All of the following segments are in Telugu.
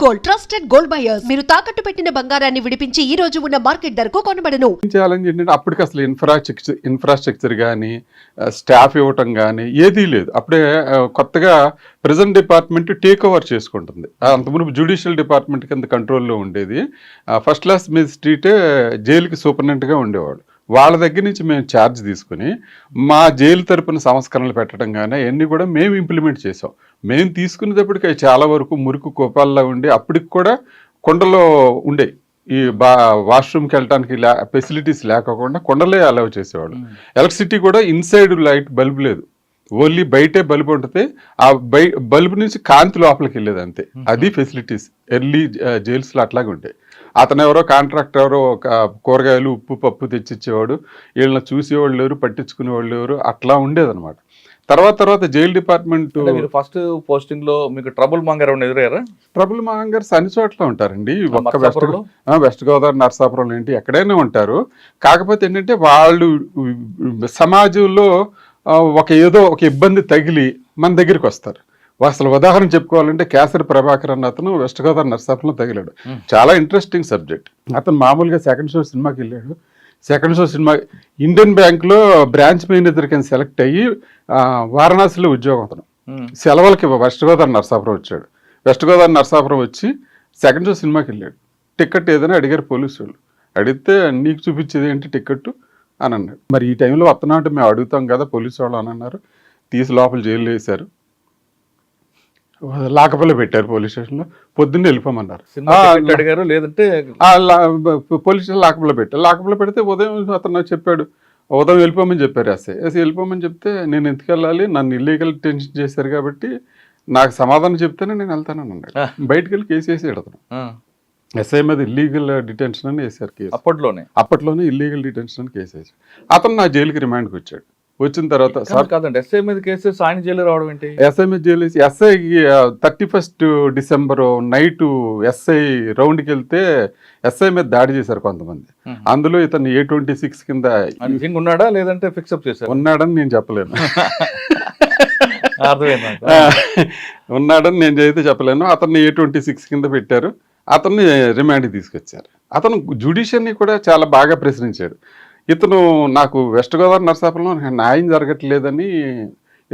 గోల్డ్ ట్రస్టెడ్ గోల్డ్ బయర్స్ మీరు తాకట్టు పెట్టిన బంగారాన్ని విడిపించి ఈ రోజు ఉన్న మార్కెట్ ధరకు కొనబడను. ఛాలెంజ్ ఏంటంటే అప్పటికి అసలు ఇన్ఫ్రాస్ట్రక్చర్ కానీ స్టాఫ్ ఇవ్వటం కానీ ఏదీ లేదు. అప్పుడే కొత్తగా ప్రెజెంట్ డిపార్ట్మెంట్ టేక్ ఓవర్ చేసుకుంటుంది. అంతకుముందు జ్యుడిషియల్ డిపార్ట్మెంట్ కింద కంట్రోల్లో ఉండేది. ఫస్ట్ క్లాస్ మేజిస్ట్రేటే జైలుకి సూపరింటెండెంట్గా ఉండేవాడు. వాళ్ళ దగ్గర నుంచి మేము ఛార్జ్ తీసుకుని మా జైలు తరపున సంస్కరణలు పెట్టడం కానీ అవన్నీ కూడా మేము ఇంప్లిమెంట్ చేసాం. మేము తీసుకునేటప్పటికి అవి చాలా వరకు మురికి కోపాల్లో ఉండి అప్పటికి కూడా కొండలో ఉండే ఈ వాష్రూమ్కి వెళ్ళడానికి ఫెసిలిటీస్ లేకపోకుండా కొండలే అలౌ చేసేవాళ్ళు. ఎలక్ట్రిసిటీ కూడా ఇన్సైడ్ లైట్ బల్బ్ లేదు, ఓన్లీ బయటే బల్బు ఉంటుంది. ఆ బల్బు నుంచి కాంతి లోపలికి వెళ్ళేది అంతే. అది ఫెసిలిటీస్ ఎర్లీ జైల్స్లో అట్లాగే ఉంటాయి. అతను ఎవరో కాంట్రాక్టర్ ఎవరో కూరగాయలు ఉప్పు పప్పు తెచ్చిచ్చేవాడు. వీళ్ళని చూసేవాళ్ళు ఎవరు, పట్టించుకునేవాళ్ళు ఎవరు, అట్లా ఉండేదన్నమాట. తర్వాత జైలు డిపార్ట్మెంట్ ఫస్ట్ పోస్టింగ్ లో మీకు ట్రబుల్ మాంగర్ ఎదురయ్యారా? ట్రబుల్ మాంగర్స్ అన్ని చోట్ల ఉంటారండి. ఒక్క వెస్ట్ గోదావరి నరసాపురంలో ఏంటి ఎక్కడైనా ఉంటారు. కాకపోతే ఏంటంటే వాళ్ళు సమాజంలో ఏదో ఒక ఇబ్బంది తగిలి మన దగ్గరికి వస్తారు. అసలు ఉదాహరణ చెప్పుకోవాలంటే కేసరి ప్రభాకర్ అన్న అతను వెస్ట్ గోదావరి నరసాపురంలో తగిలాడు. చాలా ఇంట్రెస్టింగ్ సబ్జెక్ట్. అతను మామూలుగా సెకండ్ షో సినిమాకి వెళ్ళాడు. సెకండ్ షో సినిమా ఇండియన్ బ్యాంక్లో బ్రాంచ్ మేనేజర్ కింద సెలెక్ట్ అయ్యి వారణాసిలో ఉద్యోగం. అతను సెలవులకి వెస్ట్ గోదావరి నరసాపురం వచ్చాడు. వెస్ట్ గోదావరి నరసాపురం వచ్చి సెకండ్ షో సినిమాకి వెళ్ళాడు. టికెట్ ఏదైనా అడిగారు పోలీసు వాళ్ళు. అడిగితే నీకు చూపించేది ఏంటి టికెట్ అని అన్నాడు. మరి ఈ టైంలో వస్తున్నా అంటే మేము అడుగుతాం కదా పోలీసు వాళ్ళు అని అన్నారు. తీసి లోపల జైల్లో వేశారు. లాకపల్లో పెట్టారు పోలీస్ స్టేషన్లో. పొద్దున్నే వెళ్ళిపోమన్నారు. అడిగారు లేదంటే పోలీస్ స్టేషన్ లాకపల్లో పెట్టారు. లాకపల్లో పెడితే ఉదయం అతను చెప్పాడు ఉదయం వెళ్ళిపోమని చెప్పారు. ఎస్ఐ వెళ్ళిపోమని చెప్తే నేను ఎందుకు వెళ్ళాలి, నన్ను ఇల్లీగల్ డిటెన్షన్ చేశారు కాబట్టి నాకు సమాధానం చెప్తేనే నేను వెళ్తానని అన్నాడు. బయటకు వెళ్ళి కేసు వేసాడు అతను. ఎస్ఐ మీద ఇల్లీగల్ డిటెన్షన్ అని వేశారు కేసు. అప్పట్లోనే ఇల్లీగల్ డిటెన్షన్ అని కేసు వేసాడు. అతను నా జైలుకి రిమాండ్కి వచ్చాడు. వచ్చిన తర్వాత సార్ కాదండి ఎస్ఐ మీద కేసెస్ ఆయన జైలు రావడం ఏంటి? ఎస్ఐ మీద jail SI 31 December night SI రౌండ్కి వెళ్తే ఎస్ఐ మీద దాడి చేశారు కొంతమంది. అందులో ఇతను A26 కింద ఉన్నాడా లేదంటే ఫిక్సప్ చేశారు? ఉన్నాడని నేను చెప్పలేను. ఉన్నాడని నేను అయితే చెప్పలేను. అతన్ని A26 కింద పెట్టారు. అతన్ని రిమాండ్కి తీసుకొచ్చారు. అతను జ్యుడిషియర్ని కూడా చాలా బాగా ప్రశ్నించాడు. ఇతను నాకు వెస్ట్ గోదావరి నరసాపురంలో న్యాయం జరగట్లేదని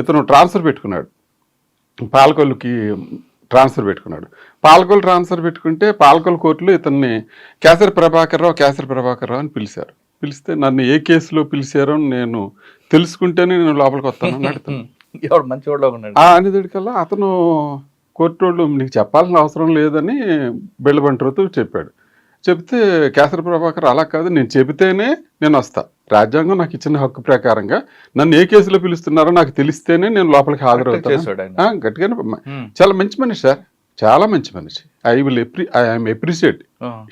ఇతను ట్రాన్స్ఫర్ పెట్టుకున్నాడు. పాలకొల్లుకి ట్రాన్స్ఫర్ పెట్టుకున్నాడు. పాలకొల్లు ట్రాన్స్ఫర్ పెట్టుకుంటే పాలకొల్లు కోర్టులో ఇతన్ని కేసరి ప్రభాకర్ రావు అని పిలిచారు. పిలిస్తే నన్ను ఏ కేసులో పిలిచారో నేను తెలుసుకుంటేనే నేను లోపలికి వస్తానని అడుగుతాను. అనేదికల్లా అతను కోర్టు వాళ్ళు నీకు చెప్పాల్సిన అవసరం లేదని బెల్లబంటతో చెప్పాడు. చెప్తే కేసరి ప్రభాకర్ అలా కాదు, నేను చెబితేనే నేను వస్తా, రాజ్యాంగం నాకు ఇచ్చిన హక్కు ప్రకారంగా నన్ను ఏ కేసులో పిలుస్తున్నారో నాకు తెలిస్తేనే నేను లోపలికి హాజరవుతాను. గట్టిగానే చాలా మంచి మనిషి సార్, చాలా మంచి మనిషి. I'm appreciate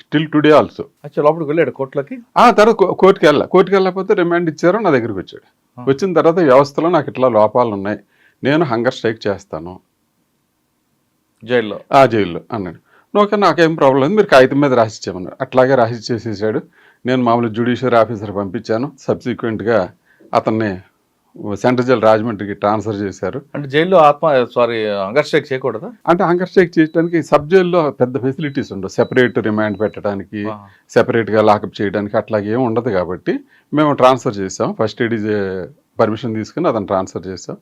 still today also. లోపలికి వెళ్ళాడు కోర్టులకి. తర్వాత కోర్టుకి వెళ్ళకపోతే రిమాండ్ ఇచ్చారు. నా దగ్గరికి వచ్చాడు. వచ్చిన తర్వాత వ్యవస్థలో నాకు ఇట్లా లోపాలు ఉన్నాయి, నేను హంగర్ స్ట్రైక్ చేస్తాను జైల్లో అన్నాడు. ఓకే నాకేం ప్రాబ్లం లేదు, మీరు కాగితం మీద రాసిచ్చామన్నారు. అట్లాగే రాసి చేసేసాడు. నేను మామూలు జ్యుడిషియరీ ఆఫీసర్ పంపించాను. సబ్సిక్వెంట్గా అతన్ని సెంట్రల్ జైలు రాజమండ్రికి ట్రాన్స్ఫర్ చేశారు. అంటే జైల్లో హంగర్ స్ట్రైక్ చేయకూడదా? అంటే హంగర్ స్ట్రైక్ చేయడానికి సబ్ జైల్లో పెద్ద ఫెసిలిటీస్ ఉండవు. సెపరేట్ రిమాండ్ పెట్టడానికి, సెపరేట్గా లాకప్ చేయడానికి అట్లాగే ఏమి ఉండదు. కాబట్టి మేము ట్రాన్స్ఫర్ చేసాం. ఫస్ట్ ఏడీ పర్మిషన్ తీసుకుని అతను ట్రాన్స్ఫర్ చేసాం.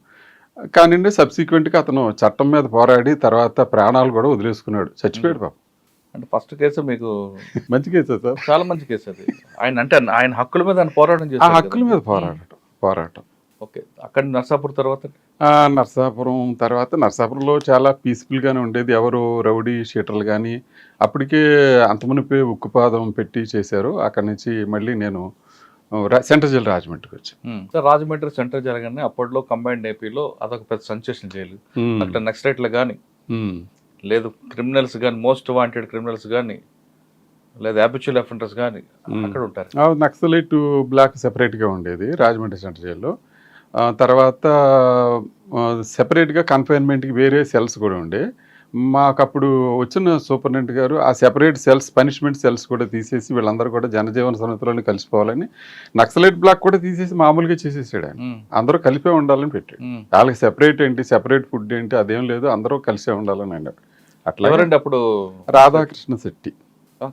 కానీ సబ్సిక్వెంట్గా అతను చట్టం మీద పోరాడి తర్వాత ప్రాణాలు కూడా వదిలేసుకున్నాడు, చచ్చిపోయాడు పాపం. అంటే ఫస్ట్ కేసు మీకు మంచి కేసు సార్, చాలా మంచి కేసు అది. ఆయన హక్కుల మీద ఆయన పోరాటం చేశారు. హక్కుల మీద పోరాటం. ఓకే, అక్కడ నర్సాపురం తర్వాత నర్సాపురంలో చాలా పీస్ఫుల్గానే ఉండేది. ఎవరు రౌడీ షీటర్లు కానీ అప్పటికే అంతమునిపై ఉక్కుపాదం పెట్టి చేశారు. అక్కడి నుంచి మళ్ళీ నేను సెంట్రల్ జైలు రాజమండ్రికి వచ్చి రాజమండ్రి సెంట్రల్ జైలు కానీ అప్పట్లో కంబైన్డ్ ఏపీలో అదొక పెద్ద సెన్సేషన్ జైలు. అక్కడ నక్సలైట్లు కానీ లేదు క్రిమినల్స్ కానీ, మోస్ట్ వాంటెడ్ క్రిమినల్స్ కానీ, లేదా హ్యాబిచువల్ అఫెండర్స్ కానీ అక్కడ ఉంటారు. నక్సలైట్ బ్లాక్ సెపరేట్గా ఉండేది రాజమండ్రి సెంట్రల్ జైల్లో. తర్వాత సెపరేట్గా కన్ఫైన్మెంట్కి వేరే సెల్స్ కూడా ఉండే. మాకు అప్పుడు వచ్చిన సూపరింటెండెంట్ గారు ఆ సెపరేట్ సెల్స్, పనిష్మెంట్ సెల్స్ కూడా తీసేసి వీళ్ళందరూ కూడా జనజీవన సమితిలోనే కలిసిపోవాలని, నక్సలైట్ బ్లాక్ కూడా తీసేసి మామూలుగా చేసేసాడు ఆయన. అందరూ కలిపే ఉండాలని పెట్టాడు. వాళ్ళకి సెపరేట్ ఏంటి, సెపరేట్ ఫుడ్ ఏంటి అదేం లేదు, అందరూ కలిసే ఉండాలని అన్నాడు. అట్లా ఎవరండి అప్పుడు? రాధాకృష్ణ శెట్టి.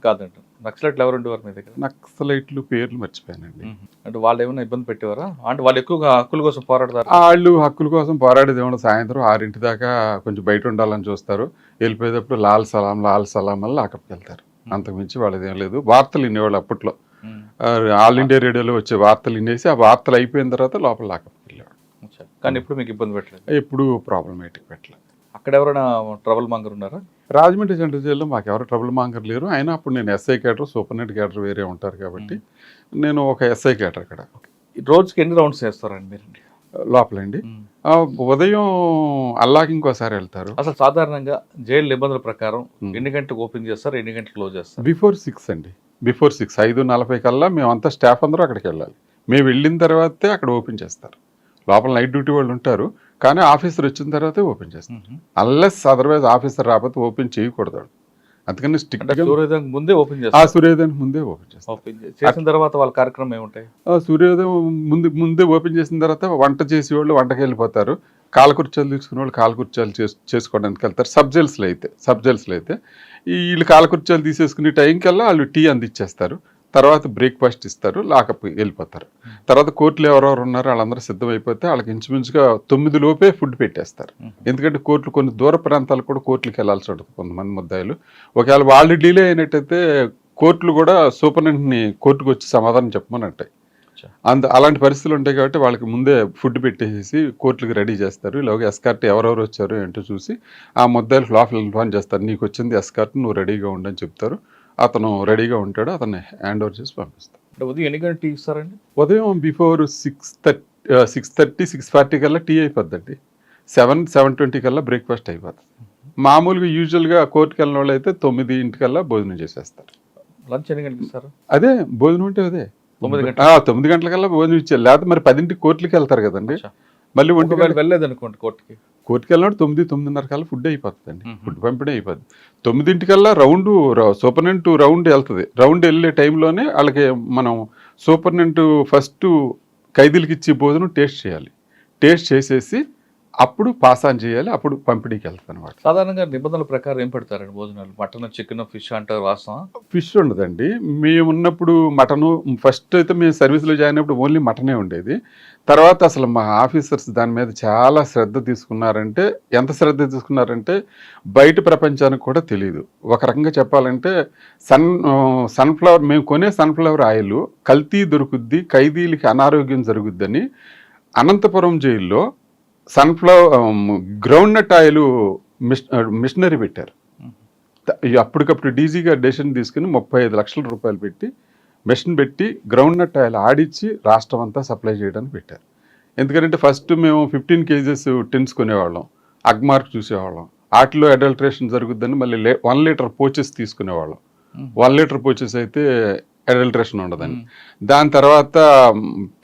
కాదండి, నక్సలైట్లు ఎవరు ఉండేవారు మీ దగ్గర? నక్సలైట్లు పేర్లు మర్చిపోయానండి. అంటే వాళ్ళు ఏమైనా ఇబ్బంది పెట్టేవారా? అంటే వాళ్ళు ఎక్కువగా హక్కుల కోసం పోరాడతారు. వాళ్ళు హక్కుల కోసం పోరాడేది ఏమన్నా సాయంత్రం 6 దాకా కొంచెం బయట ఉండాలని చూస్తారు. వెళ్ళిపోయేటప్పుడు లాల్ సలాం వల్ల లాకప్కి వెళ్తారు. అంతకుమించి వాళ్ళది ఏం లేదు. వార్తలు వినేవాళ్ళు అప్పట్లో. ఆల్ ఇండియా రేడియోలో వచ్చే వార్తలు వినేసి ఆ వార్తలు అయిపోయిన తర్వాత లోపల లాకప్కి వెళ్ళేవాడు. కానీ ఎప్పుడు మీకు ఇబ్బంది పెట్టలేదు? ఎప్పుడు ప్రాబ్లమేటిక్ పెట్టలేదు. అక్కడ ఎవరైనా ట్రబుల్ మాంగర్ ఉన్నారా? రాజమండ్రి సెంట్రల్ జైల్లో మాకు ఎవరు ట్రబుల్ మాంగర్ లేరు. అయినా అప్పుడు నేను ఎస్ఐ క్యాడర్, సూపరింటెండెంట్ క్యాడర్ వేరే ఉంటారు కాబట్టి నేను ఒక ఎస్ఐ క్యాడర్ అక్కడ. రోజుకి ఎన్ని రౌండ్స్ చేస్తారండి మీరు లోపలండి? ఉదయం అల్లాకి ఇంకోసారి వెళ్తారు. అసలు సాధారణంగా జైలు నిబంధనల ప్రకారం ఎన్ని గంటలకు ఓపెన్ చేస్తారు, ఎన్ని గంటలకు క్లోజ్ చేస్తారు? బిఫోర్ 6 అండి. బిఫోర్ 6, 5:40 కల్లా మేమంతా స్టాఫ్ అందరూ అక్కడికి వెళ్ళాలి. మేము వెళ్ళిన తర్వాతే అక్కడ ఓపెన్ చేస్తారు. లోపల నైట్ డ్యూటీ వాళ్ళు ఉంటారు, కానీ ఆఫీసర్ వచ్చిన తర్వాతే ఓపెన్ చేస్తారు. అన్లెస్ అదర్వైజ్ ఆఫీసర్ రాకపోతే ఓపెన్ చేయకూడదు. అందుకని స్ట్రిక్ట్గా సూర్యోదయం ముందే ఓపెన్ చేస్తారు. సూర్యోదయం ముందే ఓపెన్ చేస్తారు. ఓపెన్ చేసిన తర్వాత వాళ్ళ కార్యక్రమం ఏముంటాయి? సూర్యోదయం ముందే ఓపెన్ చేసిన తర్వాత వంట చేసేవాళ్ళు వంటకి వెళ్ళిపోతారు. కాలకుర్చాలు తీసుకునే వాళ్ళు కాలకుర్చాలు చేసుకోవడానికి వెళ్తారు. సబ్ జైల్స్లో అయితే వీళ్ళు కాలకుర్చాలు తీసేసుకునే టైంకల్లా వాళ్ళు టీ అందిచ్చేస్తారు. తర్వాత బ్రేక్ఫాస్ట్ ఇస్తారు, లాకప్ వెళ్ళిపోతారు. తర్వాత కోర్టులు ఎవరెవరు ఉన్నారో వాళ్ళందరూ సిద్ధమైపోతే వాళ్ళకి ఇంచుమించుగా 9 లోపే ఫుడ్ పెట్టేస్తారు. ఎందుకంటే కోర్టులు కొన్ని దూర ప్రాంతాలు కూడా కోర్టులకు వెళ్ళాల్సి ఉంటుంది కొంతమంది ముద్దాయిలు. ఒకవేళ వాళ్ళు డిలే అయినట్టయితే కోర్టులు కూడా సూపరింటెండెంట్ని కోర్టుకు వచ్చి సమాధానం చెప్పమని అంటాయి. అలాంటి పరిస్థితులు ఉంటాయి కాబట్టి వాళ్ళకి ముందే ఫుడ్ పెట్టేసి కోర్టులకు రెడీ చేస్తారు. ఇలాగ ఎస్కార్ట్ ఎవరెవరు వచ్చారు ఏంటో చూసి ఆ ముద్దాయిలకు లోపల ఇన్ఫార్మ్ చేస్తారు. నీకు వచ్చింది ఎస్కార్ట్, నువ్వు రెడీగా ఉండని చెప్తారు. అతను రెడీగా ఉంటాడు, అతన్ని హ్యాండ్ ఓవర్ చేసి పంపిస్తాం. ఉదయం ఎన్ని గంటలు టీ ఇస్తారండి? ఉదయం బిఫోర్ 6:30, 6:40 కల్లా టీ అయిపోద్దండి. 7:20 కల్లా బ్రేక్ఫాస్ట్ అయిపోతుంది. మామూలుగా యూజువల్గా కోర్టుకి వెళ్ళిన వాళ్ళు అయితే 9 కల్లా భోజనం చేసేస్తారు. లంచ్ ఎన్ని గంటలకు ఇస్తారు? అదే భోజనం అంటే అదే 9 గంటలకల్లా భోజనం ఇచ్చారు. లేకపోతే మరి 10 కోర్టులకి వెళ్తారు కదండి. మళ్ళీ వెళ్ళలేదు అనుకోండి కోర్టుకి వెళ్ళినప్పుడు 9-9:30 కల్లా ఫుడ్ అయిపోతుందండి. ఫుడ్ పంపిణీ అయిపోద్ది. 9 కల్లా సూపరింటెండెంట్ రౌండ్ వెళ్తుంది. రౌండ్ వెళ్ళే టైంలోనే వాళ్ళకి మనం సూపరింటెండెంట్ ఫస్ట్ ఖైదీలకి ఇచ్చే భోజనం టేస్ట్ చేయాలి. టేస్ట్ చేసేసి అప్పుడు పాస్ ఆన్ చేయాలి. అప్పుడు పంపిణీకి వెళ్తాను అనమాట. సాధారణంగా నిబంధనల ప్రకారం ఏం పెడతారండి భోజనాలు? మటన్, చికెన్, ఫిష్ అంటారు రాస్తాం. ఫిష్ ఉండదండి. మేము ఉన్నప్పుడు మటను, ఫస్ట్ అయితే మేము సర్వీస్లో జాయిన్ అయినప్పుడు ఓన్లీ మటనే ఉండేది. తర్వాత అసలు మా ఆఫీసర్స్ దాని మీద చాలా శ్రద్ధ తీసుకున్నారంటే, ఎంత శ్రద్ధ తీసుకున్నారంటే బయట ప్రపంచానికి కూడా తెలియదు. ఒక రకంగా చెప్పాలంటే సన్ఫ్లవర్ మేము కొనే సన్ఫ్లవర్ ఆయిల్ కల్తీ దొరుకుద్ది, ఖైదీలకి అనారోగ్యం జరుగుద్దని అనంతపురం జైల్లో గ్రౌండ్ నట్ ఆయిల్ మిషనరీ పెట్టారు. అప్పటికప్పుడు డీజీ గారు డెసిషన్ తీసుకుని 35 లక్షల రూపాయలు పెట్టి మెషిన్ పెట్టి గ్రౌండ్ నట్ ఆయిల్ ఆడిచ్చి రాష్ట్రం అంతా సప్లై చేయడానికి పెట్టారు. ఎందుకంటే ఫస్ట్ మేము 15 కేజెస్ టిన్స్ కొనేవాళ్ళం, అగ్మార్క్ చూసేవాళ్ళం. వాటిలో అడల్ట్రేషన్ జరుగుద్దని మళ్ళీ 1 లీటర్ పోచెస్ తీసుకునేవాళ్ళం. 1 లీటర్ పోచెస్ అయితే అడల్ట్రేషన్ ఉండదని. దాని తర్వాత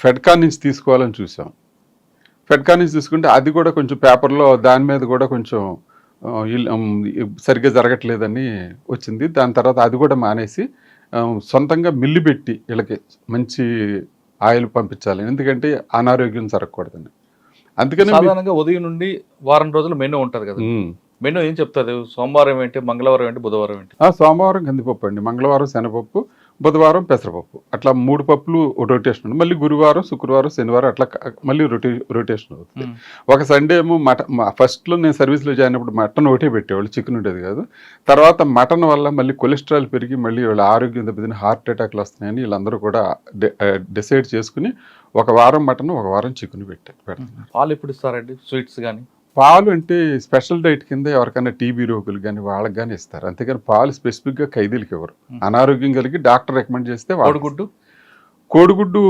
ఫెడ్కాన్ నుంచి తీసుకోవాలని చూసాం. ఫెడ్కాన్ నుంచి తీసుకుంటే అది కూడా కొంచెం పేపర్లో దాని మీద కూడా కొంచెం సరిగ్గా జరగట్లేదని వచ్చింది. దాని తర్వాత అది కూడా మానేసి సొంతంగా మిల్లు పెట్టి వీళ్ళకి మంచి ఆయిల్ పంపించాలి, ఎందుకంటే అనారోగ్యం జరగకూడదని. అందుకని సాధారణంగా ఉదయం నుండి వారం రోజులు మెనూ ఉంటుంది కదా, మెనూ ఏం చెప్తుంది? సోమవారం ఏంటి, మంగళవారం ఏంటి, బుధవారం ఏంటి? సోమవారం కందిపప్పు అండి, మంగళవారం శనగపప్పు, బుధవారం పెసరపప్పు, అట్లా 3 పప్పులు రొటేషన్ ఉంది. మళ్ళీ గురువారం, శుక్రవారం, శనివారం అట్లా మళ్ళీ రొటేషన్ అవుతుంది. ఒక సండే ఏమో ఫస్ట్లో నేను సర్వీస్లో జాయిన్ అయినప్పుడు మటన్ ఒకటే పెట్టేవాళ్ళు, చికెన్ ఉండేది కాదు. తర్వాత మటన్ వల్ల మళ్ళీ కొలెస్ట్రాల్ పెరిగి మళ్ళీ వాళ్ళ ఆరోగ్యం దెబ్బతిని హార్ట్ అటాక్లు వస్తున్నాయని వీళ్ళందరూ కూడా డిసైడ్ చేసుకుని ఒక వారం మటన్, ఒక వారం చికెన్ పెడుతున్నారు. పాలు ఎప్పుడు ఇస్తారండి? స్వీట్స్ కానీ పాలు అంటే స్పెషల్ డైట్ కింద ఎవరికైనా టీబీ రోగులు కానీ వాళ్ళకి కానీ ఇస్తారు. అంతేగాని పాలు స్పెసిఫిక్గా ఖైదీలకి ఎవరు. అనారోగ్యం కలిగి డాక్టర్ రికమెండ్ చేస్తే కోడిగుడ్డు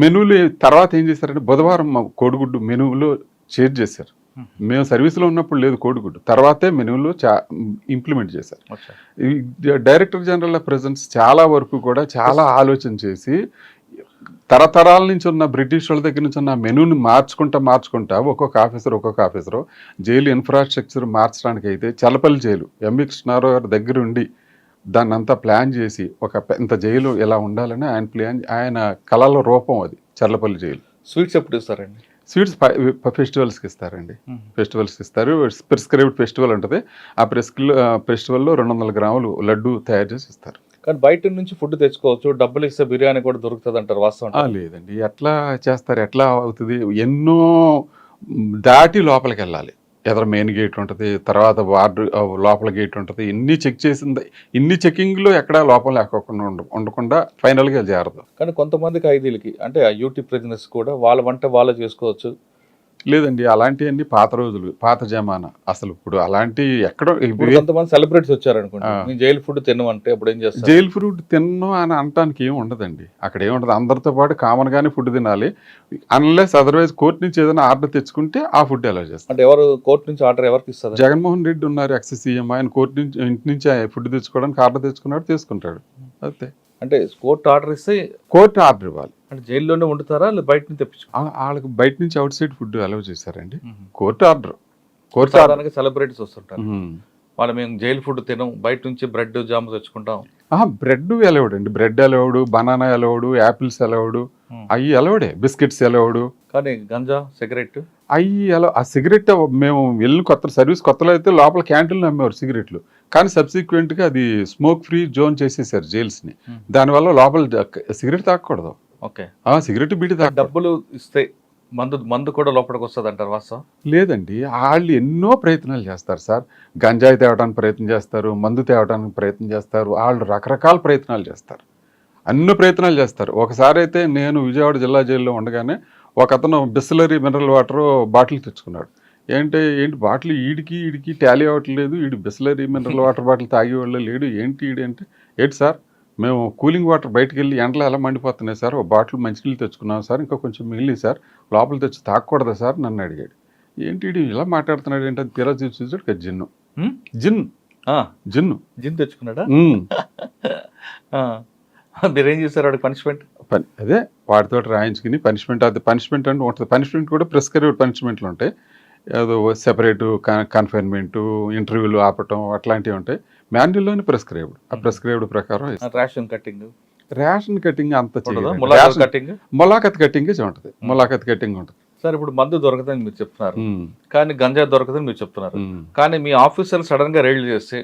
మెనూలు తర్వాత ఏం చేశారంటే బుధవారం కోడిగుడ్డు మెనూలో చేంజ్ చేశారు. మేము సర్వీస్లో ఉన్నప్పుడు లేదు కోడిగుడ్డు, తర్వాతే మెనూలో ఇంప్లిమెంట్ చేశారు. డైరెక్టర్ జనరల్ ఆఫ్ ప్రెజెన్స్ చాలా వరకు కూడా చాలా ఆలోచన చేసి తరతరాల నుంచి ఉన్న బ్రిటిష్ వాళ్ళ దగ్గర నుంచి ఉన్న మెనూని మార్చుకుంటా ఒక్కొక్క ఆఫీసరు జైలు ఇన్ఫ్రాస్ట్రక్చర్ మార్చడానికి అయితే చల్లపల్లి జైలు ఎంవి కృష్ణారావు గారి దగ్గర ఉండి దాన్ని అంతా ప్లాన్ చేసి ఇంత జైలు ఇలా ఉండాలని ఆయన కళల రూపం అది చల్లపల్లి జైలు. స్వీట్స్ ఎప్పుడు ఇస్తారండి? స్వీట్స్ ఫెస్టివల్స్కి ఇస్తారండి. ఫెస్టివల్స్కి ఇస్తారు. ప్రిస్క్రైబ్డ్ ఫెస్టివల్ ఉంటుంది. ఆ ఫెస్టివల్లో 200 గ్రాములు లడ్డు తయారు చేసి ఇస్తారు. కానీ బయట నుంచి ఫుడ్ తెచ్చుకోవచ్చు, డబ్బులు ఇస్తే బిర్యానీ కూడా దొరుకుతుంది అంటారు, వాస్తవం? లేదండి, ఎట్లా చేస్తారు, ఎట్లా అవుతుంది? ఎన్నో దాటి లోపలికి వెళ్ళాలి. ఎదర మెయిన్ గేట్ ఉంటుంది, తర్వాత వార్డు లోపల గేట్ ఉంటుంది. ఇన్ని చెక్ చేసింది, ఇన్ని చెకింగ్లో ఎక్కడా లోపల లేకోకుండా ఉండకుండా ఫైనల్గా చేరదు. కానీ కొంతమంది ఖైదీలకి అంటే యూటీ ప్రిజనర్స్ కూడా వాళ్ళ వంట వాళ్ళే చేసుకోవచ్చు. లేదండి, అలాంటివన్నీ పాత రోజులు, పాత జమానా. అసలు ఇప్పుడు అలాంటి ఎక్కడో కొంతమంది సెలబ్రిటీస్ వచ్చారనుకోండి, నేను జైలు ఫుడ్ తినమంటే అప్పుడు ఏం చేస్తారు? జైలు ఫుడ్ తిన్ను అని అనటానికి ఏం ఉండదండి. అక్కడ ఏముండదు, అందరితో పాటు కామన్గానే ఫుడ్ తినాలి. అన్లెస్ అదర్వైజ్ కోర్టు నుంచి ఏదైనా ఆర్డర్ తెచ్చుకుంటే ఆ ఫుడ్ ఎలా చేస్తారు? అంటే ఎవరు కోర్టు నుంచి ఆర్డర్ ఎవరికి ఇస్తారు? జగన్మోహన్ రెడ్డి ఉన్నారు, ఎక్స్ సీఎం. ఆయన కోర్టు నుంచి ఇంటి నుంచి ఫుడ్ తెచ్చుకోవడానికి ఆర్డర్ తెచ్చుకున్నాడు, తీసుకుంటాడు అంతే. అంటే కోర్టు ఆర్డర్ ఇస్తే కోర్టు ఆర్డర్ ఇవ్వాలి. అంటే జైల్లోనే వండుతారా లేదా బయట నుంచి తెప్పించు? వాళ్ళకి బయట నుంచి అవుట్ సైడ్ ఫుడ్ అలౌ చేశారండి. Court order. సెలబ్రిటీస్ వస్తుంటారు, వాళ్ళు మేము జైలు ఫుడ్ తినం, బయట నుంచి బ్రెడ్ జామ్ తెచ్చుకుంటాం. బ్రెడ్ అలౌడ్ అండి. Bread allowed, banana allowed, apples allowed, అవి అలౌడే. Biscuits allowed. కానీ గంజా, సిగరెట్ ఆ సిగరెట్ మేము వెళ్ళిన సర్వీస్ కొత్తలో అయితే లోపల క్యాంటీన్లో అమ్మేవారు సిగరెట్లు. కానీ సబ్సిక్వెంట్గా అది స్మోక్ ఫ్రీ జోన్ చేసేసారు జైల్స్ని. దానివల్ల లోపల సిగరెట్ తాగకూడదు. ఓకే, సిగరెట్ బీడి తాగ. డబ్బులు ఇస్తే మందు కూడా లోపలికి వస్తుంది అంటారు, వాస్తవం? లేదండి, వాళ్ళు ఎన్నో ప్రయత్నాలు చేస్తారు సార్. గంజాయి తేవడానికి ప్రయత్నం చేస్తారు, మందు తేవడానికి ప్రయత్నం చేస్తారు, వాళ్ళు రకరకాల ప్రయత్నాలు చేస్తారు, అన్ని ప్రయత్నాలు చేస్తారు. ఒకసారి అయితే నేను విజయవాడ జిల్లా జైల్లో ఉండగానే ఒక అతను బిస్లరీ మినరల్ వాటర్ బాటిల్ తెచ్చుకున్నాడు. ఏంటి బాటిల్ ఈడికి టాలీ అవ్వట్లేదు, బిస్లరీ మినరల్ వాటర్ బాటిల్ తాగేవాళ్ళు లేడు, ఏంటి సార్, మేము కూలింగ్ వాటర్ బయటకు వెళ్ళి ఎండలో ఎలా మండిపోతున్నాయి సార్, ఒక బాటిల్ మంచినీళ్ళు తెచ్చుకున్నాం సార్, ఇంకా కొంచెం మిగిలి సార్, లోపల తెచ్చి తాగకూడదా సార్ నన్ను అడిగాడు. ఇలా మాట్లాడుతున్నాడు ఏంటంటే తీరా చూసాడు జిన్ను తెచ్చుకున్నాడా? మీరేం చేశారు వాడికి పనిష్మెంట్? అదే వాటితో రాయించుకుని పనిష్మెంట్. అది పనిష్మెంట్ అంటే ఉంటుంది. పనిష్మెంట్ కూడా ప్రిస్క్రైబ్డ్ పనిష్మెంట్లు ఉంటాయి. ఏదో సెపరేటు కన్ఫైన్మెంటు, ఇంటర్వ్యూలు ఆపటం అట్లాంటివి ఉంటాయి. మాన్యువల్లోనే ప్రిస్క్రైబ్డ్. ఆ ప్రిస్క్రైబ్డ్ ప్రకారం రేషన్ కటింగ్ అంత మొలాఖత్ కటింగ్ ఉంటుంది. మొలాఖత్ కటింగ్ ఉంటుంది సార్. ఇప్పుడు మందు దొరకదని మీరు చెప్తున్నారు, కానీ గంజా దొరకదని మీరు చెప్తున్నారు. కానీ మీ ఆఫీసర్లు సడన్ గా రైడ్ చేస్తే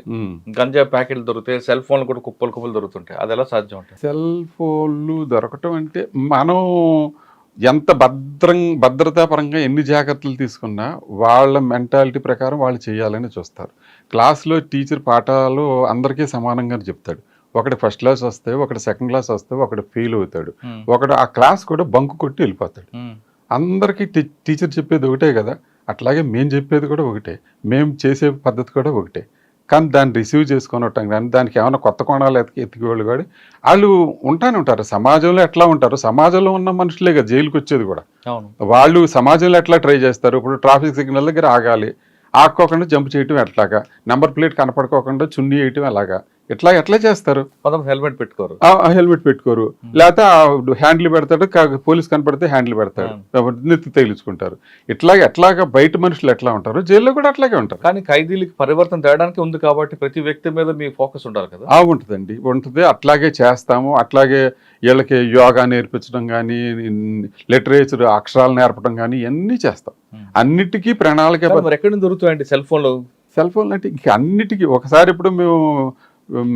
గంజా ప్యాకెట్లు దొరుకుతాయి, సెల్ ఫోన్లు కూడా కుప్పలు దొరుకుతుంటాయి, అది ఎలా సాధ్యం ఉంటాయి? సెల్ ఫోన్లు దొరకటం అంటే మనం ఎంత భద్రతాపరంగా ఎన్ని జాగ్రత్తలు తీసుకున్నా వాళ్ళ మెంటాలిటీ ప్రకారం వాళ్ళు చేయాలని చూస్తారు. క్లాస్లో టీచర్ పాఠాలు అందరికీ సమానంగా చెప్తాడు. ఒకటి ఫస్ట్ క్లాస్ వస్తే, ఒకటి సెకండ్ క్లాస్ వస్తే, ఒకటి ఫెయిల్ అవుతాడు, ఒకటి ఆ క్లాస్ కూడా బంకు కొట్టి వెళ్ళిపోతాడు. అందరికీ టీచర్ చెప్పేది ఒకటే కదా, అట్లాగే మేము చెప్పేది కూడా ఒకటే, మేము చేసే పద్ధతి కూడా ఒకటే. కానీ దాన్ని రిసీవ్ చేసుకొని కానీ దానికి ఏమైనా కొత్త కోణాలు ఎత్తికేవాళ్ళు కూడా వాళ్ళు ఉంటానే ఉంటారు. సమాజంలో ఎట్లా ఉంటారు, సమాజంలో ఉన్న మనుషులే కదా జైలుకి వచ్చేది కూడా. వాళ్ళు సమాజంలో ఎట్లా ట్రై చేస్తారు? ఇప్పుడు ట్రాఫిక్ సిగ్నల్ దగ్గర ఆగాలి, ఆక్కోకుండా జంప్ చేయటం ఎట్లాగా, నెంబర్ ప్లేట్ కనపడుకోకుండా చున్నీ వేయటం ఎలాగా, ఎట్లా చేస్తారు? హెల్మెట్ పెట్టుకోరు, లేకపోతే హ్యాండిల్ పెడతాడు, పోలీస్ కనపడితే హ్యాండిల్ పెడతాడు, నెత్తి తగిలించుకుంటారు. ఎట్లాగా బయట మనుషులు ఎట్లా ఉంటారు, జైల్లో కూడా అట్లాగే ఉంటారు. కానీ ఖైదీలకి పరివర్తన తేడానికి ఉంది కాబట్టి ప్రతి వ్యక్తి మీద మీ ఫోకస్ ఉండాలి కదా? ఉంటుంది. అట్లాగే చేస్తాము. అట్లాగే వీళ్ళకి యోగా నేర్పించడం కానీ, లిటరేచర్ అక్షరాలు నేర్పడం కానీ ఇవన్నీ చేస్తాం. అన్నిటికీ ప్రణాళిక. ఎక్కడి నుంచి దొరుకుతాయండి సెల్ ఫోన్లు అంటే ఇంక అన్నిటికీ ఒకసారి. ఇప్పుడు మేము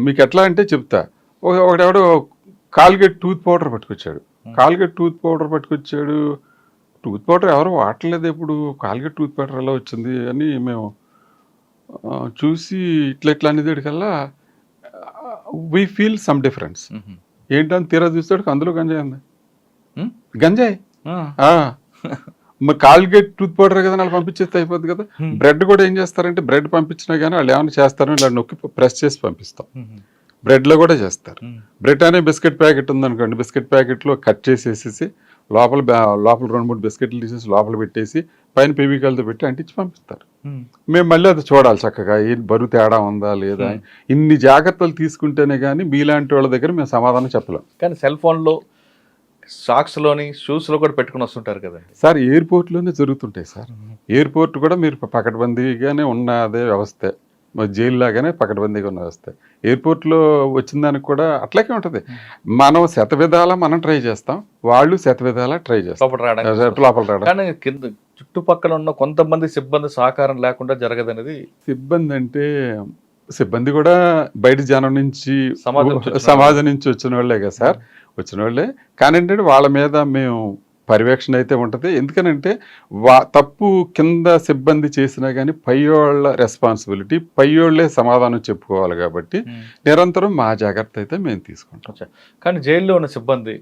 మీకు ఎట్లా అంటే చెప్తా, ఒకడెవడో కాల్గేట్ టూత్ పౌడర్ పట్టుకొచ్చాడు. టూత్ పౌడర్ ఎవరు వాడలేదు ఎప్పుడు, కాల్గేట్ టూత్ పౌడర్ ఎలా వచ్చింది అని మేము చూసి ఇట్లా అనేదికల్లా వీ ఫీల్ సమ్ డిఫరెన్స్. ఏంటని తీరా చూస్తాడు, అందులో గంజాయి ఉంది. గంజాయి మరి కాల్గేట్ టూత్ పౌడర్ కదా, వాళ్ళు పంపించేస్తే అయిపోద్ది కదా. బ్రెడ్ కూడా ఏం చేస్తారంటే, బ్రెడ్ పంపించినా కానీ వాళ్ళు ఏమైనా చేస్తారని ఇలా నొక్కి ప్రెస్ చేసి పంపిస్తాం. బ్రెడ్లో కూడా చేస్తారు. బ్రెడ్ అనే బిస్కెట్ ప్యాకెట్ ఉందనుకోండి, బిస్కెట్ ప్యాకెట్లో కట్ చేసేసి లోపల 2-3 బిస్కెట్లు తీసేసి లోపల పెట్టేసి పైన ఫెవికాల్తో పెట్టి అంటించి పంపిస్తారు. మేము మళ్ళీ అది చూడాలి చక్కగా, ఏం బరువు తేడా ఉందా లేదా. ఇన్ని జాగ్రత్తలు తీసుకుంటేనే కానీ మీలాంటి వాళ్ళ దగ్గర మేము సమాధానం చెప్పలేం. కానీ సెల్ ఫోన్లో సాక్స్లోని షూస్లో కూడా పెట్టుకుని వస్తుంటారు కదండి. సార్ ఎయిర్పోర్ట్లోనే జరుగుతుంటాయి సార్. ఎయిర్పోర్ట్ కూడా మీరు పకడ్బందీగానే ఉన్నదే వ్యవస్థే, జైలు లాగానే పకడ్బందీగా ఉన్న వ్యవస్థ. ఎయిర్పోర్ట్లో వచ్చిన దానికి కూడా అట్లాగే ఉంటుంది. మనం శతవిధాలా మనం ట్రై చేస్తాం, వాళ్ళు శతవిధాలా ట్రై చేస్తాం లోపల రావడానికి. లోపల రావడం. కానీ కింద చుట్టుపక్కల ఉన్న కొంతమంది సిబ్బంది సహకారం లేకుండా జరగదనేది. సిబ్బంది అంటే సిబ్బంది కూడా బయట జనం నుంచి సమాజం నుంచి వచ్చిన వాళ్ళే కదా సార్, వచ్చిన వాళ్ళే. కానీ ఏంటంటే వాళ్ళ మీద మేము పర్యవేక్షణ అయితే ఉంటుంది. ఎందుకనంటే తప్పు కింద సిబ్బంది చేసినా కానీ పైయోళ్ళ రెస్పాన్సిబిలిటీ, పైయోళ్ళే సమాధానం చెప్పుకోవాలి. కాబట్టి నిరంతరం మా జాగ్రత్త అయితే మేము తీసుకుంటాం. కానీ జైల్లో ఉన్న సిబ్బంది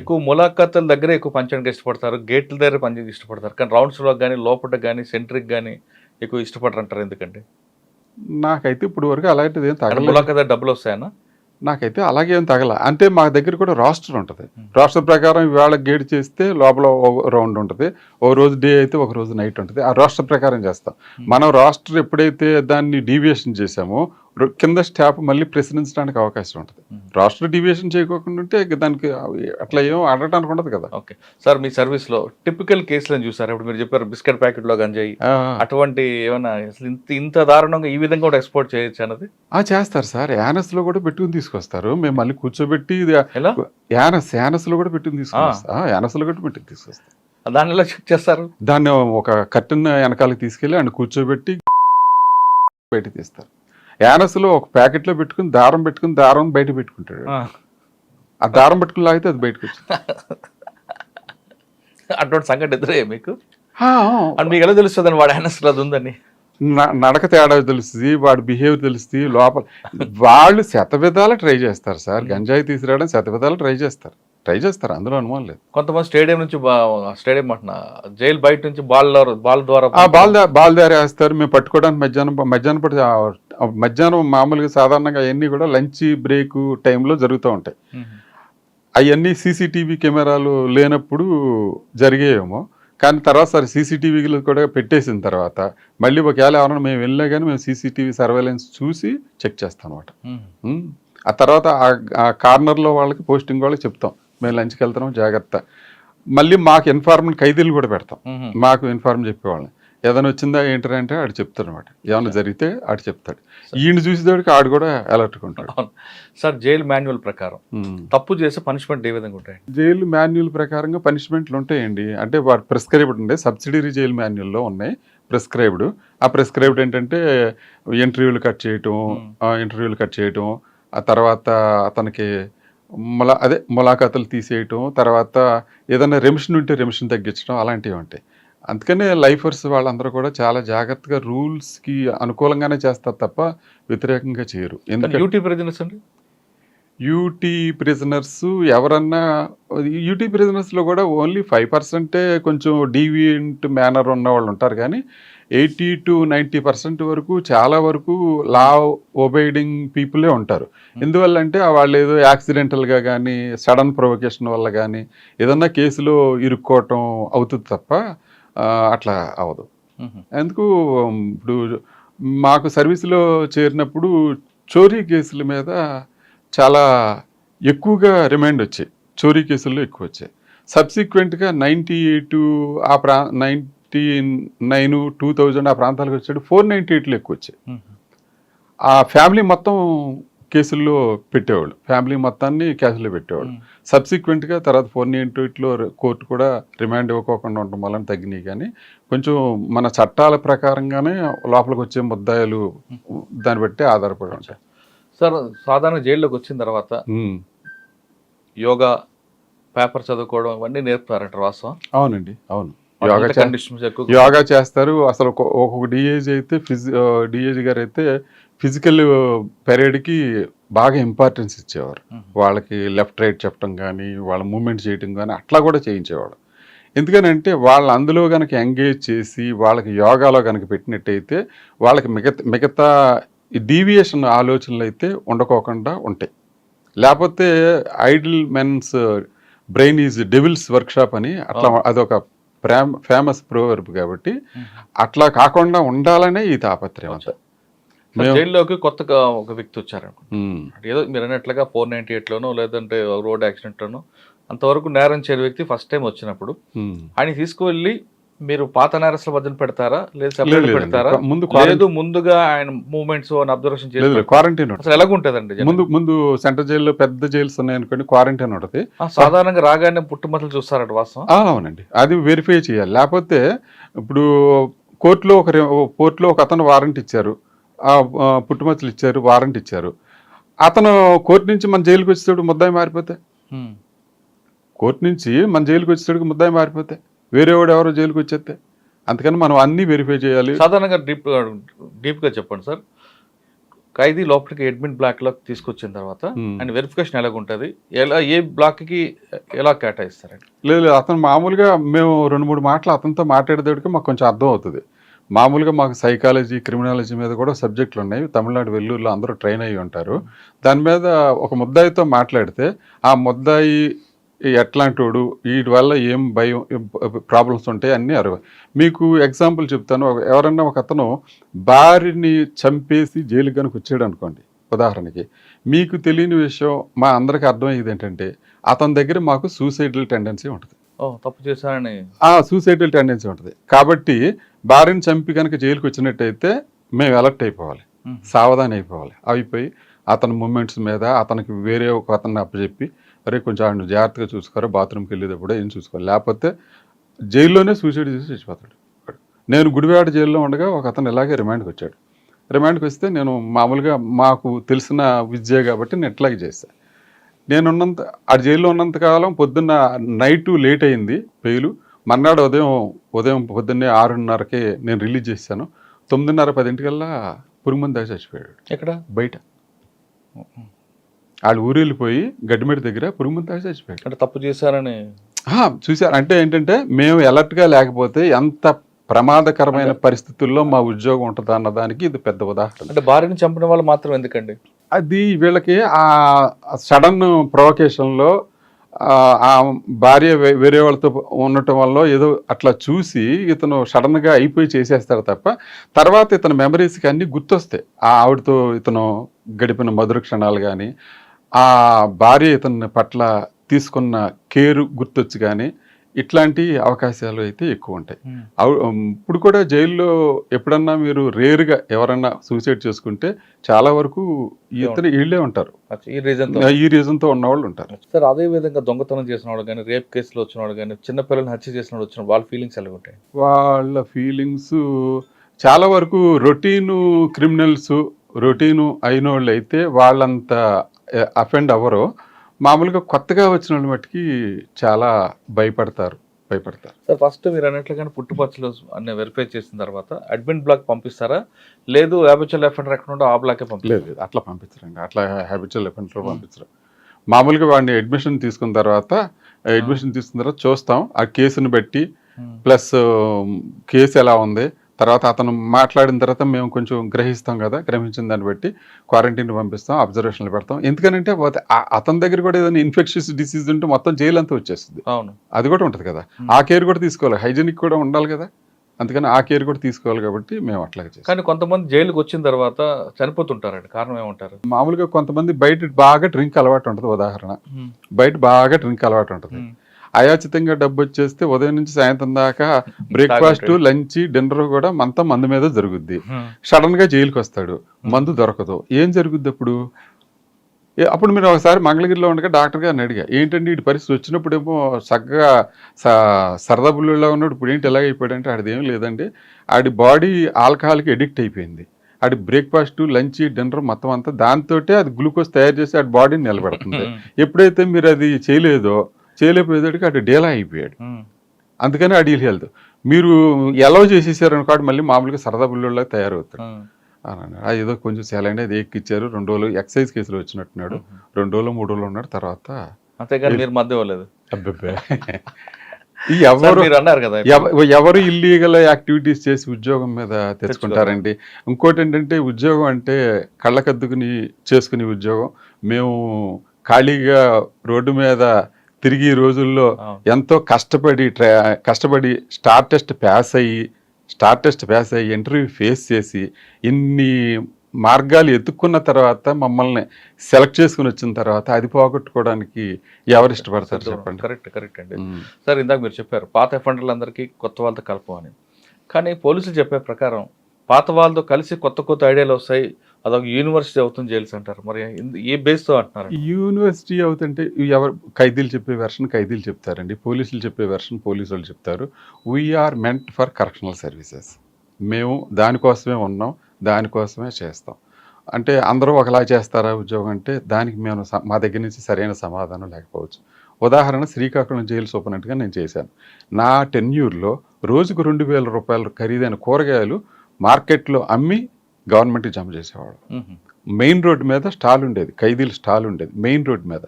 ఎక్కువ ములాఖాతుల దగ్గర ఎక్కువ పనిచేయడానికి ఇష్టపడతారు, గేట్ల దగ్గర పనిచేయడానికి ఇష్టపడతారు. కానీ రౌండ్స్లో కానీ లోపల కానీ సెంట్రిక్ కానీ ఎక్కువ ఇష్టపడరు అంటారు. ఎందుకంటే నాకైతే ఇప్పుడు వరకు అలాంటిది ఏం తగలేదు. ములాఖాత డబ్బులు వస్తాయన్నా? నాకైతే అలాగే ఏం తగల. అంటే మా దగ్గర కూడా రాస్టర్ ఉంటుంది. రాస్టర్ ప్రకారం ఇవాళ గేట్ చేస్తే లోపల రౌండ్ ఉంటుంది, ఓ రోజు డే అయితే ఒక రోజు నైట్ ఉంటుంది. ఆ రాస్టర్ ప్రకారం చేస్తాం. మనం రాస్టర్ ఎప్పుడైతే దాన్ని డీవియేషన్ చేసామో కింద స్టాఫ్ మళ్ళీ ప్రశ్నించడానికి అవకాశం ఉంటుంది. రాస్టర్ డీవియేషన్ చేయకోకుండా ఉంటే దానికి అట్లా ఏం ఆడటానికి ఉండదు కదా. ఓకే సార్, మీ సర్వీస్లో టిపికల్ కేసులను చూసారు. ఇప్పుడు మీరు చెప్పారు బిస్కెట్ ప్యాకెట్లో గంజాయి, అటువంటి ఏమన్నా ఇంత దారుణంగా ఈ విధంగా కూడా ఎక్స్పోర్ట్ చేయొచ్చు అన్నది? చేస్తారు సార్. యానస్లో కూడా పెట్టుకుని తీసుకొస్తారు. మేము మళ్ళీ కూర్చోబెట్టి యానస్లో కూడా పెట్టుకుని తీసుకొస్తాం. యానస్లో కూడా పెట్టుకుని తీసుకొస్తాం. దాన్ని ఎలా చెక్ చేస్తారు? దాన్ని ఒక కట్టెన్ వెనకాలకి తీసుకెళ్ళి ఆయన కూర్చోబెట్టి బయట తీస్తారు. యానస్లో ఒక ప్యాకెట్లో పెట్టుకుని దారం బయట పెట్టుకుంటాడు. ఆ దారం పెట్టుకుని లాగితే అది బయటకు వచ్చింది. అటువంటి సంఘటన ఎదురయ్యా మీకు? మీకు ఎలా తెలుస్తుంది వాడు యానస్లో అది ఉందని? నడక తేడా తెలుస్తుంది, వాడి బిహేవియర్ తెలుస్తుంది. లోపల వాళ్ళు శతవిధాలు ట్రై చేస్తారు సార్. గంజాయి తీసుకురావడం శతవిధాలు ట్రై చేస్తారు. అందులో అనుమానం లేదు. కొంతమంది స్టేడియం నుంచి స్టేడియం అంటున్నా జైలు బయట నుంచి బాల్ ద్వారా బాల్ ద్వారా వేస్తారు. మేము పట్టుకోవడానికి మధ్యాహ్నం మామూలుగా సాధారణంగా అవన్నీ కూడా లంచ్ బ్రేక్ టైంలో జరుగుతూ ఉంటాయి. అవన్నీ సీసీటీవీ కెమెరాలు లేనప్పుడు జరిగేయేమో. కానీ తర్వాత సార్ సీసీటీవీలు కూడా పెట్టేసిన తర్వాత మళ్ళీ ఒకవేళ ఎవరైనా మేము వెళ్ళినా కానీ మేము సీసీటీవీ సర్వేలెన్స్ చూసి చెక్ చేస్తాం అనమాట. ఆ తర్వాత ఆ కార్నర్లో వాళ్ళకి పోస్టింగ్ వాళ్ళకి చెప్తాం మేము లంచ్కి వెళ్తున్నాం జాగ్రత్త. మళ్ళీ మాకు ఇన్ఫార్మేషన్ ఖైదీలు కూడా పెడతాం. మాకు ఇన్ఫార్మ్ చెప్పేవాళ్ళని ఏదైనా వచ్చిందా ఏంటంటే ఆడు చెప్తాడు అనమాట. ఏమైనా జరిగితే ఆడు చెప్తాడు. ఈయన చూసేవాడికి ఆడు కూడా అలర్ట్గా ఉంటాడు. సార్ జైలు మాన్యువల్ ప్రకారం తప్పు చేస్తే పనిష్మెంట్ ఏ విధంగా ఉంటాయి? జైలు మాన్యువల్ ప్రకారంగా పనిష్మెంట్లు ఉంటాయండి. అంటే వాడు ప్రిస్క్రైబ్డ్ ఉండే సబ్సిడరీ జైలు మాన్యువల్లో ఉన్నాయి ప్రిస్క్రైబ్డ్. ఆ ప్రిస్క్రైబ్డ్ ఏంటంటే ఇంటర్వ్యూలు కట్ చేయటం, ఆ తర్వాత అతనికి ములాఖాతులు తీసేయటం, తర్వాత ఏదైనా రెమిషన్ ఉంటే రెమిషన్ తగ్గించడం అలాంటివి ఉంటాయి. అందుకనే లైఫర్స్ వాళ్ళందరూ కూడా చాలా జాగ్రత్తగా రూల్స్కి అనుకూలంగానే చేస్తారు తప్ప వ్యతిరేకంగా చేయరు. ఎందుకంటే యూటీ ప్రిజనర్స్ ఎవరన్నా యూటీ ప్రిజనర్స్లో కూడా ఓన్లీ 5% కొంచెం డీవియంట్ మేనర్ ఉన్న వాళ్ళు ఉంటారు. కానీ 80 to 90% వరకు చాలా వరకు లా ఒబైడింగ్ పీపులే ఉంటారు. ఎందువల్ల అంటే వాళ్ళు ఏదో యాక్సిడెంటల్గా కానీ సడన్ ప్రొవొకేషన్ వల్ల కానీ ఏదన్నా కేసులో ఇరుక్కోవటం అవుతుంది తప్ప అట్లా అవ్వదు. ఎందుకు ఇప్పుడు మాకు సర్వీసులో చేరినప్పుడు చోరీ కేసుల మీద చాలా ఎక్కువగా రిమైండ్ వచ్చాయి. చోరీ కేసుల్లో ఎక్కువ వచ్చాయి. సబ్సిక్వెంట్గా 98 99 2000 ఆ ప్రాంతాలకు వచ్చాడు 498లో ఎక్కువ వచ్చాయి. ఆ ఫ్యామిలీ మొత్తం కేసుల్లో పెట్టేవాళ్ళు, ఫ్యామిలీ మొత్తాన్ని కేసులో పెట్టేవాళ్ళు. సబ్సిక్వెంట్గా తర్వాత 498లో కోర్టు కూడా రిమాండ్ ఇవ్వకోకుండా ఉండడం వలన తగ్గినాయి. కానీ కొంచెం మన చట్టాల ప్రకారంగానే లోపలికి వచ్చే ముద్దాయిలు దాన్ని బట్టి ఆధారపడి ఉంటాయి. సార్ సాధారణ జైల్లోకి వచ్చిన తర్వాత యోగా, పేపర్ చదువుకోవడం అవన్నీ నేర్పుతారంట వాస్తవం? అవునండి, అవును. యోగా చేస్తారు. అసలు ఒక్కొక్క డిఏజీ అయితే డిఏజీ గారు అయితే ఫిజికల్ పెరేడ్కి బాగా ఇంపార్టెన్స్ ఇచ్చేవారు. వాళ్ళకి లెఫ్ట్ రైట్ చెప్పడం కానీ వాళ్ళ మూమెంట్ చేయటం కానీ అట్లా కూడా చేయించేవాడు. ఎందుకనంటే వాళ్ళు అందులో కనుక ఎంగేజ్ చేసి వాళ్ళకి యోగాలో కనుక పెట్టినట్టయితే వాళ్ళకి మిగతా డీవియేషన్ ఆలోచనలు అయితే ఉండకోకుండా ఉంటాయి. లేకపోతే idle men's brain is devil's workshop అని అట్లా అదొక ఫేమస్ ప్రోవర్బ్. కాబట్టి అట్లా కాకుండా ఉండాలనే ఈ తాపత్రయం అంతా. జైల్లోకి కొత్తగా ఒక వ్యక్తి వచ్చారు, ఏదో మీరు అన్నట్లుగా 498లోనో లేదంటే రోడ్ యాక్సిడెంట్లోనో అంతవరకు నేరం చేయని వ్యక్తి ఫస్ట్ టైం వచ్చినప్పుడు ఆయన తీసుకువెళ్ళి మీరు పాత నేరస్తుల మధ్యన పెడతారా లేదు సెపరేట్ లేదండి. పెడతారా ముందు లేదు ముందుగా ఆయన మూవ్మెంట్స్ అబ్జర్వేషన్ చేసి క్వారంటైన్ అసలు ఎలాగుంటదండి ముందు సెంట్రల్ జైల్లో పెద్ద జైల్స్ ఉన్నాయనుకోండి, క్వారంటైన్ ఉంటుంది. సాధారణంగా రాగానే పుట్టుమచ్చలు చూస్తారంట వాస్తవం. అవునండి, అది వెరిఫై చేయాలి. లేకపోతే ఇప్పుడు కోర్టులో ఒక అతను వారెంట్ ఇచ్చారు, పుట్టుమచ్చలు ఇచ్చారు, వారెంట్ ఇచ్చారు. అతను కోర్టు నుంచి మన జైలుకి వచ్చేటప్పుడు ముద్దాయి మారిపోతే, కోర్టు నుంచి మన జైలుకి వచ్చేటప్పుడు ముద్దాయి మారిపోతే, వేరే వాడు ఎవరో జైలుకి వచ్చేస్తే, అందుకని మనం అన్ని వెరిఫై చేయాలి. సాధారణంగా డీప్గా చెప్పండి సార్, ఖైదీ లోపలికి అడ్మిన్ బ్లాక్ లో తీసుకొచ్చిన తర్వాత ఆయన వెరిఫికేషన్ ఎలాగుంటది, ఏ బ్లాక్ కి ఎలా కేటాయిస్తారండి? లేదు, అతను మామూలుగా మేము 2-3 మాటలు అతనితో మాట్లాడేటప్పటికి మాకు కొంచెం అర్థం అవుతుంది. మామూలుగా మాకు సైకాలజీ, క్రిమినాలజీ మీద కూడా సబ్జెక్టులు ఉన్నాయి. తమిళనాడు వెల్లూరులో అందరూ ట్రైన్ అయ్యి ఉంటారు. దాని మీద ఒక ముద్దాయితో మాట్లాడితే ఆ ముద్దాయి ఎట్లాంటోడు, వీటి వల్ల ఏం భయం ప్రాబ్లమ్స్ ఉంటాయి అన్నీ మీకు ఎగ్జాంపుల్ చెప్తాను. ఎవరన్నా ఒక అతను భార్యని చంపేసి జైలు కనుక వచ్చాడు అనుకోండి ఉదాహరణకి, మీకు తెలియని విషయం మా అందరికీ అర్థమయ్యేది ఏంటంటే అతని దగ్గర మాకు సూసైడల్ టెండెన్సీ ఉంటుంది. తప్పు చేశారని సూసైడల్ టెండెన్సీ ఉంటుంది. కాబట్టి భార్యని చంపి కనుక జైలుకి వచ్చినట్టయితే మేము అలర్ట్ అయిపోవాలి, సావధానం అయిపోయి అతని మూమెంట్స్ మీద అతనికి వేరే ఒక అతన్ని అప్పచెప్పి, అరే కొంచెం ఆయన జాగ్రత్తగా చూసుకోరా, బాత్రూమ్కి వెళ్ళేటప్పుడు ఏం చూసుకోవాలి, లేకపోతే జైల్లోనే సూసైడ్ చేసి చచ్చిపోతాడు. నేను గుడివాడ జైల్లో ఉండగా ఒక అతను ఇలాగే రిమాండ్కి వచ్చాడు. రిమాండ్కి వస్తే నేను మామూలుగా మాకు తెలిసిన విద్య కాబట్టి నేను ఎట్లాగే చేశాను. ఆ జైల్లో ఉన్నంతకాలం పొద్దున్న నైటు లేట్ అయింది బెయిలు. మర్నాడు ఉదయం పొద్దున్నే 6:30కే నేను రిలీజ్ చేశాను. 9:30-10 పురుగుమంది దాకా చచ్చిపోయాడు. ఎక్కడ? బయట. వాళ్ళు ఊరెళ్ళిపోయి గడ్డిమేట దగ్గర పురుగుమంది దాకా చచ్చిపోయాడు. అంటే తప్పు చేశారని చూశారు. అంటే ఏంటంటే మేము అలర్ట్గా లేకపోతే ఎంత ప్రమాదకరమైన పరిస్థితుల్లో మా ఉద్యోగం ఉంటుంది అన్నదానికి ఇది పెద్ద ఉదాహరణ. అంటే భార్యను చంపిన వాళ్ళు మాత్రం ఎందుకండి? అది వీళ్ళకి ఆ సడన్ ప్రొవకేషన్లో ఆ భార్య వేరే వాళ్ళతో ఉండటం వల్ల ఏదో అట్లా చూసి ఇతను సడన్గా అయిపోయి చేసేస్తాడు తప్ప తర్వాత ఇతను మెమరీస్కి అన్నీ గుర్తొస్తాయి. ఆ ఆవిడతో ఇతను గడిపిన మధుర క్షణాలు కానీ, ఆ భార్య ఇతని పట్ల తీసుకున్న కేరు గుర్తొచ్చి కానీ, ఇట్లాంటి అవకాశాలు అయితే ఎక్కువ ఉంటాయి. ఇప్పుడు కూడా జైల్లో ఎప్పుడన్నా మీరు రేరుగా ఎవరన్నా సూసైడ్ చేసుకుంటే చాలా వరకు వీళ్ళే ఉంటారు, ఈ రీజన్తో ఉన్నవాళ్ళు ఉంటారు. సార్ అదే విధంగా దొంగతనం చేసిన వాళ్ళు కానీ, రేప్ కేసులో వచ్చిన వాళ్ళు కానీ, చిన్నపిల్లల్ని హత్య చేసిన వాళ్ళు వచ్చిన వాళ్ళ ఫీలింగ్స్ ఎలా ఉంటాయి? వాళ్ళ ఫీలింగ్స్ చాలా వరకు రొటీను అయిన వాళ్ళు అయితే వాళ్ళంత అఫెండ్ అవ్వరు. మామూలుగా కొత్తగా వచ్చిన వాళ్ళు మట్టుకి చాలా భయపడతారు. సార్ ఫస్ట్ మీరు అన్నట్లుగానే పుట్టుపచ్చలు అన్ని వెరిఫై చేసిన తర్వాత అడ్మిన్ బ్లాక్ పంపిస్తారా, లేదు హ్యాబిచువల్ అఫెండర్ ఎక్కడ ఆ బ్లాకే పంపిస్తారు? లేదు, అట్లా పంపించరండి. అట్లా హ్యాబిచువల్ అఫెండర్ పంపించరు. మామూలుగా వాడిని అడ్మిషన్ తీసుకున్న తర్వాత చూస్తాం ఆ కేసుని బట్టి, ప్లస్ కేసు ఎలా ఉంది, తర్వాత అతను మాట్లాడిన తర్వాత మేము కొంచెం గ్రహిస్తాం కదా, గ్రహించిన దాన్ని బట్టి క్వారంటైన్ పంపిస్తాం, అబ్జర్వేషన్లు పెడతాం. ఎందుకనంటే అతని దగ్గర కూడా ఏదైనా ఇన్ఫెక్షన్స్ డిసీజ్ ఉంటే మొత్తం జైలు అంతా వచ్చేస్తుంది. అవును, అది కూడా ఉంటుంది కదా, ఆ కేర్ కూడా తీసుకోవాలి, హైజీనిక్ కూడా ఉండాలి కదా, అందుకని ఆ కేర్ కూడా తీసుకోవాలి కాబట్టి మేము అట్లాగే చేస్తాం. కానీ కొంతమంది జైలుకి వచ్చిన తర్వాత చనిపోతుంటారండి, కారణం ఏమంటారు? మామూలుగా కొంతమంది బయట బాగా డ్రింక్ అలవాటు ఉంటుంది. ఉదాహరణ, బయట బాగా డ్రింక్ అలవాటు ఉంటుంది, అయాచితంగా డబ్బు వచ్చేస్తే ఉదయం నుంచి సాయంత్రం దాకా బ్రేక్ఫాస్ట్, లంచ్, డిన్నర్ కూడా అంతా మందు మీద జరుగుద్ది. సడన్ గా జైలుకి వస్తాడు, మందు దొరకదు, ఏం జరుగుద్ది అప్పుడు? అప్పుడు మీరు ఒకసారి మంగళగిరిలో ఉండగా డాక్టర్ గారిని అడిగా, ఏంటండి ఇటు పరిస్థితి వచ్చినప్పుడేమో చక్కగా సరదా బుల్లులా ఉన్నాడు, ఇప్పుడు ఏంటి ఎలాగ అయిపోయాడంటే ఆడిదేం లేదండి, ఆడి బాడీ ఆల్కహాల్కి ఎడిక్ట్ అయిపోయింది. ఆడి బ్రేక్ఫాస్ట్, లంచ్, డిన్నర్ మొత్తం అంతా దాంతో అది గ్లూకోజ్ తయారు చేసి ఆడి బాడీని నిలబెడుతుంది. ఎప్పుడైతే మీరు అది చేయలేకపోయేదాడికి అటు డేలా అయిపోయాడు. అందుకని అడి హెల్త్ మీరు ఎలా చేసేసారు అనుకోండి, మళ్ళీ మామూలుగా సరదా బుల్లులా తయారవుతాడు. ఏదో కొంచెం సేలండి అది ఎక్కిచ్చారు, 2 రోజులు ఎక్సైజ్ కేసులు వచ్చినట్టున్నాడు, 2 రోజులు 3 రోజులు ఉన్నాడు, తర్వాత అంతేగాని మీరు మధ్య ఇవ్వలేదు. ఎవరు ఇల్లీగల్ యాక్టివిటీస్ చేసి ఉద్యోగం మీద తెచ్చుకుంటారండి. ఇంకోటి ఏంటంటే ఉద్యోగం అంటే కళ్ళకద్దుకుని చేసుకునే ఉద్యోగం. మేము ఖాళీగా రోడ్డు మీద తిరిగి రోజుల్లో ఎంతో కష్టపడి స్టార్ టెస్ట్ పాస్ అయ్యి ఇంటర్వ్యూ ఫేస్ చేసి ఇన్ని మార్గాలు ఎత్తుక్కున్న తర్వాత మమ్మల్ని సెలెక్ట్ చేసుకుని వచ్చిన తర్వాత అది పోగొట్టుకోవడానికి ఎవరు ఇష్టపడతారు చెప్పండి. కరెక్ట్ అండి. సార్ ఇందాక మీరు చెప్పారు పాత అఫెండర్లందరికీ కొత్త వాళ్ళతో కలపమని, కానీ పోలీసులు చెప్పే ప్రకారం పాత వాళ్ళతో కలిసి కొత్త ఐడియాలు వస్తాయి, అదొక యూనివర్సిటీ అవుతుంది జైల్స్ అంటారు. మరి ఏ బేస్తో అంటున్నారు? యూనివర్సిటీ అవుతుంటే ఎవరు ఖైదీలు చెప్పే వెర్షన్ ఖైదీలు చెప్తారండి, పోలీసులు చెప్పే వెర్షన్ పోలీసు వాళ్ళు చెప్తారు. We are meant for correctional services. మేము దానికోసమే ఉన్నాం, దానికోసమే చేస్తాం. అంటే అందరూ ఒకలా చేస్తారా ఉద్యోగం అంటే దానికి మేము మా దగ్గర నుంచి సరైన సమాధానం లేకపోవచ్చు. ఉదాహరణ శ్రీకాకుళం జైలు సూపరింటెండెంట్గా నేను చేశాను. నా టెన్యూర్లో రోజుకు 2,000 రూపాయలు ఖరీదైన కూరగాయలు మార్కెట్లో అమ్మి గవర్నమెంట్కి జమ చేసేవాడు. మెయిన్ రోడ్డు మీద స్టాల్ ఉండేది, ఖైదీల స్టాల్ ఉండేది మెయిన్ రోడ్డు మీద.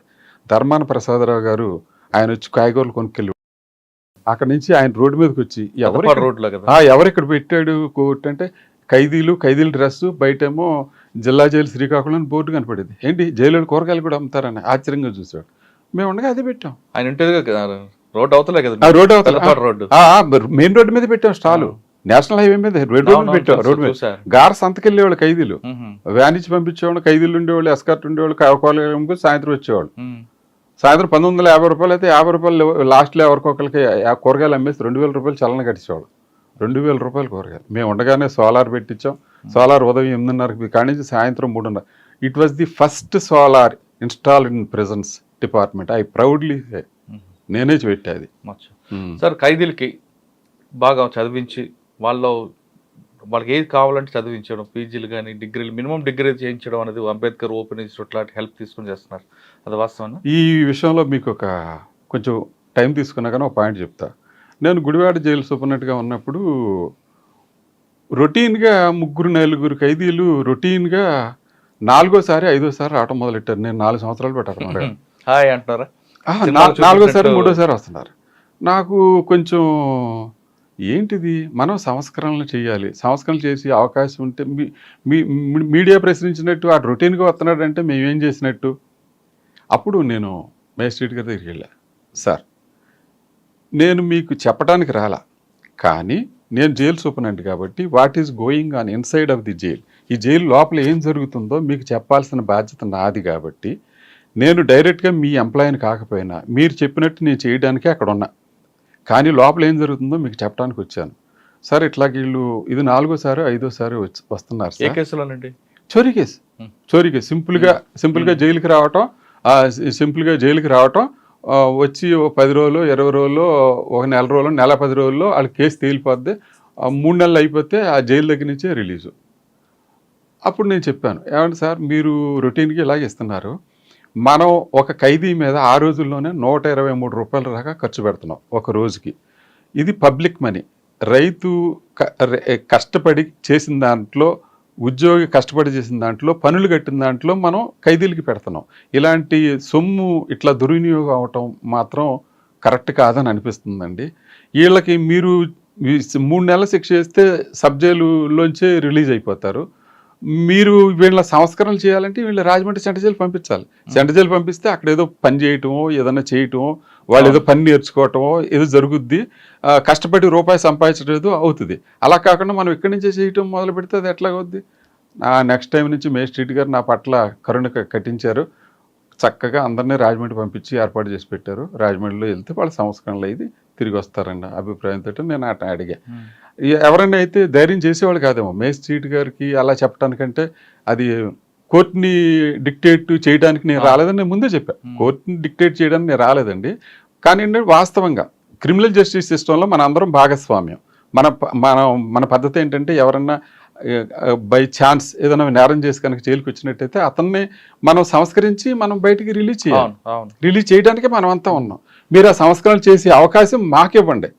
ధర్మాన ప్రసాదరావు గారు ఆయన వచ్చి కాయగూరలు కొనుక్కెళ్ళి అక్కడ నుంచి ఆయన రోడ్డు మీదకి వచ్చి ఎవరు ఇక్కడ పెట్టాడు కోర్టు అంటే ఖైదీల డ్రెస్సు, బయటేమో జిల్లా జైలు శ్రీకాకుళం అని బోర్డు కనపడేది. ఏంటి జైలు కూరగాయలు కూడా అమ్ముతారని ఆశ్చర్యంగా చూసాడు. మేము ఉండగా అదే పెట్టాం. ఆయన రోడ్డు అవతలే కదా, రోడ్డు అవతల మెయిన్ రోడ్డు మీద పెట్టాం స్టాలు. నేషనల్ హైవే మీద రోడ్డు మీద పెట్టాం. రోడ్డు మీద గార సంతకెళ్ళేవాళ్ళు ఖైదీలు, వ్యాన్ ఇచ్చి పంపించేవాళ్ళు, ఖైదీలు ఉండేవాళ్ళు, ఎస్కార్ట్ ఉండేవాళ్ళు, కూరగాయలు సాయంత్రం వచ్చేవాళ్ళు. సాయంత్రం 1950 రూపాయలు అయితే 50 రూపాయలు లాస్ట్లో ఎవరికొకరికి కూరగాయలు అమ్మేసి 2,000 రూపాయలు చలన కట్టించేవాళ్ళు. 2,000 రూపాయలు కూరగాయలు. మేము ఉండగానే సోలార్ పెట్టించాం. సోలార్ ఉదయం 8:30 కాడి నుంచి సాయంత్రం 3:30. It was the first solar installed in presence department. I proudly నేనే పెట్టేది. సార్ ఖైదీలకి బాగా చదివించి వాళ్ళకి ఏది కావాలంటే చదివించడం, పీజీలు కానీ డిగ్రీలు, మినిమం డిగ్రీ చేయించడం అనేది అంబేద్కర్ ఓపెన్ ఇన్స్టిట్యూట్ లాంటి హెల్ప్ తీసుకుని చేస్తున్నారు. అది వాస్తవం. ఈ విషయంలో మీకు కొంచెం టైం తీసుకున్నా కానీ ఒక పాయింట్ చెప్తా. నేను గుడివాడ జైలు సూపరింటెండెంట్గా ఉన్నప్పుడు రొటీన్గా 3-4 ఖైదీలు రొటీన్గా 4వ సారి 5వ సారి రావటం మొదలెట్టారు. నేను 4 సంవత్సరాలు పెట్టాను. హాయ్ అంటున్నారా? 4వ సారి 3వ సారి వస్తున్నారు. నాకు కొంచెం ఏంటిది, మనం సంస్కరణలు చేయాలి, సంస్కరణలు చేసి అవకాశం ఉంటే మీడియా ప్రశ్నించినట్టు ఆ రొటీన్గా వస్తున్నాడు అంటే మేమేం చేసినట్టు. అప్పుడు నేను మేజిస్ట్రేట్ గారి దగ్గరికి వెళ్ళా. సార్ నేను మీకు చెప్పడానికి రాలా, కానీ నేను జైలు సూపరింటెండెంట్ కాబట్టి what is going on inside of the jail, ఈ జైలు లోపల ఏం జరుగుతుందో మీకు చెప్పాల్సిన బాధ్యత నాది. కాబట్టి నేను డైరెక్ట్గా మీ ఎంప్లాయీని కాకపోయినా మీరు చెప్పినట్టు నేను చేయడానికే అక్కడ ఉన్నా, కానీ లోపల ఏం జరుగుతుందో మీకు చెప్పడానికి వచ్చాను. సార్ ఇట్లా వీళ్ళు ఇది 4వ సారి 5వ సారి వస్తున్నారు సార్. చోరీ కేసు. సింపుల్గా జైలుకి రావటం, వచ్చి 10 రోజులు 20 రోజులు 1 నెల రోజులు నెల 10 రోజుల్లో వాళ్ళ కేసు తేలిపోద్ది. 3 నెలలు అయిపోతే ఆ జైలు దగ్గర నుంచే రిలీజు. అప్పుడు నేను చెప్పాను, ఏమంటే సార్ మీరు రొటీన్గా ఇలాగే ఇస్తున్నారు, మనం ఒక ఖైదీ మీద ఆ రోజుల్లోనే 123 రూపాయల దాకా ఖర్చు పెడుతున్నాం ఒక రోజుకి. ఇది పబ్లిక్ మనీ. రైతు కష్టపడి చేసిన దాంట్లో, ఉద్యోగి కష్టపడి చేసిన దాంట్లో, పనులు కట్టిన దాంట్లో మనం ఖైదీలకి పెడుతున్నాం. ఇలాంటి సొమ్ము ఇట్లా దుర్వినియోగం అవటం మాత్రం కరెక్ట్ కాదని అనిపిస్తుందండి. వీళ్ళకి మీరు 3 నెలల శిక్ష వేస్తే సబ్ జైలులోంచే రిలీజ్ అయిపోతారు. మీరు వీళ్ళ సంస్కరణలు చేయాలంటే వీళ్ళు రాజమండ్రి సెంట్రల్ జైలు పంపించాలి. సెంట్రల్ జైలు పంపిస్తే అక్కడ ఏదో పని చేయటమో, ఏదైనా చేయటమో, వాళ్ళు ఏదో పని నేర్చుకోవటమో ఏదో జరుగుద్ది. కష్టపడి రూపాయి సంపాదించడం అవుతుంది. అలా కాకుండా మనం ఇక్కడి నుంచే చేయటం మొదలు పెడితే అది ఎట్లా అవుద్ది. నెక్స్ట్ టైం నుంచి మేజిస్ట్రేట్ గారు నా పట్ల కరుణ కట్టించారు. చక్కగా అందరినీ రాజమండ్రి పంపించి ఏర్పాటు చేసి పెట్టారు. రాజమండ్రిలో వెళ్తే వాళ్ళ సంస్కరణలు అయ్యి తిరిగి వస్తారన్న అభిప్రాయంతో నేను అడిగా. ఎవరైనా అయితే ధైర్యం చేసేవాళ్ళు కాదేమో మేజిస్ట్రేట్ గారికి అలా చెప్పడానికంటే. అది కోర్టుని డిక్టేట్ చేయడానికి నేను రాలేదని నేను ముందే చెప్పాను. కోర్టుని డిక్టేట్ చేయడానికి నేను రాలేదండి. కానీ వాస్తవంగా క్రిమినల్ జస్టిస్ సిస్టంలో మన అందరం భాగస్వామ్యం. మన పద్ధతి ఏంటంటే ఎవరన్నా బై ఛాన్స్ ఏదైనా నేరం చేసి కనుక జైలుకి వచ్చినట్టయితే అతన్ని మనం సంస్కరించి మనం బయటికి రిలీజ్ చేయాలి. రిలీజ్ చేయడానికే మనం అంతా ఉన్నాం. మీరు ఆ సంస్కరణ చేసే అవకాశం మాకివ్వండి.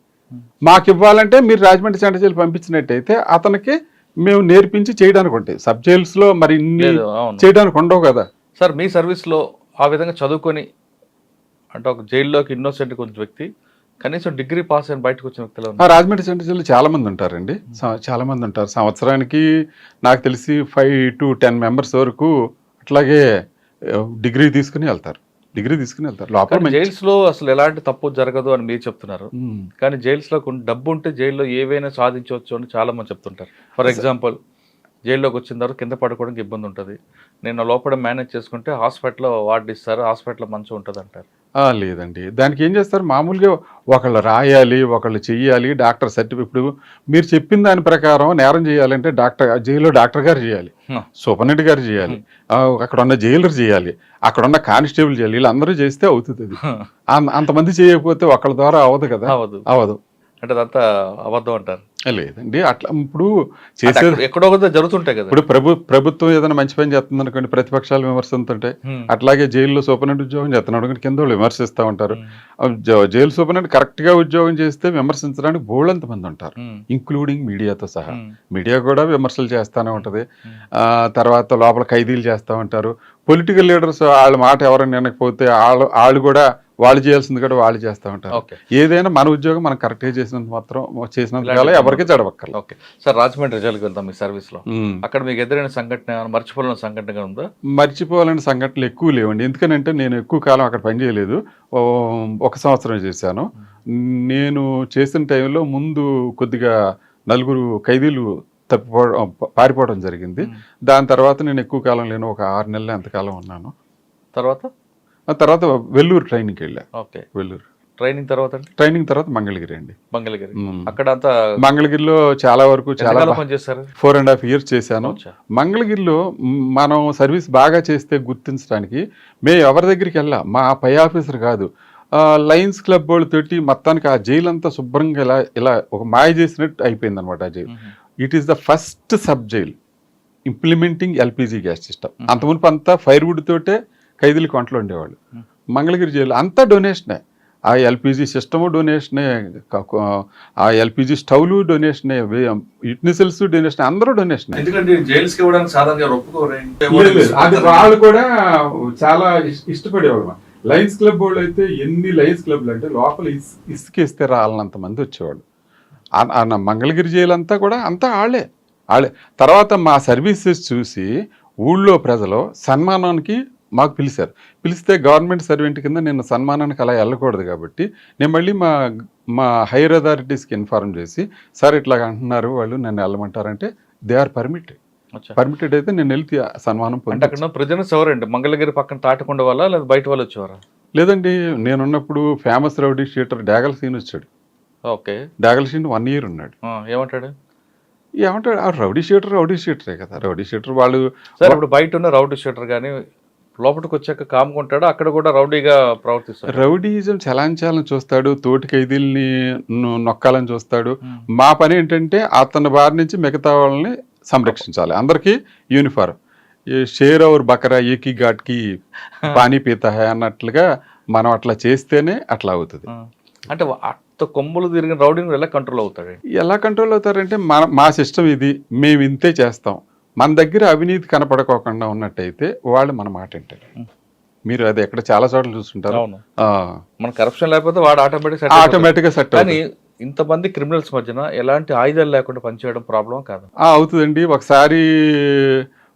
మాకు ఇవ్వాలంటే మీరు రాజమండ్రి సెంట్రల్ జైలు పంపించినట్టయితే అతనికి మేము నేర్పించి చేయడానికి ఉంటాయి. సబ్ జైల్స్లో మరి ఇన్ని చేయడానికి ఉండవు కదా సార్. మీ సర్వీస్లో ఆ విధంగా చదువుకొని అంటే ఒక జైల్లోకి ఇన్నోసెంట్ కొంచెం వ్యక్తి కనీసం డిగ్రీ పాస్ అయిన బయటకు వచ్చిన వ్యక్తులు రాజమండ్రి సెంట్రల్ జైల్లో చాలా మంది ఉంటారండి. చాలా మంది ఉంటారు. సంవత్సరానికి నాకు తెలిసి 5 to 10 మెంబర్స్ వరకు అట్లాగే డిగ్రీ తీసుకుని వెళ్తారు. లోపల జైల్స్ లో అసలు ఎలాంటి తప్పు జరగదు అని మీరు చెప్తున్నారు, కానీ జైల్స్ లో కొన్ని డబ్బు ఉంటే జైల్లో ఏవైనా సాధించవచ్చు అని చాలా మంది చెప్తుంటారు. ఫర్ ఎగ్జాంపుల్ జైల్లోకి వచ్చిన తర్వాత కింద పడుకోవడానికి ఇబ్బంది ఉంటుంది, నేను లోపల మేనేజ్ చేసుకుంటే హాస్పిటల్లో వార్డు ఇస్తారు, హాస్పిటల్లో మంచిగా ఉంటుంది అంటారు. లేదండి, దానికి ఏం చేస్తారు, మామూలుగా ఒకళ్ళు రాయాలి, ఒకళ్ళు చెయ్యాలి, డాక్టర్ సర్టిఫికెట్. ఇప్పుడు మీరు చెప్పిన దాని ప్రకారం నేరం చేయాలంటే జైల్లో డాక్టర్ గారు చేయాలి, సూపరింటెండెంట్ గారు చేయాలి, అక్కడ ఉన్న జైలర్ చేయాలి, అక్కడ ఉన్న కానిస్టేబుల్ చేయాలి, వీళ్ళందరూ చేస్తే అవుతుంది. అది అంతమంది చేయకపోతే ఒకళ్ళ ద్వారా అవ్వదు కదా, అవ్వదు. అంటే అదంతా అబద్ధం అంటారు. లేదండి, అట్లా ఇప్పుడు చేసేది ఎక్కడో జరుగుతుంటాయి కదా. ఇప్పుడు ప్రభుత్వం ఏదైనా మంచి పని చేస్తుంది అనుకోండి, ప్రతిపక్షాలు విమర్శిస్తుంటాయి. అట్లాగే జైల్లో సూపరింటెండెంట్ ఉద్యోగం చేస్తున్నాడు అనుకోండి, కింద వాళ్ళు విమర్శిస్తూ ఉంటారు. జైలు సూపరింటెండెంట్ కరెక్ట్ గా ఉద్యోగం చేస్తే విమర్శించడానికి బోళ్ళంత మంది ఉంటారు, ఇంక్లూడింగ్ మీడియాతో సహా. మీడియా కూడా విమర్శలు చేస్తూనే ఉంటది. తర్వాత లోపల ఖైదీలు చేస్తూ ఉంటారు. పొలిటికల్ లీడర్స్ వాళ్ళ మాట ఎవరైనా వినకపోతే వాళ్ళు కూడా వాళ్ళు చేయాల్సింది కూడా వాళ్ళు చేస్తూ ఉంటారు. ఏదైనా మన ఉద్యోగం మనం కరెక్ట్గా చేసినందుకు ఎవరికి చెడవక్కర్లేదు. ఓకే సార్, రాజమండ్రి రిజల్ట్కి వెళ్తాం మీ సర్వీస్ లో. అక్కడ మీకు ఎదురైన సంఘటన, మర్చిపోలేని సంఘటన ఉందా? మర్చిపోవాలని సంఘటనలు ఎక్కువ లేవండి, ఎందుకంటే నేను ఎక్కువ కాలం అక్కడ పనిచేయలేదు, 1 సంవత్సరం చేశాను. నేను చేసిన టైంలో ముందు కొద్దిగా 4 ఖైదీలు పారిపోవడం జరిగింది. దాని తర్వాత నేను ఎక్కువ కాలం లేను, ఒక 6 నెలలు ఎంతకాలం ఉన్నాను. తర్వాత వెల్లూరు ట్రైనింగ్కి వెళ్ళా. వెల్లూరు ట్రైనింగ్ తర్వాత మంగళగిరి అండి. అక్కడ అంతా మంగళగిరిలో చాలా వరకు చాలా 4.5 years చేశాను. మంగళగిరిలో మనం సర్వీస్ బాగా చేస్తే గుర్తించడానికి మేము ఎవరి దగ్గరికి వెళ్ళా, మా పై ఆఫీసర్ కాదు, లయన్స్ క్లబ్ వాళ్ళతోటి మొత్తానికి ఆ జైలు అంతా శుభ్రంగా ఇలా ఒక మాయ చేసినట్టు అయిపోయింది అనమాట ఆ jail. It is the first sub jail implementing LPG gas system. అంతమునుపు అంతా ఫైర్వుడ్ తోటే ఖైదీలు కొంటలు ఉండేవాళ్ళు. మంగళగిరి జైలు అంతా డొనేషనే, ఆ ఎల్పిజి సిస్టము డొనేషనే, ఆ ఎల్పిజి స్టవ్లు డొనేషనే, యూటెన్సిల్స్ డొనేషన్, అందరూ డొనేషన్. వాళ్ళు కూడా చాలా ఇష్టపడేవాళ్ళు. లయన్స్ క్లబ్ వాళ్ళు అయితే ఎన్ని లయన్స్ క్లబ్లు అంటే లోపల ఇసుకేస్తే రాలనంత మంది వచ్చేవాళ్ళు. మంగళగిరి జైలు అంతా కూడా అంతా వాళ్ళే. తర్వాత మా సర్వీసెస్ చూసి ఊళ్ళో ప్రజలు సన్మానానికి మాకు పిలిస్తే గవర్నమెంట్ సర్వెంట్ కింద నేను సన్మానానికి అలా వెళ్ళకూడదు కాబట్టి నేను మళ్ళీ మా హైయర్ అథారిటీస్కి ఇన్ఫార్మ్ చేసి, సార్ ఇట్లా అంటున్నారు వాళ్ళు, నన్ను వెళ్ళమంటారంటే దే ఆర్ పర్మిటెడ్ అయితే నేను వెళ్తే సన్మానం పొంది. ప్రజెంట్స్ ఎవరండి మంగళగిరి పక్కన తాటకొండ వాళ్ళ లేదా బయట వాళ్ళు వచ్చేవారా? లేదండి, నేనున్నప్పుడు famous rowdy sheeter Degala scene వచ్చాడు. డాగల్ సీన్ 1 year ఉన్నాడు. ఏమంటాడు? ఆ రౌడీ షీటరే కదా. రౌడీ షీటర్ వాళ్ళు ఇప్పుడు బయట ఉన్న రౌడీ షీటర్ కానీ లోపలికి వచ్చాక కాముకుంటాడు, అక్కడ కూడా రౌడీగా ప్రవర్తిస్తాడు. రౌడీజం చలాంచాలని చూస్తాడు, తోటి ఖైదీల్ని నొక్కాలని చూస్తాడు. మా పని ఏంటంటే అతని బారి నుంచి మిగతా వాళ్ళని సంరక్షించాలి. అందరికీ యూనిఫారం, షేర్ అవర్ బకరా ఏకీ ఘాట్కి పానీ పీతా హై అన్నట్లుగా మనం అట్లా చేస్తేనే అట్లా అవుతుంది. అంటే కొమ్ములు తిరిగిన రౌడీని ఎలా కంట్రోల్ అవుతారంటే మా సిస్టమ్ ఇది, మేము ఇంతే చేస్తాం. మన దగ్గర అవినీతి కనపడకోకుండా ఉన్నట్టయితే వాళ్ళు మన మాట వింటారు. మీరు అది ఎక్కడ చాలా చోట్ల చూస్తుంటారు, మన కరప్షన్ లేకపోతే వాడు ఆటోమేటిక్గా సెట్. కానీ ఇంతమంది క్రిమినల్స్ మధ్యన ఎలాంటి ఆయుధాలు లేకుండా పనిచేయడం ప్రాబ్లం కాదు? అవుతుందండి. ఒకసారి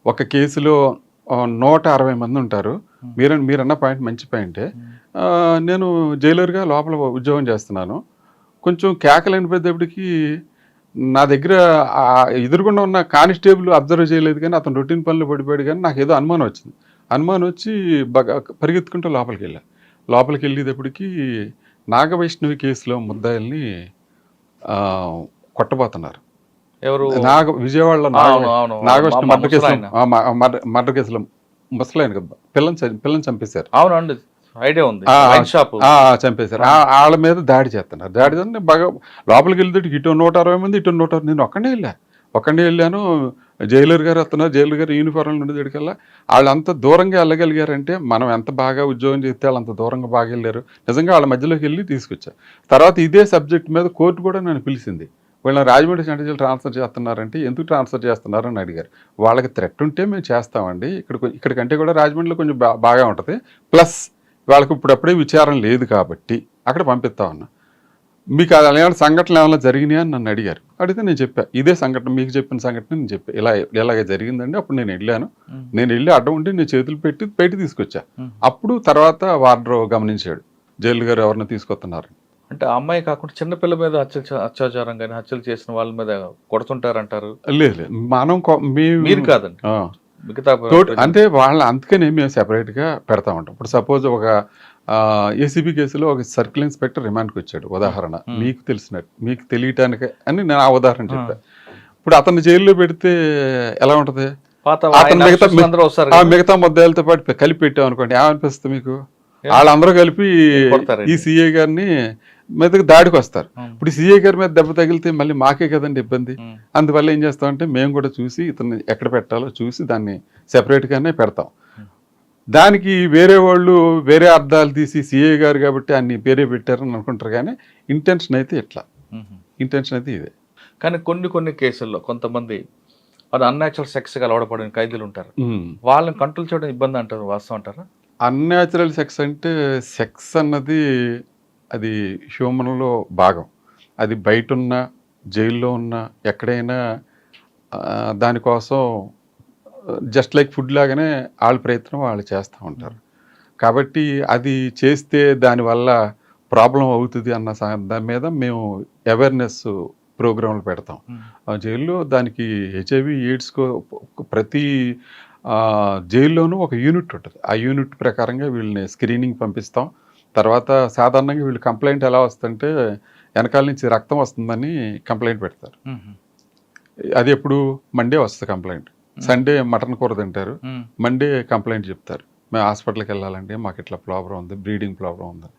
ఒక కేసులో 160 మంది ఉంటారు. మీరన్న పాయింట్ మంచి పాయింటే. నేను జైలర్గా లోపల ఉద్యోగం చేస్తున్నాను. కొంచెం కేకలు అనిపోయేటప్పటికి నా దగ్గర ఎదురుగుండా ఉన్న కానిస్టేబుల్ అబ్జర్వ్ చేయలేదు, కానీ అతను రొటీన్ పనులు పడిపోయాడు. కానీ నాకు ఏదో అనుమానం వచ్చి బాగా పరిగెత్తుకుంటూ లోపలికి వెళ్ళేటప్పటికి నాగవైష్ణవి కేసులో ముద్దాయిల్ని కొట్టబోతున్నారు. ఎవరు? విజయవాడలో నాగవైష్ణవి మర్డర్ కేసులో ముసలాయన పిల్లని చంపేశారు. అవునండి, ఐడియా ఉంది. చంపేశారు. వాళ్ళ మీద దాడి చేస్తున్నారు. బాగా లోపలికి వెళ్తే ఇటు 160 మంది, ఇటు 160. నేను ఒక్కడే వెళ్ళాను. జైలర్ గారు వస్తున్నారు, జైలర్ గారు యూనిఫామ్లో ఉండేదికల్లా వాళ్ళు అంత దూరంగా వెళ్ళగలిగారంటే మనం ఎంత బాగా ఉద్యోగం చేస్తే వాళ్ళు అంత దూరంగా బాగా వెళ్ళారు. నిజంగా వాళ్ళ మధ్యలోకి వెళ్ళి తీసుకొచ్చారు. తర్వాత ఇదే సబ్జెక్ట్ మీద కోర్టు కూడా నన్ను పిలిచింది. వీళ్ళని రాజమండ్రి సెంట్రల్ జైలు ట్రాన్స్ఫర్ చేస్తున్నారంటే ఎందుకు ట్రాన్స్ఫర్ చేస్తున్నారని అడిగారు. వాళ్ళకి థ్రెట్ ఉంటే మేము చేస్తామండి, ఇక్కడికంటే కూడా రాజమండ్రిలో కొంచెం బాగా ఉంటుంది, ప్లస్ వాళ్ళకి ఇప్పుడప్పుడే విచారం లేదు కాబట్టి అక్కడ పంపిస్తామన్నా. మీకు అలాంటి సంఘటనలు ఏమైనా జరిగినాయి అని నన్ను అడిగారు. అడిగితే నేను చెప్పా, ఇదే సంఘటన మీకు చెప్పిన సంఘటన నేను చెప్పా, ఇలాగే జరిగిందండి. అప్పుడు నేను వెళ్ళి అడ్డం ఉండి నేను చేతులు పెట్టి బయట తీసుకొచ్చా. అప్పుడు తర్వాత వార్డర్ గమనించాడు, జైలు గారు ఎవరిని తీసుకొస్తున్నారు. అంటే ఆ అమ్మాయి కాకుండా చిన్నపిల్ల మీద అత్యాచారం కానీ హత్యలు చేసిన వాళ్ళ మీద కొడుతుంటారంటారు. లేదు లేదు మనం మీరు కాదండి, మిగతా అంటే వాళ్ళ అందుకనే మేము సెపరేట్గా పెడతా ఉంటాం. ఇప్పుడు సపోజ్ ఒక ఏసీబీ కేసులో ఒక సర్కిల్ ఇన్స్పెక్టర్ రిమాండ్కి వచ్చాడు, ఉదాహరణ మీకు తెలిసినట్టు, మీకు తెలియటానికి అని నేను ఆ ఉదాహరణ చెప్పాను. ఇప్పుడు అతన్ని జైల్లో పెడితే ఎలా ఉంటుంది, మిగతా ముద్దాయిలతో పాటు కలిపి పెట్టాం అనుకోండి, ఏమనిపిస్తుంది మీకు? వాళ్ళందరూ కలిపి ఈ సిఐ గారిని మీదకి దాడికి వస్తారు. ఇప్పుడు సిఐ గారి మీద దెబ్బ తగిలితే మళ్ళీ మాకే కదండి ఇబ్బంది. అందువల్ల ఏం చేస్తామంటే మేము కూడా చూసి ఇతన్ని ఎక్కడ పెట్టాలో చూసి దాన్ని సెపరేట్గానే పెడతాం. దానికి వేరే వాళ్ళు వేరే అర్థాలు తీసి సిఐ గారు కాబట్టి అన్ని పేరే పెట్టారని అనుకుంటారు, కానీ ఇంటెన్షన్ అయితే ఇట్లా, ఇంటెన్షన్ అయితే ఇదే. కానీ కొన్ని కేసుల్లో కొంతమంది అది అన్యాచురల్ సెక్స్కి అలవాటుపడిన ఖైదీలు ఉంటారు, వాళ్ళని కంట్రోల్ చేయడం ఇబ్బంది అంటారు, వాస్తవం అంటారా? అన్యాచురల్ సెక్స్ అంటే సెక్స్ అన్నది అది హ్యూమన్లో భాగం. అది బయట ఉన్న జైల్లో ఉన్న ఎక్కడైనా దానికోసం జస్ట్ లైక్ ఫుడ్ లాగానే వాళ్ళ ప్రయత్నం వాళ్ళు చేస్తూ ఉంటారు. కాబట్టి అది చేస్తే దానివల్ల ప్రాబ్లం అవుతుంది అన్న దాని మీద మేము అవేర్నెస్ ప్రోగ్రాంలు పెడతాం జైల్లో. దానికి హెచ్ఐవి ఎయిడ్స్ ప్రతి జైల్లోనూ ఒక యూనిట్ ఉంటుంది. ఆ యూనిట్ ప్రకారంగా వీళ్ళని స్క్రీనింగ్ పంపిస్తాం. తర్వాత సాధారణంగా వీళ్ళు కంప్లైంట్ ఎలా వస్తుందంటే వెనకాల నుంచి రక్తం వస్తుందని కంప్లైంట్ పెడతారు. అది ఎప్పుడు మండే వస్తుంది కంప్లైంట్. సండే మటన్ కూర తింటారు, మండే కంప్లైంట్ చెప్తారు, మేము హాస్పిటల్కి వెళ్ళాలంటే మాకు ఇట్లా ప్రాబ్లం ఉంది, బ్రీడింగ్ ప్రాబ్లం ఉంది.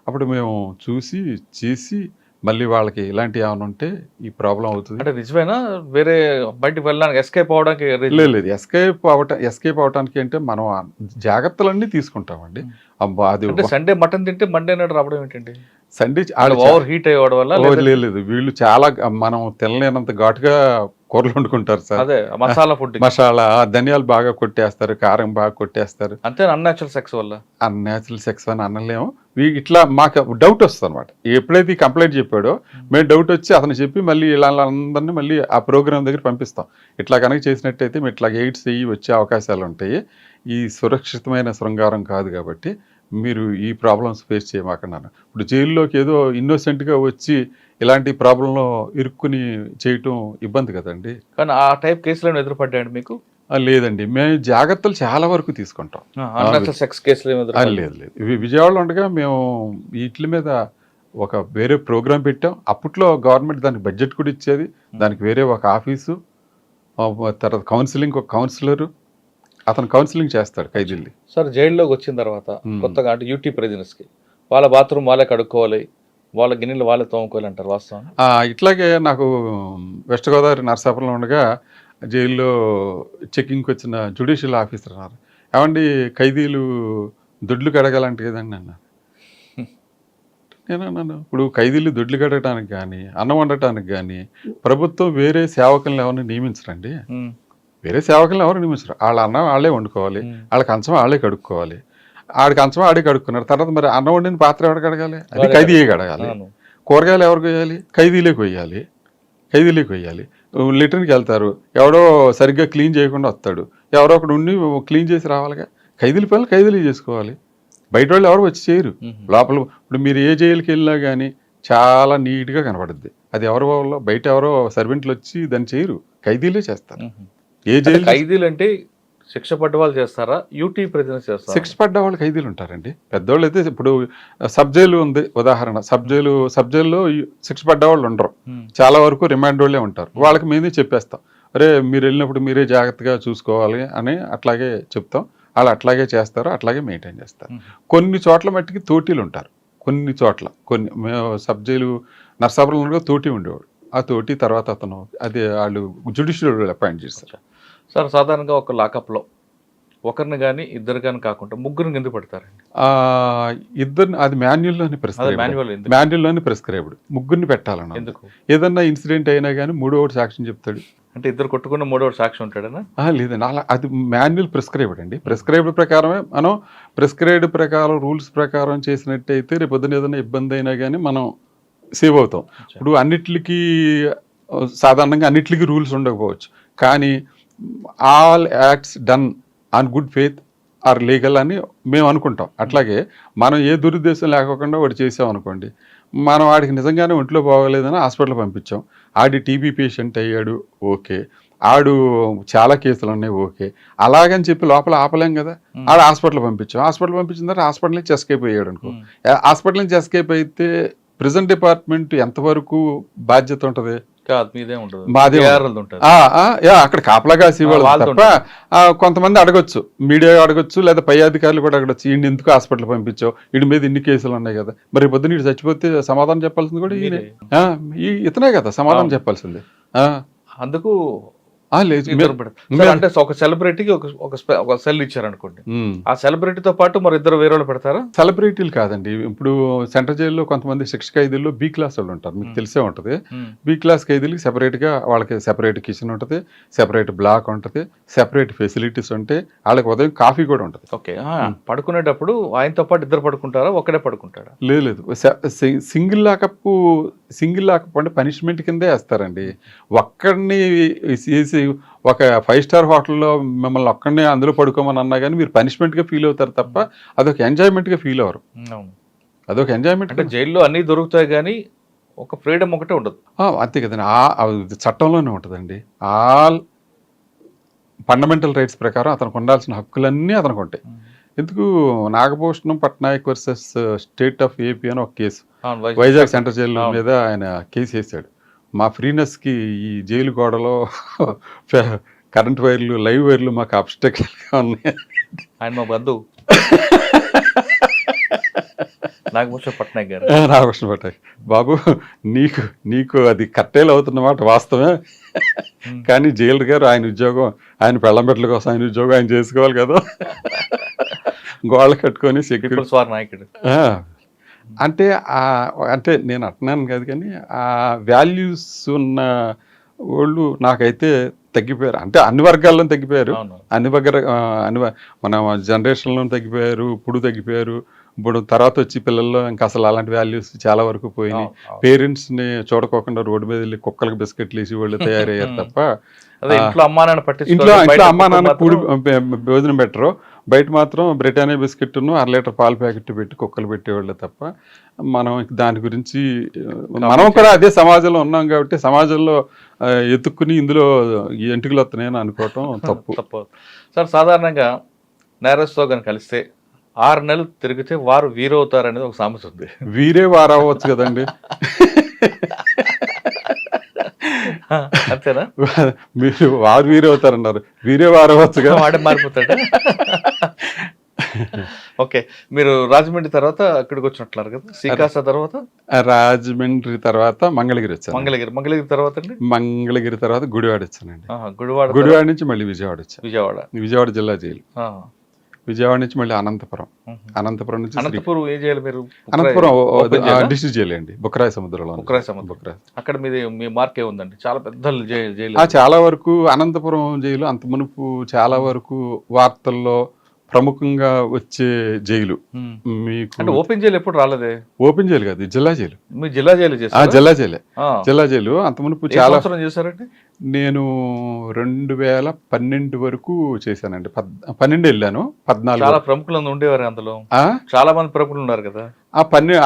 అప్పుడు మేము చూసి చేసి మళ్ళీ వాళ్ళకి ఇలాంటివి ఏమైనా ఉంటే ఈ ప్రాబ్లం అవుతుంది అంటే నిజమేనా, వేరే బయటకు వెళ్ళడానికి ఎస్కేప్ అవడానికి? లేదు, ఎస్కేప్ అవడానికి అంటే మనం జాగ్రత్తలన్నీ తీసుకుంటామండి. అది సండే మటన్ తింటే మండే నాడు రావడం ఏంటండి? సండే ఓవర్ హీట్ అయ్యడం వల్ల? లేదు, వీళ్ళు చాలా మనం తినలేనంత ఘాటుగా కూరలు వండుకుంటారు సార్. అదే మసాలా ఫుడ్, మసాలా ధనియాలు బాగా కొట్టేస్తారు, కారం బాగా కొట్టేస్తారు. అంతే అన్యాచురల్ సెక్స్ వల్ల. అన్యాచురల్ సెక్స్ అని అనలేము. ఇట్లా మాకు డౌట్ వస్తుంది అనమాట. ఎప్పుడైతే ఈ కంప్లైంట్ చెప్పాడో మేము డౌట్ వచ్చి అతను చెప్పి మళ్ళీ ఇలా అందరినీ మళ్ళీ ఆ ప్రోగ్రామ్ దగ్గర పంపిస్తాం. ఇట్లా కనుక చేసినట్టయితే మేము ఇట్లా ఎయిడ్స్ అయ్యి వచ్చే అవకాశాలు ఉంటాయి, ఈ సురక్షితమైన శృంగారం కాదు, కాబట్టి మీరు ఈ ప్రాబ్లమ్స్ ఫేస్ చేయమాకన్నాను. ఇప్పుడు జైల్లోకి ఏదో ఇన్నోసెంట్గా వచ్చి ఇలాంటి ప్రాబ్లంలో ఇరుక్కుని చేయటం ఇబ్బంది కదండి. కానీ ఆ టైప్ కేసులను ఎదురుపడ్డాయండి మీకు? లేదండి, మేము జాగ్రత్తలు చాలా వరకు తీసుకుంటాం. సెక్స్ కేసులు లేదు లేదు, విజయవాడలో ఉండగా మేము వీటి మీద ఒక వేరే ప్రోగ్రాం పెట్టాం. అప్పట్లో గవర్నమెంట్ దానికి బడ్జెట్ కూడా ఇచ్చేది, దానికి వేరే ఒక ఆఫీసు, తర్వాత కౌన్సిలింగ్ ఒక కౌన్సిలరు, అతను కౌన్సిలింగ్ చేస్తాడు ఖైదీల్ని. సార్ జైల్లోకి వచ్చిన తర్వాత కొత్తగా అంటే యూటీ ప్రిజనర్స్కి వాళ్ళ బాత్రూమ్ వాళ్ళే కడుక్కోవాలి, వాళ్ళ గిన్నెలు వాళ్ళే తోముకోవాలి అంటారు, వాస్తవం? ఇట్లాగే నాకు వెస్ట్ గోదావరి నరసాపురంలో ఉండగా జైల్లో చెకింగ్కి వచ్చిన జ్యుడిషియల్ ఆఫీసర్ అన్నారు, ఏమండి ఖైదీలు దొడ్లు కడగాలంటే కదండి అన్నారు. నేనన్నాను, ఇప్పుడు ఖైదీలు దొడ్లు కడగడానికి కానీ అన్నం వండటానికి కానీ ప్రభుత్వం వేరే సేవకులను ఎవరిని నియమించరండి. వేరే సేవకులను ఎవరు నియమించరు. వాళ్ళ అన్నం వాళ్ళే వండుకోవాలి, వాళ్ళ కంచం వాళ్ళే కడుక్కోవాలి. ఆడికి కంచం ఆడే కడుక్కున్నారు. తర్వాత మరి అన్నం వండిన పాత్ర ఎవరు కడగాలి? అది ఖైదీయే కడగాలి. కూరగాయలు ఎవరు కొయ్యాలి? ఖైదీలే కొయ్యాలి. లిటర్కి వెళ్తారు, ఎవడో సరిగ్గా క్లీన్ చేయకుండా వస్తాడు, ఎవరో ఒకడు ఉండి క్లీన్ చేసి రావాలిగా. ఖైదీల పనులు ఖైదీలే చేసుకోవాలి, బయట వాళ్ళు ఎవరు వచ్చి చేయరు. లోపల ఇప్పుడు మీరు ఏ జైలుకి వెళ్ళినా కానీ చాలా నీట్గా కనపడుద్ది. అది ఎవరి వాళ్ళు బయట ఎవరో సర్వెంట్లు వచ్చి దాన్ని చేయరు, ఖైదీలే చేస్తారు. ఏ జైలు ఖైదీలు అంటే శిక్ష పడ్డ వాళ్ళు చేస్తారా, యూటీ ప్రిజనర్స్ చేస్తారా? శిక్ష పడ్డ వాళ్ళు ఖైదీలు ఉంటారండి. పెద్దవాళ్ళు అయితే ఇప్పుడు సబ్ జైలు ఉంది ఉదాహరణ, సబ్ జైల్లో శిక్ష పడ్డ వాళ్ళు ఉండరు, చాలా వరకు రిమాండ్ వాళ్ళే ఉంటారు. వాళ్ళకి మేమే చెప్పేస్తాం, అరే మీరు వెళ్ళినప్పుడు మీరే జాగ్రత్తగా చూసుకోవాలి అని అట్లాగే చెప్తాం. వాళ్ళు అట్లాగే చేస్తారు, అట్లాగే మెయింటైన్ చేస్తారు. కొన్ని చోట్ల మట్టికి తోటీలు ఉంటారు, కొన్ని మేము సబ్ జైలు నర్సాపురంలో తోటి ఉండేవాడు. ఆ తోటి తర్వాత అతను అది వాళ్ళు జ్యుడిషియల్ అపాయింట్ చేస్తారు. సార్ సాధారణంగా ఒక లాకప్లో ఒకరిని కానీ ఇద్దరు కానీ కాకుండా ముగ్గురిని ఎందుకు పెడతారండి? ఇద్దరిని అది మాన్యుల్లోని ప్రిస్క్రైబ్డ్ ముగ్గురిని పెట్టాలన్న. ఎందుకు? ఏదన్నా ఇన్సిడెంట్ అయినా కానీ మూడోవాడు సాక్ష్యం చెప్తాడు. అంటే ఇద్దరు కొట్టుకున్న మూడోవాడు సాక్షి ఉంటాడనా? లేదండి, అలా అది మాన్యువల్ ప్రిస్క్రైబ్డ్ అండి. ప్రిస్క్రైబ్డ్ ప్రకారమే మనం ప్రిస్క్రైబ్డ్ ప్రకారం రూల్స్ ప్రకారం చేసినట్టయితే రేపు పొద్దున ఏదైనా ఇబ్బంది అయినా కానీ మనం సేవ్ అవుతాం. ఇప్పుడు అన్నిటికీ సాధారణంగా అన్నిటికీ రూల్స్ ఉండకపోవచ్చు, కానీ all acts done on good faith are legal అని మేము అనుకుంటాం. అట్లాగే మనం ఏ దురుద్దేశం లేకోకుండా వాడు చేసామనుకోండి, మనం ఆడికి నిజంగానే ఒంట్లో బాగోలేదని హాస్పిటల్ పంపించాం. ఆడి టీబీ పేషెంట్ అయ్యాడు, ఓకే. ఆడు చాలా కేసులు ఉన్నాయి, ఓకే. అలాగని చెప్పి లోపల ఆపలేం కదా. ఆడ హాస్పిటల్ పంపించాం. హాస్పిటల్ పంపించిన తర్వాత హాస్పిటల్ నుంచి ఎస్కేప్ అయ్యాడు అనుకో. హాస్పిటల్ నుంచి ఎస్కేప్ అయితే ప్రిజన్ డిపార్ట్మెంట్ ఎంతవరకు బాధ్యత ఉంటుంది? కాదు, మీదే ఉంటుంది, మాదే ARL ఉంటుంది. అక్కడ కాపలా కాసేవాళ్ళు వాళ్ళతో తప్ప కొంతమంది అడగొచ్చు, మీడియా అడగొచ్చు, లేదా పై అధికారులు కూడా అడగొచ్చు, ఈయన ఎందుకు హాస్పిటల్ పంపించావు, వీడి మీద ఇన్ని కేసులు ఉన్నాయి కదా, మరి పొద్దున్న వీడు చచ్చిపోతే సమాధానం చెప్పాల్సింది కూడా ఈయనే. ఇతనే కదా సమాధానం చెప్పాల్సింది. అందుకు లేదు అంటే ఒక సెలబ్రిటీకి ఒక సెల్ ఇచ్చారు అనుకోండి, ఆ సెలబ్రిటీతో పాటు మరి ఇద్దరు వేరే వాళ్ళు పెడతారా? సెలబ్రిటీలు కాదండి. ఇప్పుడు సెంట్రల్ జైల్లో కొంతమంది శిక్ష ఖైదీల్లో బి క్లాస్ వాళ్ళు ఉంటారు, మీకు తెలిసే ఉంటుంది. బి క్లాస్ ఖైదీలకి సెపరేట్గా వాళ్ళకి సెపరేట్ కిచెన్ ఉంటుంది, సెపరేట్ బ్లాక్ ఉంటుంది, సెపరేట్ ఫెసిలిటీస్ ఉంటాయి, వాళ్ళకి ఉదయం కాఫీ కూడా ఉంటుంది. ఓకే. పడుకునేటప్పుడు ఆయనతో పాటు ఇద్దరు పడుకుంటారా, ఒక్కడే పడుకుంటాడా? లేదు, సింగిల్ లాకప్ అంటే పనిష్మెంట్ కిందే వేస్తారండి. ఒక్కడిని చేసి ఒక 5 స్టార్ హోటల్లో మిమ్మల్ని ఒక్కడనే అందులో పడుకోమని అన్నా కానీ మీరు పనిష్మెంట్గా ఫీల్ అవుతారు తప్ప అదొక ఎంజాయ్మెంట్గా ఫీల్ అవ్వరు. అదొక ఎంజాయ్మెంట్. అంటే జైల్లో అన్నీ దొరుకుతాయి కానీ ఒక ఫ్రీడమ్ ఒకటే ఉండదు. అంతే కదండి, చట్టంలోనే ఉంటుందండి. ఆల్ ఫండమెంటల్ రైట్స్ ప్రకారం అతనికి ఉండాల్సిన హక్కులన్నీ అతనికి ఉంటాయి. ఎందుకు Nagabhushanam Patnaik versus state of AP అని ఒక కేసు వైజాగ్ సెంట్రల్ జైలు మీద ఆయన కేసు వేసాడు. మా ఫ్రీనెస్కి ఈ జైలు గోడలో కరెంట్ వైర్లు, లైవ్ వైర్లు మాకు అబ్స్ట్రక్షన్గా ఉన్నాయి. ఆయన మా బంధువు నాగభూషణ పట్నాయక్ గారు. నాగభూషణ పట్నాయక్ బాబు, నీకు అది కట్టేలు అవుతున్నమాట వాస్తవమే, కానీ జైలర్ గారు ఆయన ఉద్యోగం, ఆయన పెళ్ళంబెట్టల కోసం ఆయన ఉద్యోగం ఆయన చేసుకోవాలి కదా, గోడలు కట్టుకొని సెక్యూరిటీ నాయకుడు అంటే నేను అంటున్నాను కాదు, కానీ ఆ వాల్యూస్ ఉన్న వాళ్ళు నాకైతే తగ్గిపోయారు. అంటే అన్ని వర్గాల్లో తగ్గిపోయారు, మన జనరేషన్లో తగ్గిపోయారు, ఇప్పుడు తగ్గిపోయారు. ఇప్పుడు తర్వాత వచ్చి పిల్లల్లో ఇంకా అసలు అలాంటి వాల్యూస్ చాలా వరకు పోయినాయి. పేరెంట్స్ని చూడకోకుండా రోడ్డు మీద వెళ్ళి కుక్కలకు బిస్కెట్లు వేసి వాళ్ళు తయారయ్యారు తప్ప ఇంట్లో అమ్మా నాన్న కూడి భోజనం పెట్టరు, బయట మాత్రం బ్రిటానియా బిస్కెట్ను 1/2 లీటర్ పాల ప్యాకెట్ పెట్టి కుక్కలు పెట్టేవాళ్ళు తప్ప మనం దాని గురించి మనం కూడా అదే సమాజంలో ఉన్నాం కాబట్టి సమాజంలో ఎత్తుక్కుని ఇందులో ఎంటుకలు వస్తున్నాయని అనుకోవటం తప్పు. సార్, సాధారణంగా నేరస్తుతో కానీ కలిస్తే 6 నెలలు తిరిగితే వారు వీరవుతారు అనేది ఒక సామెత ఉంది. వీరే వారు అవ్వచ్చు కదండి. అంతేనా? మీరు వారు వీరే అవుతారన్నారు, వీరే వారు అవ్వచ్చు కదా, వాడే మారిపోతాడు. ఓకే, మీరు రాజమండ్రి తర్వాత అక్కడికి వచ్చినట్లున్నారు కదా, శ్రీకాకుళం తర్వాత? రాజమండ్రి తర్వాత మంగళగిరి వచ్చాను. మంగళగిరి తర్వాత అండి? మంగళగిరి తర్వాత గుడివాడ వచ్చానండి. గుడివాడ నుంచి మళ్ళీ విజయవాడ వచ్చాను. విజయవాడ జిల్లా జైలు. విజయవాడ నుంచి మళ్ళీ అనంతపురం నుంచి అనంతపురం ఏ జైలు మీరు? అనంతపురం డిస్ట్రిక్ట్ జైలు అండి, బుక్కరాయ సముద్రంలో. అక్కడ మీ మార్క్ ఏముందండి? చాలా పెద్ద జైలు. చాలా వరకు అనంతపురం జైలు అంత మునుపు చాలా వరకు వార్తల్లో ప్రముఖంగా వచ్చే జైలు. మీకు ఓపెన్ జైలు ఎప్పుడు రాలేదే? ఓపెన్ జైలు కాదు, జిల్లా జైలు. మీ జిల్లా జైలు? జిల్లా జైలు అంత మునుపు చాలా చేశారండి. నేను 2012 వరకు చేశానండి. 12 వెళ్ళాను. 14 చాలా ప్రముఖులు ఉండేవారు అందులో, చాలా మంది ప్రముఖులు ఉన్నారు కదా.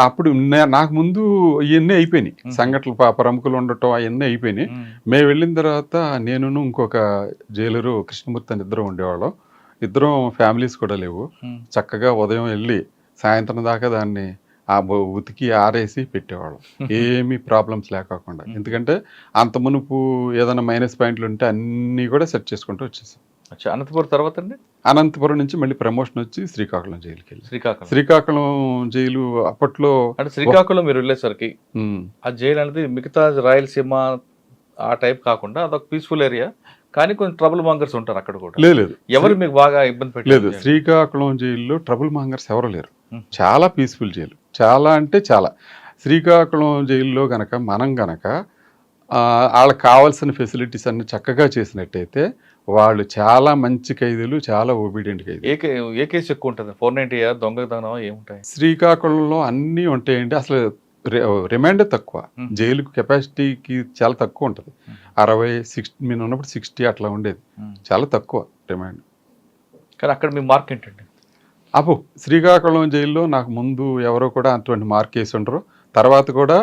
అప్పుడు నాకు ముందు ఇవన్నీ అయిపోయినాయి సంఘటనలు, ప్రముఖులు ఉండటం అవన్నీ అయిపోయినాయి. మేము వెళ్ళిన తర్వాత నేను ఇంకొక జైలరు కృష్ణమూర్తి అని ఇద్దరం ఉండేవాళ్ళం. ఇద్దరం ఫ్యామిలీస్ కూడా లేవు. చక్కగా ఉదయం వెళ్ళి సాయంత్రం దాకా దాన్ని ఉతికి ఆరేసి పెట్టేవాళ్ళం, ఏమీ ప్రాబ్లమ్స్ లేకోకుండా. ఎందుకంటే అంత మునుపు ఏదైనా మైనస్ పాయింట్లు ఉంటే అన్నీ కూడా సెట్ చేసుకుంటూ వచ్చేసాం. అనంతపురం తర్వాత అండి? అనంతపురం నుంచి మళ్ళీ ప్రమోషన్ వచ్చి శ్రీకాకుళం జైలుకి వెళ్ళి. శ్రీకాకుళం జైలు అప్పట్లో అంటే శ్రీకాకుళం మీరు వెళ్ళేసరికి ఆ జైలు అనేది మిగతా రాయలసీమ ఆ టైప్ కాకుండా అదొక పీస్ఫుల్ ఏరియా, కానీ కొంచెం ట్రబుల్ మాంగర్స్ ఉంటారు అక్కడ కూడా. లేదు, ఎవరు మీకు బాగా ఇబ్బంది పెట్టలేదు? శ్రీకాకుళం జైల్లో ట్రబుల్ మాంగర్స్ ఎవరు లేరు. చాలా పీస్ఫుల్ జైలు, చాలా అంటే చాలా. శ్రీకాకుళం జైల్లో గనక మనం వాళ్ళకి కావాల్సిన ఫెసిలిటీస్ అన్ని చక్కగా చేసినట్టయితే వాళ్ళు చాలా మంచి ఖైదీలు, చాలా ఒబీడియంట్ ఖైదీలు. ఏ కేసు ఎక్కువ ఉంటుంది? 490 దొంగతనం ఏముంటాయి? శ్రీకాకుళంలో అన్నీ ఉంటాయండి. అసలు రిమాండ్ తక్కువ, జైలు కెపాసిటీకి చాలా తక్కువ ఉంటుంది. 60-60 మేము ఉన్నప్పుడు 60 అట్లా ఉండేది, చాలా తక్కువ రిమాండ్. కానీ అక్కడ మీ మార్క్ ఏంటండి? శ్రీకాకుళం జైల్లో నాకు ముందు ఎవరో కూడా అటువంటి మార్క్ వేసి ఉండరు. తర్వాత కూడా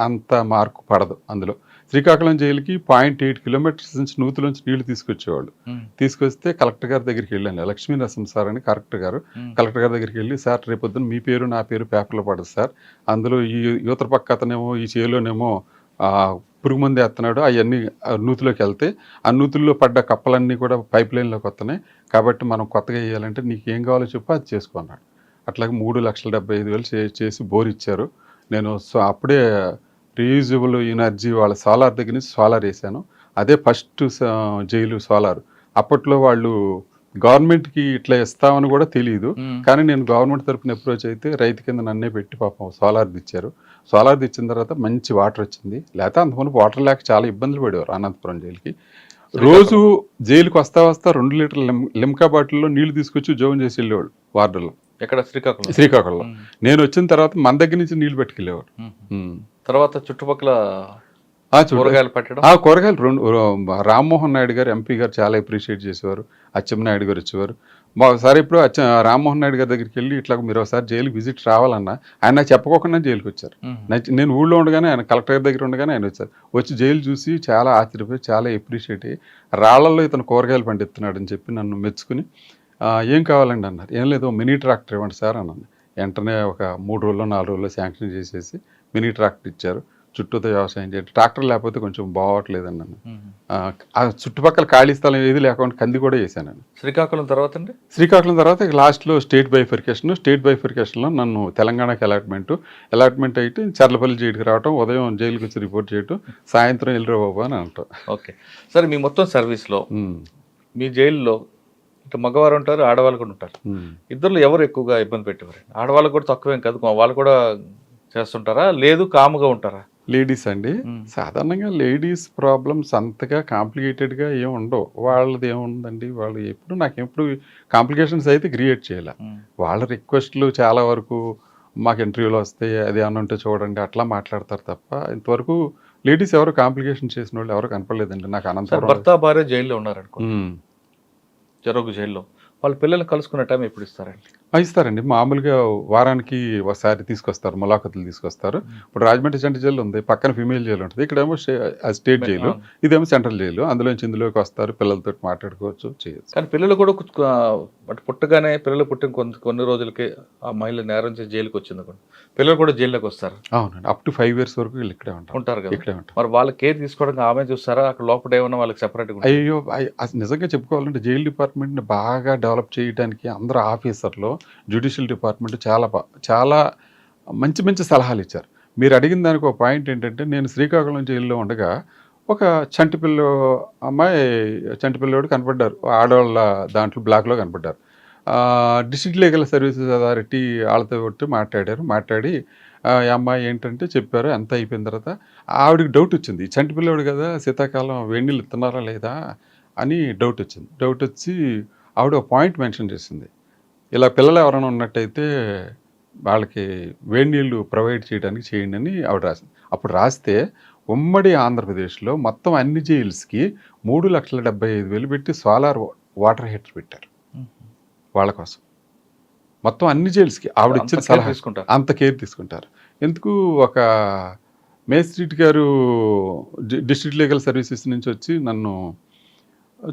అంత మార్కు పడదు అందులో. శ్రీకాకుళం జైలుకి 0.8 కిలోమీటర్స్ నుంచి నూతులోంచి నీళ్లు తీసుకొచ్చేవాళ్ళు. తీసుకొస్తే కలెక్టర్ గారి దగ్గరికి వెళ్ళాను, లక్ష్మీ నరసింహ సార్ అని కలెక్టర్ గారు దగ్గరికి వెళ్ళి, సార్ రేపొద్దున మీ పేరు నా పేరు పేపర్లో పడదు సార్, అందులో ఈ యువతల పక్క అతనేమో ఈ చేలోనేమో పురుగు మంది వేస్తున్నాడు, అవన్నీ నూతిలోకి వెళ్తే ఆ నూతుల్లో పడ్డ కప్పలన్నీ కూడా పైప్ లైన్లోకి వస్తున్నాయి, కాబట్టి మనం కొత్తగా వేయాలంటే నీకు ఏం కావాలో చెప్పి అది చేసుకున్నాడు. అట్లాగే 3,75,000 చేసి బోర్ ఇచ్చారు. నేను అప్పుడే రీయూజబుల్ ఎనర్జీ వాళ్ళ సోలార్ దగ్గర నుంచి సోలార్ వేసాను. అదే ఫస్ట్ జైలు సోలార్. అప్పట్లో వాళ్ళు గవర్నమెంట్కి ఇట్లా ఇస్తామని కూడా తెలియదు, కానీ నేను గవర్నమెంట్ తరఫున అప్రోచ్ అయితే రైతు కింద నన్నే పెట్టి పాపం సోలార్ ఇచ్చారు. సోలార్ ఇచ్చిన తర్వాత మంచి వాటర్ వచ్చింది. లేకపోతే అంతకుముందు వాటర్ లేక చాలా ఇబ్బందులు పడేవారు అనంతపురం జైలుకి. రోజు జైలుకి వస్తా 2 లీటర్ల లిమ్కా బాటిల్లో నీళ్లు తీసుకొచ్చి జోన్ చేసి వెళ్ళేవాళ్ళు వార్డులో. ఎక్కడ? శ్రీకాకుళంలో. నేను వచ్చిన తర్వాత మన దగ్గర నుంచి నీళ్లు పట్టుకెళ్ళేవాడు. తర్వాత చుట్టుపక్కల కూరగాయలు పెట్టడం, కూరగాయలు రామ్మోహన్ నాయుడు గారు ఎంపీ గారు చాలా అప్రిషియేట్ చేసేవారు. అచ్చెన్నాయుడు గారు వచ్చేవారు. ఒకసారి ఇప్పుడు రామ్మోహన్ నాయుడు గారి దగ్గరికి వెళ్ళి ఇట్లా మీరు ఒకసారి జైలుకి విజిట్ రావాలన్నా ఆయన నాకు చెప్పకుండా జైలుకి వచ్చారు. నేను ఊళ్ళో ఉండగానే ఆయన కలెక్టర్ గారి దగ్గర ఉండగానే ఆయన వచ్చారు. వచ్చి జైలు చూసి చాలా ఆశ్చర్యపోయి చాలా అప్రిషియేట్ అయ్యి రాళ్లలో ఇతను కూరగాయలు పండిస్తున్నాడు అని చెప్పి నన్ను మెచ్చుకుని ఏం కావాలండి అన్నారు. ఏం లేదు మినీ ట్రాక్టర్ ఇవ్వండి సార్ అన్నాను. వెంటనే ఒక 3 రోజుల్లో 4 రోజుల్లో శాంక్షన్ చేసేసి మినీ ట్రాక్టర్ ఇచ్చారు. చుట్టూతో వ్యవసాయం చేయండి, ట్రాక్టర్ లేకపోతే కొంచెం బాగోట్లేదండి నన్ను. ఆ చుట్టుపక్కల ఖాళీ స్థలం ఏది లేకుండా కంది కూడా వేసాను. శ్రీకాకుళం తర్వాత అండి? శ్రీకాకుళం తర్వాత లాస్ట్లో స్టేట్ బైఫర్కేషన్లో నన్ను తెలంగాణకి అలాట్మెంట్ అయితే చర్లపల్లి జైలుకి రావటం, ఉదయం జైలుకి వచ్చి రిపోర్ట్ చేయటం, సాయంత్రం వెళ్ళిరా బాబు అని అంటాం. ఓకే సరే, మీ మొత్తం సర్వీస్లో మీ జైల్లో ఇటు మగవారు ఉంటారు, ఆడవాళ్ళు కూడా ఉంటారు. ఇద్దరు ఎవరు ఎక్కువగా ఇబ్బంది పెట్టేవారు? ఆడవాళ్ళకు కూడా తక్కువేం కాదు, వాళ్ళు కూడా చేస్తుంటారా, లేదు కాముగా ఉంటారా? లేడీస్ అండి, సాధారణంగా లేడీస్ ప్రాబ్లమ్స్ అంతగా కాంప్లికేటెడ్గా ఏమి ఉండవు. వాళ్ళది ఏముందండి, వాళ్ళు నాకెప్పుడు కాంప్లికేషన్స్ అయితే క్రియేట్ చేయాలి. వాళ్ళ రిక్వెస్ట్లు చాలా వరకు మాకు ఇంటర్వ్యూలో వస్తాయి, అది ఏమన్నా ఉంటే చూడండి అట్లా మాట్లాడతారు తప్ప ఇంతవరకు లేడీస్ ఎవరు కాంప్లికేషన్ చేసిన వాళ్ళు ఎవరు కనపడలేదండి నాకు. అనంతరం భర్త భార్య జైల్లో ఉన్నారనుకో, జరోగు జైల్లో, వాళ్ళ పిల్లల్ని కలుసుకునే టైం ఎప్పుడు ఇస్తారండి? ఇస్తారండి, మామూలుగా వారానికి ఒకసారి తీసుకొస్తారు, ములాఖతులు తీసుకొస్తారు. ఇప్పుడు రాజమండ్రి సెంట్రల్ జైలు ఉంది, పక్కన ఫిమేల్ జైలు ఉంటుంది, ఇక్కడేమో స్టేట్ జైలు, ఇదేమో సెంట్రల్ జైలు. అందులోంచి ఇందులోకి వస్తారు, పిల్లలతో మాట్లాడుకోవచ్చు, చేయొచ్చు. కానీ పిల్లలు కూడా పుట్టగానే పిల్లలు పుట్టిన కొన్ని రోజులకి ఆ మహిళ నేరం చేసి జైలుకి వచ్చింది, పిల్లలు కూడా జైల్లోకి వస్తారు. అవునండి, అప్ టు 5 years వరకు వీళ్ళు ఇక్కడే ఉంటారు కదా. ఇక్కడే ఉంటారు. మరి వాళ్ళ కేర్ తీసుకోవడానికి ఆమె చూస్తారా, అక్కడ లోపల ఏమన్నా వాళ్ళకి సెపరేట్గా? అయ్యో, నిజంగా చెప్పుకోవాలంటే జైలు డిపార్ట్మెంట్ని బాగా డెవలప్ చేయడానికి అందరూ ఆఫీసర్లు, జ్యుడిషియల్ డిపార్ట్మెంట్ చాలా మంచి సలహాలు ఇచ్చారు. మీరు అడిగిన దానికి ఒక పాయింట్ ఏంటంటే, నేను శ్రీకాకుళం జైల్లో ఉండగా ఒక చంటిపిల్లోడు కనపడ్డారు, ఆడవాళ్ళ దాంట్లో బ్లాక్లో కనపడ్డారు. డిస్ట్రిక్ట్ లీగల్ సర్వీసెస్ అథారిటీ వాళ్ళతో కొట్టి మాట్లాడి అమ్మాయి ఏంటంటే చెప్పారు. అంతా అయిపోయిన తర్వాత ఆవిడకి డౌట్ వచ్చింది, చంటిపిల్లోడు కదా, శీతాకాలం వేడి నీళ్ళు ఇస్తున్నారా లేదా అని డౌట్ వచ్చి ఆవిడ ఒక పాయింట్ మెన్షన్ చేసింది, ఇలా పిల్లలు ఎవరైనా ఉన్నట్టయితే వాళ్ళకి వేడి నీళ్ళు ప్రొవైడ్ చేయడానికి చేయండి అని ఆవిడ రాసింది. అప్పుడు రాస్తే ఉమ్మడి ఆంధ్రప్రదేశ్లో మొత్తం అన్ని జైల్స్కి 3,75,000 పెట్టి సోలార్ వాటర్ హీటర్ పెట్టారు వాళ్ళ కోసం. మొత్తం అన్ని జైల్స్కి ఆవిడ ఇచ్చిన సలహా అంత కేర్ తీసుకుంటారు. ఎందుకు ఒక మేజిస్ట్రేట్ గారు డిస్ట్రిక్ట్ లీగల్ సర్వీసెస్ నుంచి వచ్చి నన్ను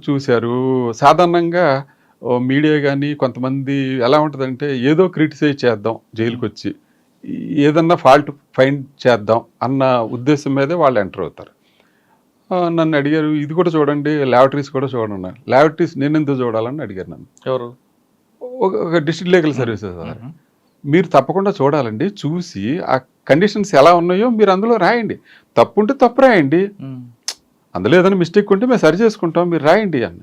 చూశారు. సాధారణంగా మీడియా కానీ కొంతమంది ఎలా ఉంటుందంటే, ఏదో క్రిటిసైజ్ చేద్దాం జైలుకి వచ్చి, ఏదన్నా ఫాల్ట్ ఫైండ్ చేద్దాం అన్న ఉద్దేశం మీదే వాళ్ళు ఎంటర్ అవుతారు. నన్ను అడిగారు, ఇది కూడా చూడండి, ల్యాబొరేటరీస్ కూడా చూడండి. ల్యాబొరేటరీస్ నేను ఎందుకు చూడాలని అడిగారు నన్ను. ఎవరు? ఒక డిస్ట్రిక్ట్ లీగల్ సర్వీసెస్ మీరు తప్పకుండా చూడాలండి, చూసి ఆ కండిషన్స్ ఎలా ఉన్నాయో మీరు అందులో రాయండి, తప్పు ఉంటే తప్పు రాయండి, అందులో ఏదైనా మిస్టేక్ ఉంటే మేము సరి చేసుకుంటాం, మీరు రాయండి అన్న.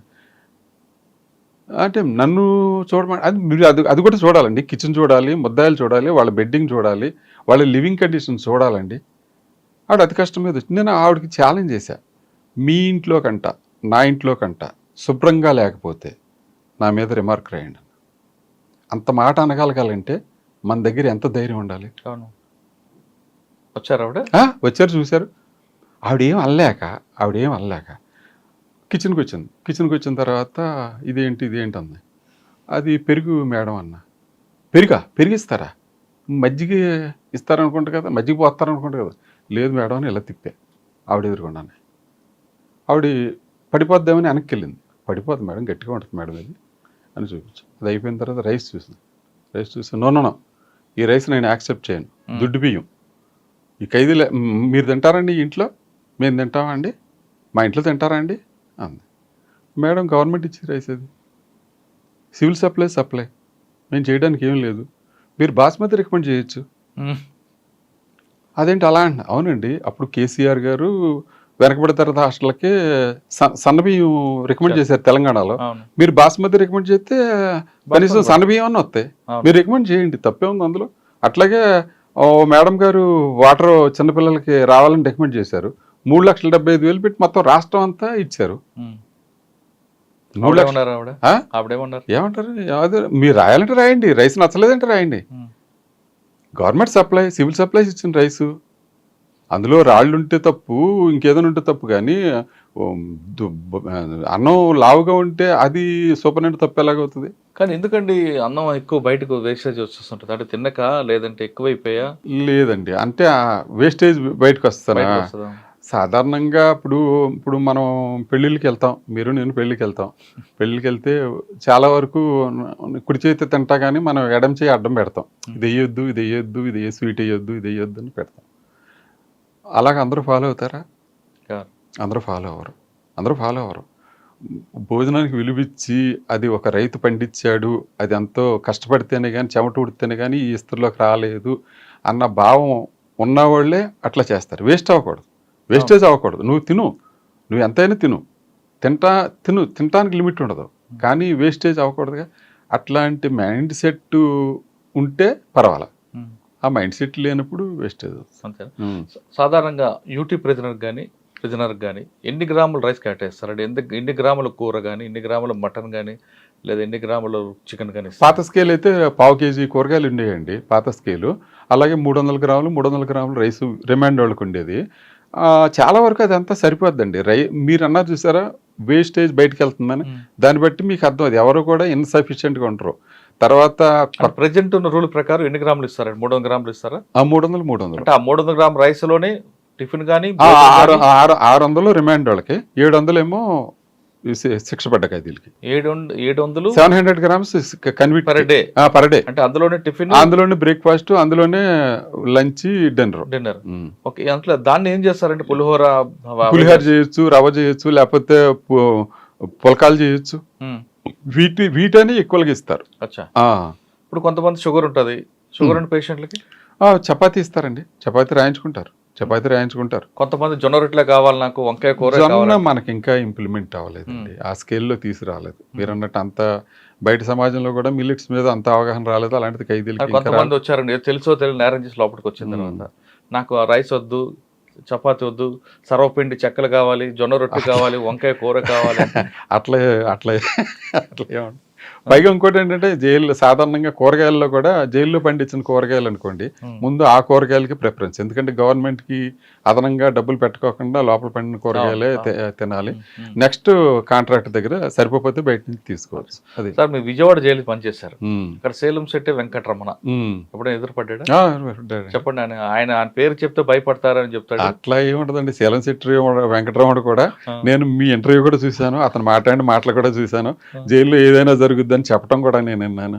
అంటే నన్ను చూడమని, మీరు అది కూడా చూడాలండి, కిచెన్ చూడాలి, ముద్దాయిలు చూడాలి, వాళ్ళ బెడ్డింగ్ చూడాలి, వాళ్ళ లివింగ్ కండిషన్స్ చూడాలండి. ఆవిడ అతి కష్టం మీద వచ్చి నేను ఆవిడకి ఛాలెంజ్ చేశా, మీ ఇంట్లో కంట నా ఇంట్లో కంట శుభ్రంగా లేకపోతే నా మీద రిమార్క్ రాయండి. అంత మాట అనగలగాలంటే మన దగ్గర ఎంత ధైర్యం ఉండాలి. వచ్చారు ఆవిడ? వచ్చారు, చూశారు. ఆవిడేం అనలేక కిచెన్కి వచ్చిన తర్వాత ఇదేంటి అంది. అది పెరుగు మేడం అన్న. పెరిగిస్తారా? మజ్జిగ ఇస్తారనుకుంటా కదా, మజ్జిగ పోస్తారనుకుంటా కదా, లేదు మేడం అని ఇలా తిప్పా ఆవిడ ఎదురుకున్నాను. ఆవిడ పడిపోద్దామని వెనక్కి వెళ్ళింది. పడిపోద్ది మేడం, గట్టిగా ఉంటుంది మేడం ఇది అని చూపించు. అది అయిపోయిన తర్వాత రైస్ చూసింది. రైస్ చూసి నో ఈ రైస్ నేను యాక్సెప్ట్ చేయను, దుడ్డు బియ్యం ఈ ఖైదీలే మీరు తింటారండి ఈ ఇంట్లో, మేము తింటామా అండి, మా ఇంట్లో తింటారా అండి అంది. మేడం గవర్నమెంట్ ఇచ్చే రైస్ అది, సివిల్ సప్లై మేము చేయడానికి ఏం లేదు, మీరు బాస్మతి రికమెండ్ చేయొచ్చు. అదేంటి అలా అండి? అవునండి, అప్పుడు కేసీఆర్ గారు వెనకబడిన హాస్టల్కి సన్నబియ్యం రికమెండ్ చేశారు తెలంగాణలో. మీరు బాస్మతి రికమెండ్ చేస్తే కనీసం సన్నబియ్యం అని వస్తాయి, మీరు రికమెండ్ చేయండి, తప్పే ఉంది అందులో. అట్లాగే మేడం గారు వాటర్ చిన్నపిల్లలకి రావాలని రికమెండ్ చేశారు, 3,75,000 పెట్టి మొత్తం రాష్ట్రం అంతా ఇచ్చారు. 3 లక్షలు ఏమంటారు? మీరు రాయాలంటే రాయండి, రైస్ నచ్చలేదంటే రాయండి. గవర్నమెంట్ సప్లై, సివిల్ సప్లైస్ ఇచ్చిన రైసు, అందులో రాళ్ళు ఉంటే తప్పు, ఇంకేదైనా ఉంటే తప్పు, కానీ అన్నం లావుగా ఉంటే అది సూపరింటెండెంట్ తప్పు ఎలాగవుతుంది? కానీ ఎందుకండి అన్నం ఎక్కువ బయటకు వేస్టేజ్ వచ్చేస్తుంటుంది? అంటే తిన్నక లేదంటే ఎక్కువైపోయా? లేదండి, అంటే వేస్టేజ్ బయటకు వస్తారా? సాధారణంగా ఇప్పుడు మనం పెళ్ళిళ్ళకి వెళ్తాం, మీరు నేను పెళ్ళికి వెళ్తే చాలా వరకు కుడి చేతి తింటా కానీ మనం ఎడం చేయి అడ్డం పెడతాం, ఇది వేయొద్దు, ఇది ఏ స్వీట్ వేయొద్దు, ఇది వేయొద్దు అని పెడతాం. అలాగ అందరూ ఫాలో అవుతారా? అందరూ ఫాలో అవ్వరు. భోజనానికి విలువిచ్చి అది ఒక రైతు పండించాడు, అది ఎంతో కష్టపడితేనే కానీ చెమట ఉడితేనే కానీ ఈ ఇస్త్రీలోకి రాలేదు అన్న భావం ఉన్నవాళ్ళే అట్లా చేస్తారు. వేస్టేజ్ అవ్వకూడదు. నువ్వు ఎంతైనా తినటానికి లిమిట్ ఉండదు, కానీ వేస్టేజ్ అవ్వకూడదుగా. అట్లాంటి మైండ్ సెట్ ఉంటే పర్వాలా, ఆ మైండ్ సెట్ లేనప్పుడు వేస్టేజ్ అంతే. సాధారణంగా యూటీ ప్రిజనర్ కానీ ఎన్ని గ్రాములు రైస్ కేటాయిస్తారండి? ఎన్ని గ్రాముల కూర కానీ, ఎన్ని గ్రాముల మటన్ కానీ, లేదా ఎన్ని గ్రాముల చికెన్ కానీ? పాత స్కేల్ అయితే 1/2 కేజీ కూరగాయలు ఉండేయండి పాత స్కేలు. అలాగే 300 గ్రాములు రైస్ రిమైండ్ వాళ్ళకి ఉండేది. చాలా వరకు అదంతా సరిపోద్దండి. మీరు అన్నారు చూసారా వేస్టేజ్ బయటకు వెళ్తుందని, దాన్ని బట్టి మీకు అర్థం, అది ఎవరు కూడా ఇన్సఫిషియెంట్గా ఉంటారు. తర్వాత ప్రెజెంట్ ఉన్న రూల్ ప్రకారం ఎన్ని గ్రాములు ఇస్తారండి? 300 గ్రాములు ఇస్తారా? 300 అంటే ఆ 300 గ్రాముల రైస్ లోనే టిఫిన్ కానీ 600 రిమైండ్ వాళ్ళకి, 700 ఏమో శిక్ష పడ్డ ఖైదీలకి. 700 700 గ్రామ్స్ కన్విట్ పర్ డే. అంటే అందులోనే టిఫిన్, అందులోనే బ్రేక్ఫాస్ట్, అందులోనే లంచ్, డిన్నర్. ఓకే, అందులో దాన్ని ఏం చేస్తారంటే పులిహోర చేయొచ్చు, రవ్వ చేయొచ్చు, లేకపోతే పుల్కాలు చేయొచ్చు. వీటని ఎక్కువగా ఇస్తారు. ఇప్పుడు కొంతమంది షుగర్ ఉంటుంది, షుగర్ ఉన్న పేషెంట్లకి చపాతీ ఇస్తారండి, చపాతీ రాయించుకుంటారు. కొంతమంది జొన్న రొట్టెలే కావాలి నాకు, వంకాయ కూర మనకి ఇంకా ఇంప్లిమెంట్ అవ్వలేదండి, ఆ స్కేల్లో తీసుకురాలేదు. మీరు అన్నట్టు అంత బయట సమాజంలో కూడా మిల్లెట్స్ మీద అంత అవగాహన రాలేదు. అలాంటిది ఖైదీలకి కొంతమంది వచ్చారండి, తెలుసో తెలియదు నేరం చేసి లోపలికి వచ్చిన తర్వాత నాకు రైస్ వద్దు, చపాతి వద్దు, సర్వపిండి చెక్కలు కావాలి, జొన్న రొట్టె కావాలి, వంకాయ కూర కావాలి. అట్లా పైగా ఇంకోటి ఏంటంటే సాధారణంగా కూరగాయల్లో కూడా జైల్లో పండించిన కూరగాయలు అనుకోండి, ముందు ఆ కూరగాయలకి ప్రిఫరెన్స్. ఎందుకంటే గవర్నమెంట్ కి అదనంగా డబ్బులు పెట్టుకోకుండా లోపల పండిన కూరగాయలే తినాలి. నెక్స్ట్ కాంట్రాక్ట్ దగ్గర సరిపోతే బయట నుంచి తీసుకోవచ్చు. అది సార్, మీరు విజయవాడ జైలు పనిచేశారు, ఇక్కడ సేలం శెట్టి వెంకటరమణ ఎప్పుడైనా ఎదురుపడ్డా? చెప్పండి. ఆయన పేరు చెప్తే భయపడతారని చెప్తాడు. అట్లా ఏముంటదండి, సేలం శెట్టి వెంకటరమణ కూడా నేను మీ ఇంటర్వ్యూ కూడా చూశాను, అతను మాట్లాడిన మాటలు కూడా చూశాను. జైల్లో ఏదైనా జరుగుద్దని చెప్పడం కూడా నేను విన్నాను.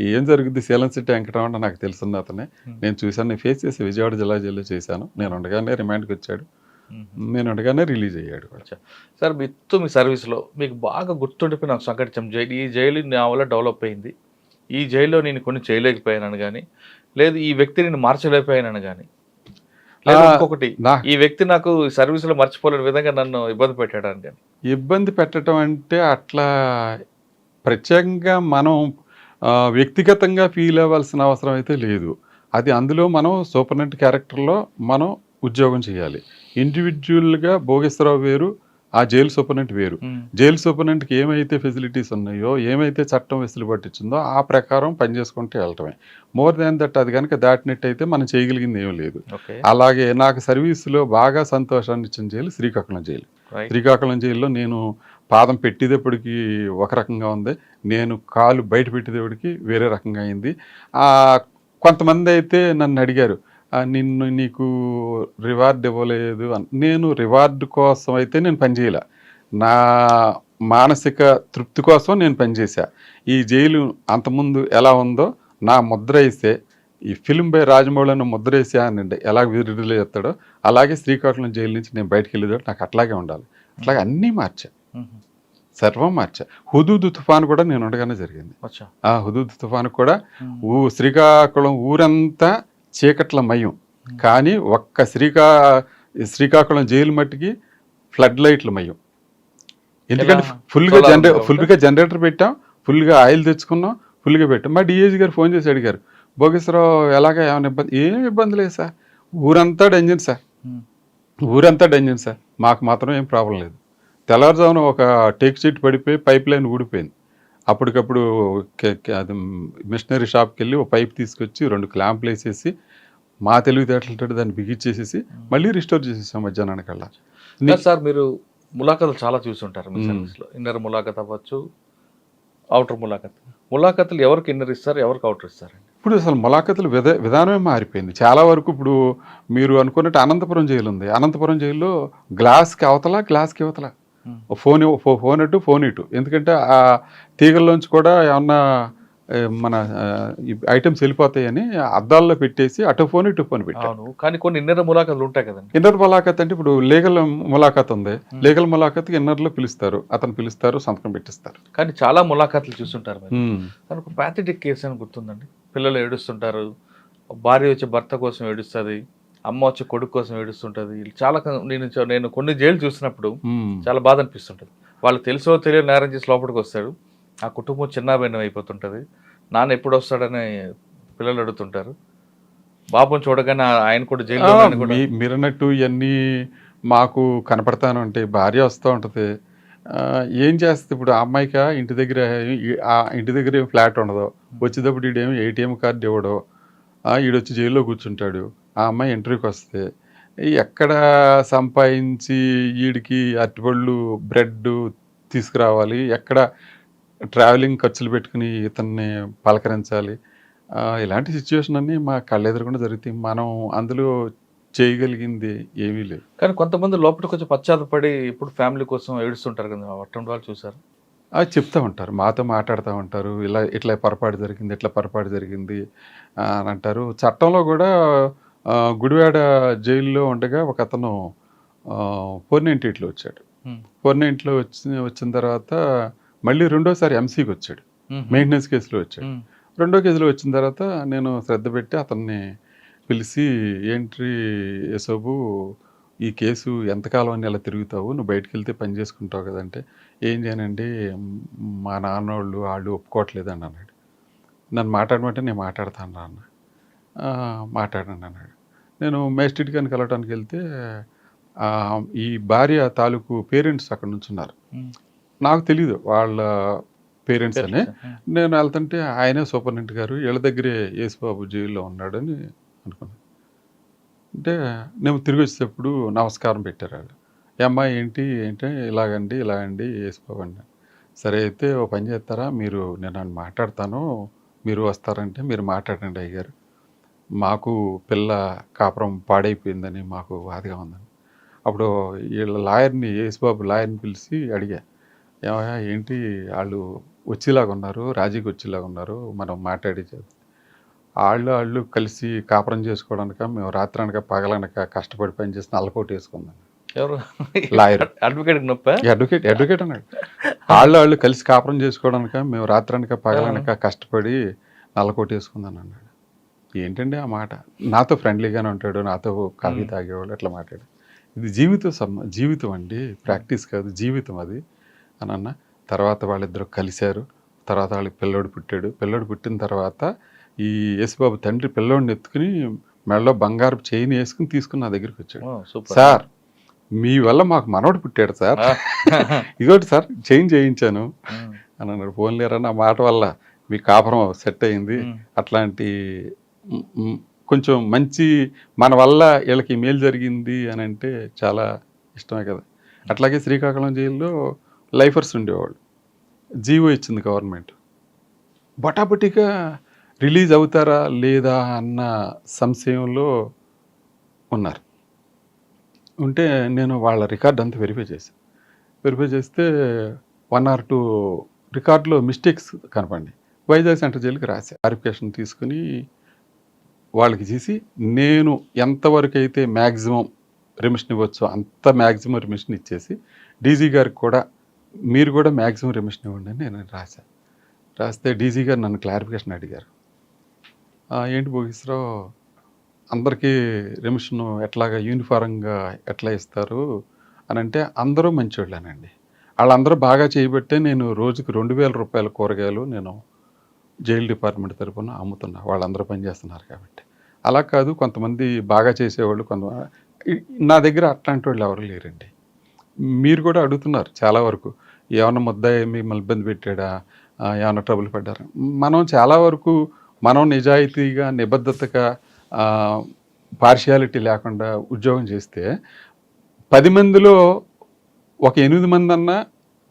ఏం జరుగుద్ది సేలం శెట్టి వెంకటరమణ నాకు తెలుసున్న అతనే, నేను చూశాను, నేను ఫేస్ చేసి విజయవాడ జిల్లా జైల్లో చేశాను. నేను ఉండగానే రిమాండ్కి వచ్చాడు, నేను ఉండగానే రిలీజ్ అయ్యాడు. సార్, మీ సర్వీస్లో మీకు బాగా గుర్తుండిపోయి నాకు సంఘటించాం ఈ జైలు నా వల్ల డెవలప్ అయింది, ఈ జైల్లో నేను కొన్ని చేయలేకపోయానని కానీ, లేదు ఈ వ్యక్తి నేను మార్చలేకపోయానని కానీ, లేదా ఇంకొకటి ఈ వ్యక్తి నాకు సర్వీస్లో మర్చిపోలేని విధంగా నన్ను ఇబ్బంది పెట్టాడని కానీ? ఇబ్బంది పెట్టడం అంటే అట్లా ప్రత్యేకంగా మనం వ్యక్తిగతంగా ఫీల్ అవ్వాల్సిన అవసరం అయితే లేదు. అది అందులో మనం సూపరింటెండెంట్ క్యారెక్టర్లో మనం ఉద్యోగం చేయాలి. ఇండివిజువల్గా భోగేశ్వరరావు వేరు, ఆ జైలు సూపరింటెండెంట్ వేరు. జైలు సూపరింటెండెంట్కి ఏమైతే ఫెసిలిటీస్ ఉన్నాయో, ఏమైతే చట్టం వెసులుబాటు ఇచ్చిందో ఆ ప్రకారం పనిచేసుకుంటూ వెళ్ళటమే. మోర్ దాన్ దట్ అది కనుక దాటినట్టయితే మనం చేయగలిగింది ఏం లేదు. అలాగే నాకు సర్వీసులో బాగా సంతోషాన్ని ఇచ్చిన జైలు శ్రీకాకుళం జైలు. శ్రీకాకుళం జైల్లో నేను పాదం పెట్టేటప్పటికి ఒక రకంగా ఉంది, నేను కాలు బయట పెట్టేటప్పటికి వేరే రకంగా అయింది. కొంతమంది అయితే నన్ను అడిగారు, నీకు రివార్డ్ ఇవ్వలేదు అని. నేను రివార్డ్ కోసం అయితే నేను పనిచేయలే, నా మానసిక తృప్తి కోసం నేను పనిచేశా. ఈ జైలు అంతకుముందు ఎలా ఉందో నా ముద్ర వేస్తే, ఈ ఫిల్మ్ బై రాజమౌళి అన్న ముద్ర వేసా అనండి ఎలా విడుదల చేస్తాడో అలాగే శ్రీకాకుళం జైలు నుంచి నేను బయటకు వెళ్ళేదాడు నాకు అట్లాగే ఉండాలి. అట్లాగే అన్నీ మార్చా, సర్వం మార్చా. హుదూద్ తుఫాను కూడా నేను ఉండగానే జరిగింది. ఆ హుదూద్ తుఫాను కూడా శ్రీకాకుళం ఊరంతా చీకట్ల మయం, కానీ ఒక్క శ్రీకాకుళం జైలు మట్టికి ఫ్లడ్ లైట్ల మయం. ఎందుకంటే ఫుల్గా జనరేటర్ పెట్టాం, ఫుల్గా ఆయిల్ తెచ్చుకున్నాం, ఫుల్గా పెట్టాం. మా డిఏజీ గారు ఫోన్ చేసి అడిగారు, భోగేశ్వరరావు ఎలాగా ఏమైనా ఇబ్బంది? ఏం ఇబ్బంది లేదు సార్, ఊరంతా డేంజర్ సార్, ఊరంతా డేంజర్ సార్, మాకు మాత్రం ఏం ప్రాబ్లం లేదు. తెల్లవారుజామున ఒక టేక్ షీట్ పడిపోయి పైప్ లైన్ ఊడిపోయింది. అప్పటికప్పుడు అది మిషనరీ షాప్కి వెళ్ళి ఒక పైప్ తీసుకొచ్చి 2 క్లాంపులు వేసేసి మా తెలివితేటలతో దాన్ని బిగించేసేసి మళ్ళీ రిస్టోర్ చేసేసాం మధ్యాహ్నానికల్లా. సార్ మీరు ములాఖతులు చాలా చూసుంటారు మీ సర్వీస్లో. ఇన్నర్ ములాఖత్ అవ్వచ్చు, అవుటర్ ములాఖతులు ఎవరికి ఇన్నర్ ఇస్తారు, ఎవరికి అవుటర్ ఇస్తారండి? ఇప్పుడు అసలు ములాఖతులు విధానమే మారిపోయింది చాలా వరకు. ఇప్పుడు మీరు అనుకున్నట్టు అనంతపురం జైలు ఉంది, అనంతపురం జైల్లో గ్లాస్కి అవతల గ్లాస్కి అవతల ఫోన్ అటు ఫోన్ ఇటు. ఎందుకంటే ఆ తీగల్లోంచి కూడా ఏమన్నా మన ఐటమ్స్ వెళ్ళిపోతాయని అద్దాల్లో పెట్టేసి అటు ఫోన్ ఇటు ఫోన్ పెట్టాను. కానీ కొన్ని ఇన్నర్ ములాఖతులు ఉంటాయి కదండి. ఇన్నర్ ములాఖత్ అంటే ఇప్పుడు లీగల్ ములాఖత్ ఉంది, లీగల్ ములాఖత్ ఇన్నర్లో పిలుస్తారు, అతను పిలుస్తారు, సంతకం పెట్టిస్తారు. కానీ చాలా ములాఖతులు చూస్తుంటారు. కానీ ఒక ప్యాథటిక్ కేసు అని గుర్తుందండి, పిల్లలు ఏడుస్తుంటారు, భార్య వచ్చి భర్త కోసం ఏడుస్తుంది, అమ్మ వచ్చి కొడుకు కోసం ఏడుస్తుంటుంది. చాలా నేను కొన్ని జైలు చూసినప్పుడు చాలా బాధ అనిపిస్తుంటుంది. వాళ్ళు తెలుసో తెలియని నేరం చేసి లోపలికి వస్తాడు, ఆ కుటుంబం చిన్నాభిన్నం అయిపోతుంటుంది, నాన్న ఎప్పుడు వస్తాడని పిల్లలు అడుగుతుంటారు, బాబుని చూడగానే ఆయన కూడా జైలు. మీరన్నట్టు ఇవన్నీ మాకు కనపడతాను అంటే భార్య వస్తూ ఉంటుంది, ఏం చేస్తుంది ఇప్పుడు ఆ అమ్మాయికి ఇంటి దగ్గర ఏం ఫ్లాట్ ఉండదు, వచ్చేటప్పుడు ఈడేమో ATM కార్డు ఇవ్వడో, ఈడొచ్చి జైల్లో కూర్చుంటాడు. ఆ అమ్మాయి ఇంటర్వ్యూకి వస్తే ఎక్కడ సంపాదించి వీడికి అరటిపళ్ళు బ్రెడ్ తీసుకురావాలి, ఎక్కడ ట్రావెలింగ్ ఖర్చులు పెట్టుకుని ఇతన్ని పలకరించాలి, ఇలాంటి సిచ్యువేషన్ అన్నీ మా కళ్ళెదురకుండా జరుగుతాయి. మనం అందులో చేయగలిగింది ఏమీ లేదు. కానీ కొంతమంది లోపలికి వచ్చి పశ్చాత్తపడి ఇప్పుడు ఫ్యామిలీ కోసం ఏడుస్తుంటారు కదా, అటువంటి వాళ్ళు చూసారు? అది చెప్తూ ఉంటారు, మాతో మాట్లాడుతూ ఉంటారు, ఇట్లా పొరపాటు జరిగింది, ఇట్లా పొరపాటు జరిగింది అని అంటారు. చట్టంలో కూడా గుడివాడ జైల్లో ఉండగా ఒక అతను 498లో వచ్చాడు. 498లో వచ్చిన తర్వాత మళ్ళీ రెండోసారి MCకి వచ్చాడు, మెయింటెనెన్స్ కేసులో వచ్చాడు. రెండో కేసులో వచ్చిన తర్వాత నేను శ్రద్ధ పెట్టి అతన్ని పిలిచి, ఏంటి యశోబు ఈ కేసు ఎంతకాలం అని ఎలా తిరుగుతావు, నువ్వు బయటకు వెళ్తే పని చేసుకుంటావు కదంటే, ఏం చేయనండి మా నాన్నోళ్ళు వాళ్ళు ఒప్పుకోవట్లేదని అన్నాడు. నన్ను మాట్లాడమంటే నేను మాట్లాడతాను అన్న, మాట్లాడండి అన్నాడు. నేను మేజిస్ట్రేట్ గారిని కలవడానికి వెళ్తే ఈ భార్య తాలూకు పేరెంట్స్ అక్కడ నుంచి ఉన్నారు. నాకు తెలీదు వాళ్ళ పేరెంట్స్ అని. నేను వెళ్తుంటే ఆయనే సూపరింటెండెంట్ గారు, వీళ్ళ దగ్గరే యేసుబాబు జైల్లో ఉన్నాడని అనుకున్నాను. అంటే నేను తిరిగి వచ్చేటప్పుడు నమస్కారం పెట్టారు వాళ్ళు. అమ్మాయి ఏంటి ఇలాగండి యేసుబాబు అండి. సరే అయితే ఓ పని చేస్తారా, నేను మాట్లాడతాను, మీరు వస్తారంటే మీరు మాట్లాడండి అయ్యారు, మాకు పిల్ల కాపురం పాడైపోయిందని మాకు బాధగా ఉందని. అప్పుడు వీళ్ళ లాయర్ని, యేసుబాబు లాయర్ని పిలిచి అడిగా, ఏమయ్యా ఏంటి వాళ్ళు వచ్చేలాగా ఉన్నారు, రాజీకి వచ్చేలాగా ఉన్నారు, మనం మాట్లాడేది. వాళ్ళు కలిసి కాపురం చేసుకోవడానిక, మేము రాత్రనక పగలనక కష్టపడి పనిచేసి నల్లకోట వేసుకుందాం. లాయర్ అడ్వకేట్ అన్నాడు. వాళ్ళు కలిసి కాపురం చేసుకోవడానిక, మేము రాత్రనక పగలనక కష్టపడి నల్లకోట వేసుకుందాం అన్నాడు. ఏంటండి ఆ మాట, నాతో ఫ్రెండ్లీగానే ఉంటాడు, నాతో కాఫీ తాగేవాడు, అట్లా మాట్లాడు. ఇది జీవితం అండి, ప్రాక్టీస్ కాదు, జీవితం అది అని అన్న. తర్వాత వాళ్ళిద్దరూ కలిశారు. తర్వాత వాళ్ళకి పిల్లోడు పుట్టిన తర్వాత ఈ యేసుబాబు తండ్రి పిల్లోడిని ఎత్తుకుని మెడలో బంగారు చైన్ వేసుకుని తీసుకుని నా దగ్గరికి వచ్చాడు. సార్ మీ వల్ల మాకు మనవడు పుట్టాడు సార్, ఇదోటి సార్ చైన్ చేయించాను అని అన్నాడు. ఫోన్ లేరా, నా మాట వల్ల మీ కాపురం సెట్ అయింది, అట్లాంటి కొంచెం మంచి మన వల్ల వీళ్ళకి మేలు జరిగింది అని అంటే చాలా ఇష్టమే కదా. అట్లాగే శ్రీకాకుళం జైల్లో లైఫర్స్ ఉండేవాళ్ళు, జీవో ఇచ్చింది గవర్నమెంట్, బొటాబొటిగా రిలీజ్ అవుతారా లేదా అన్న సంశయంలో ఉన్నారు. ఉంటే నేను వాళ్ళ రికార్డ్ అంతా వెరిఫై చేస్తే 1 or 2 రికార్డులో మిస్టేక్స్ కనపడి వైజాగ్ సెంట్రల్ జైలుకి రాశా. క్లారిఫికేషన్ తీసుకుని వాళ్ళకి చేసి నేను ఎంతవరకు అయితే మ్యాక్సిమం రెమిషన్ ఇవ్వచ్చో అంత మ్యాక్సిమం రెమిషన్ ఇచ్చేసి డీజీ గారికి కూడా మీరు కూడా మ్యాక్సిమం రెమిషన్ ఇవ్వండి అని నేను రాస్తే డీజీ గారు నన్ను క్లారిఫికేషన్ అడిగారు. ఏంటి భోగేశ్వరరావు అందరికీ రెమిషన్ ఎట్లాగా యూనిఫారంగా ఎట్లా ఇస్తారు అని అంటే అందరూ మంచివాళ్ళేనండి. వాళ్ళందరూ బాగా చేయబట్టే నేను రోజుకి 2,000 రూపాయల కూరగాయలు నేను జైలు డిపార్ట్మెంట్ తరఫున అమ్ముతున్నా, వాళ్ళందరూ పనిచేస్తున్నారు కాబట్టి. అలా కాదు, కొంతమంది బాగా చేసేవాళ్ళు నా దగ్గర అట్లాంటి వాళ్ళు ఎవరు లేరండి. మీరు కూడా అడుగుతున్నారు చాలా వరకు, ఏమన్నా ముద్దాయి మిమ్మల్ని ఇబ్బంది పెట్టాడా, ఏమన్నా ట్రబుల్ పడ్డారా. మనం చాలా వరకు మనం నిజాయితీగా నిబద్ధతగా పార్షియాలిటీ లేకుండా ఉద్యోగం చేస్తే 10 మందిలో ఒక 8 మంది అన్నా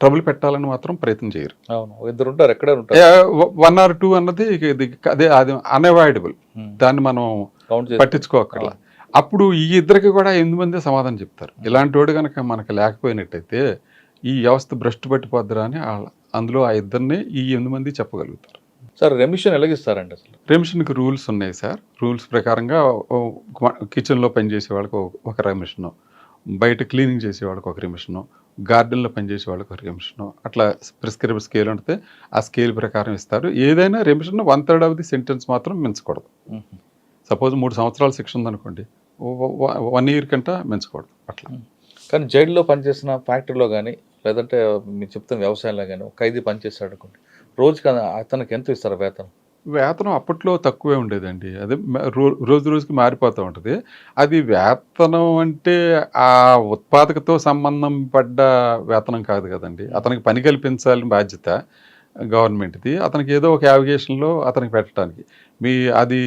ట్రబుల్ పెట్టాలని మాత్రం ప్రయత్నం చేయరు. అవును, ఇద్దరు ఉంటారు, ఎక్కడే ఉంటారు. 1 or 2 అన్నది అదే అది అన్అవాయిడబుల్, దాన్ని మనం పట్టించుకోకర్లా. అప్పుడు ఈ ఇద్దరికి కూడా 8 మంది సమాధానం చెప్తారు. ఇలాంటి వాడు కనుక మనకు లేకపోయినట్టయితే ఈ వ్యవస్థ భ్రష్టు పట్టిపోద్దురా అని అందులో ఆ ఇద్దరిని ఈ 8 మంది చెప్పగలుగుతారు. సార్ రెమిషన్ ఎలాగిస్తారండి అసలు? రెమిషన్కి రూల్స్ ఉన్నాయి సార్. రూల్స్ ప్రకారంగా కిచెన్లో పనిచేసే వాళ్ళకి ఒక రెమిషను, బయట క్లీనింగ్ చేసే వాళ్ళకి ఒక రెమిషను, గార్డెన్లో పనిచేసే వాళ్ళకి ఒక రెమిషను, అట్లా ప్రిస్క్రైబ్ స్కేల్ ఉంటుంది. ఆ స్కేల్ ప్రకారం ఇస్తారు. ఏదైనా రెమిషన్ 1/3 ఆఫ్ ది సెంటెన్స్ మాత్రం మించకూడదు. సపోజ్ 3 సంవత్సరాల శిక్ష ఉందనుకోండి, 1 year కంటే మించకూడదు అట్లా. కానీ జైల్లో పనిచేసిన ఫ్యాక్టరీలో కానీ లేదంటే మీరు చెప్తున్న వ్యవసాయంలో కానీ ఒక ఖైదీ పనిచేస్తాడు అనుకోండి, రోజుకి అతనికి ఎంత ఇస్తారు వేతనం? వేతనం అప్పట్లో తక్కువే ఉండేదండి. అదే రోజు రోజుకి మారిపోతూ ఉంటుంది. అది వేతనం అంటే ఆ ఉత్పాదకతో సంబంధం పడ్డ వేతనం కాదు కదండి. అతనికి పని కల్పించాలని బాధ్యత గవర్నమెంట్ది. అతనికి ఏదో ఒక యావిగేషన్లో అతనికి పెట్టడానికి అది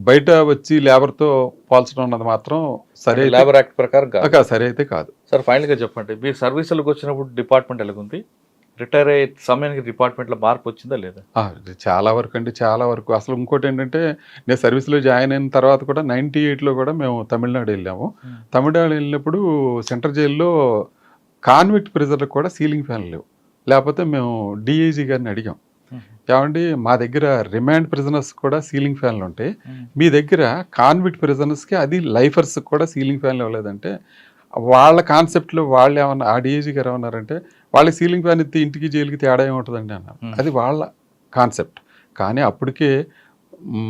బయట వచ్చి లేబర్తో పోల్చడం అన్నది మాత్రం సరే, లేబర్ యాక్ట్ ప్రకారం సరే అయితే కాదు. సార్ ఫైనల్గా చెప్పండి, మీరు సర్వీసులకు వచ్చినప్పుడు డిపార్ట్మెంట్ ఎలాగుంది? రిటైర్ అయ్యే సమయానికి డిపార్ట్మెంట్లో మార్పు వచ్చిందా లేదా? చాలా వరకు అండి, చాలా వరకు. అసలు ఇంకోటి ఏంటంటే, నేను సర్వీస్లో జాయిన్ అయిన తర్వాత కూడా 98లో కూడా మేము తమిళనాడు వెళ్ళాము. తమిళనాడు వెళ్ళినప్పుడు సెంట్రల్ జైల్లో కాన్విక్ట్ ప్రిజన్లకు కూడా సీలింగ్ ఫ్యాన్లు లేవు. లేకపోతే మేము డిఐజీ గారిని అడిగాం, ఏమండి మా దగ్గర రిమాండ్ ప్రిజనర్స్ కూడా సీలింగ్ ఫ్యాన్లు ఉంటాయి, మీ దగ్గర కాన్విక్ట్ ప్రిజనర్స్కి అది లైఫర్స్కి కూడా సీలింగ్ ఫ్యాన్లు ఇవ్వలేదంటే, వాళ్ళ కాన్సెప్ట్లో వాళ్ళు ఏమన్నా ఆ డిఐజీ గారు ఏమన్నారంటే, వాళ్ళకి సీలింగ్ ఫ్యాన్ ఎత్తి ఇంటికి జైలుకి తేడా ఏముంటుందండి అన్నారు. అది వాళ్ళ కాన్సెప్ట్. కానీ అప్పటికే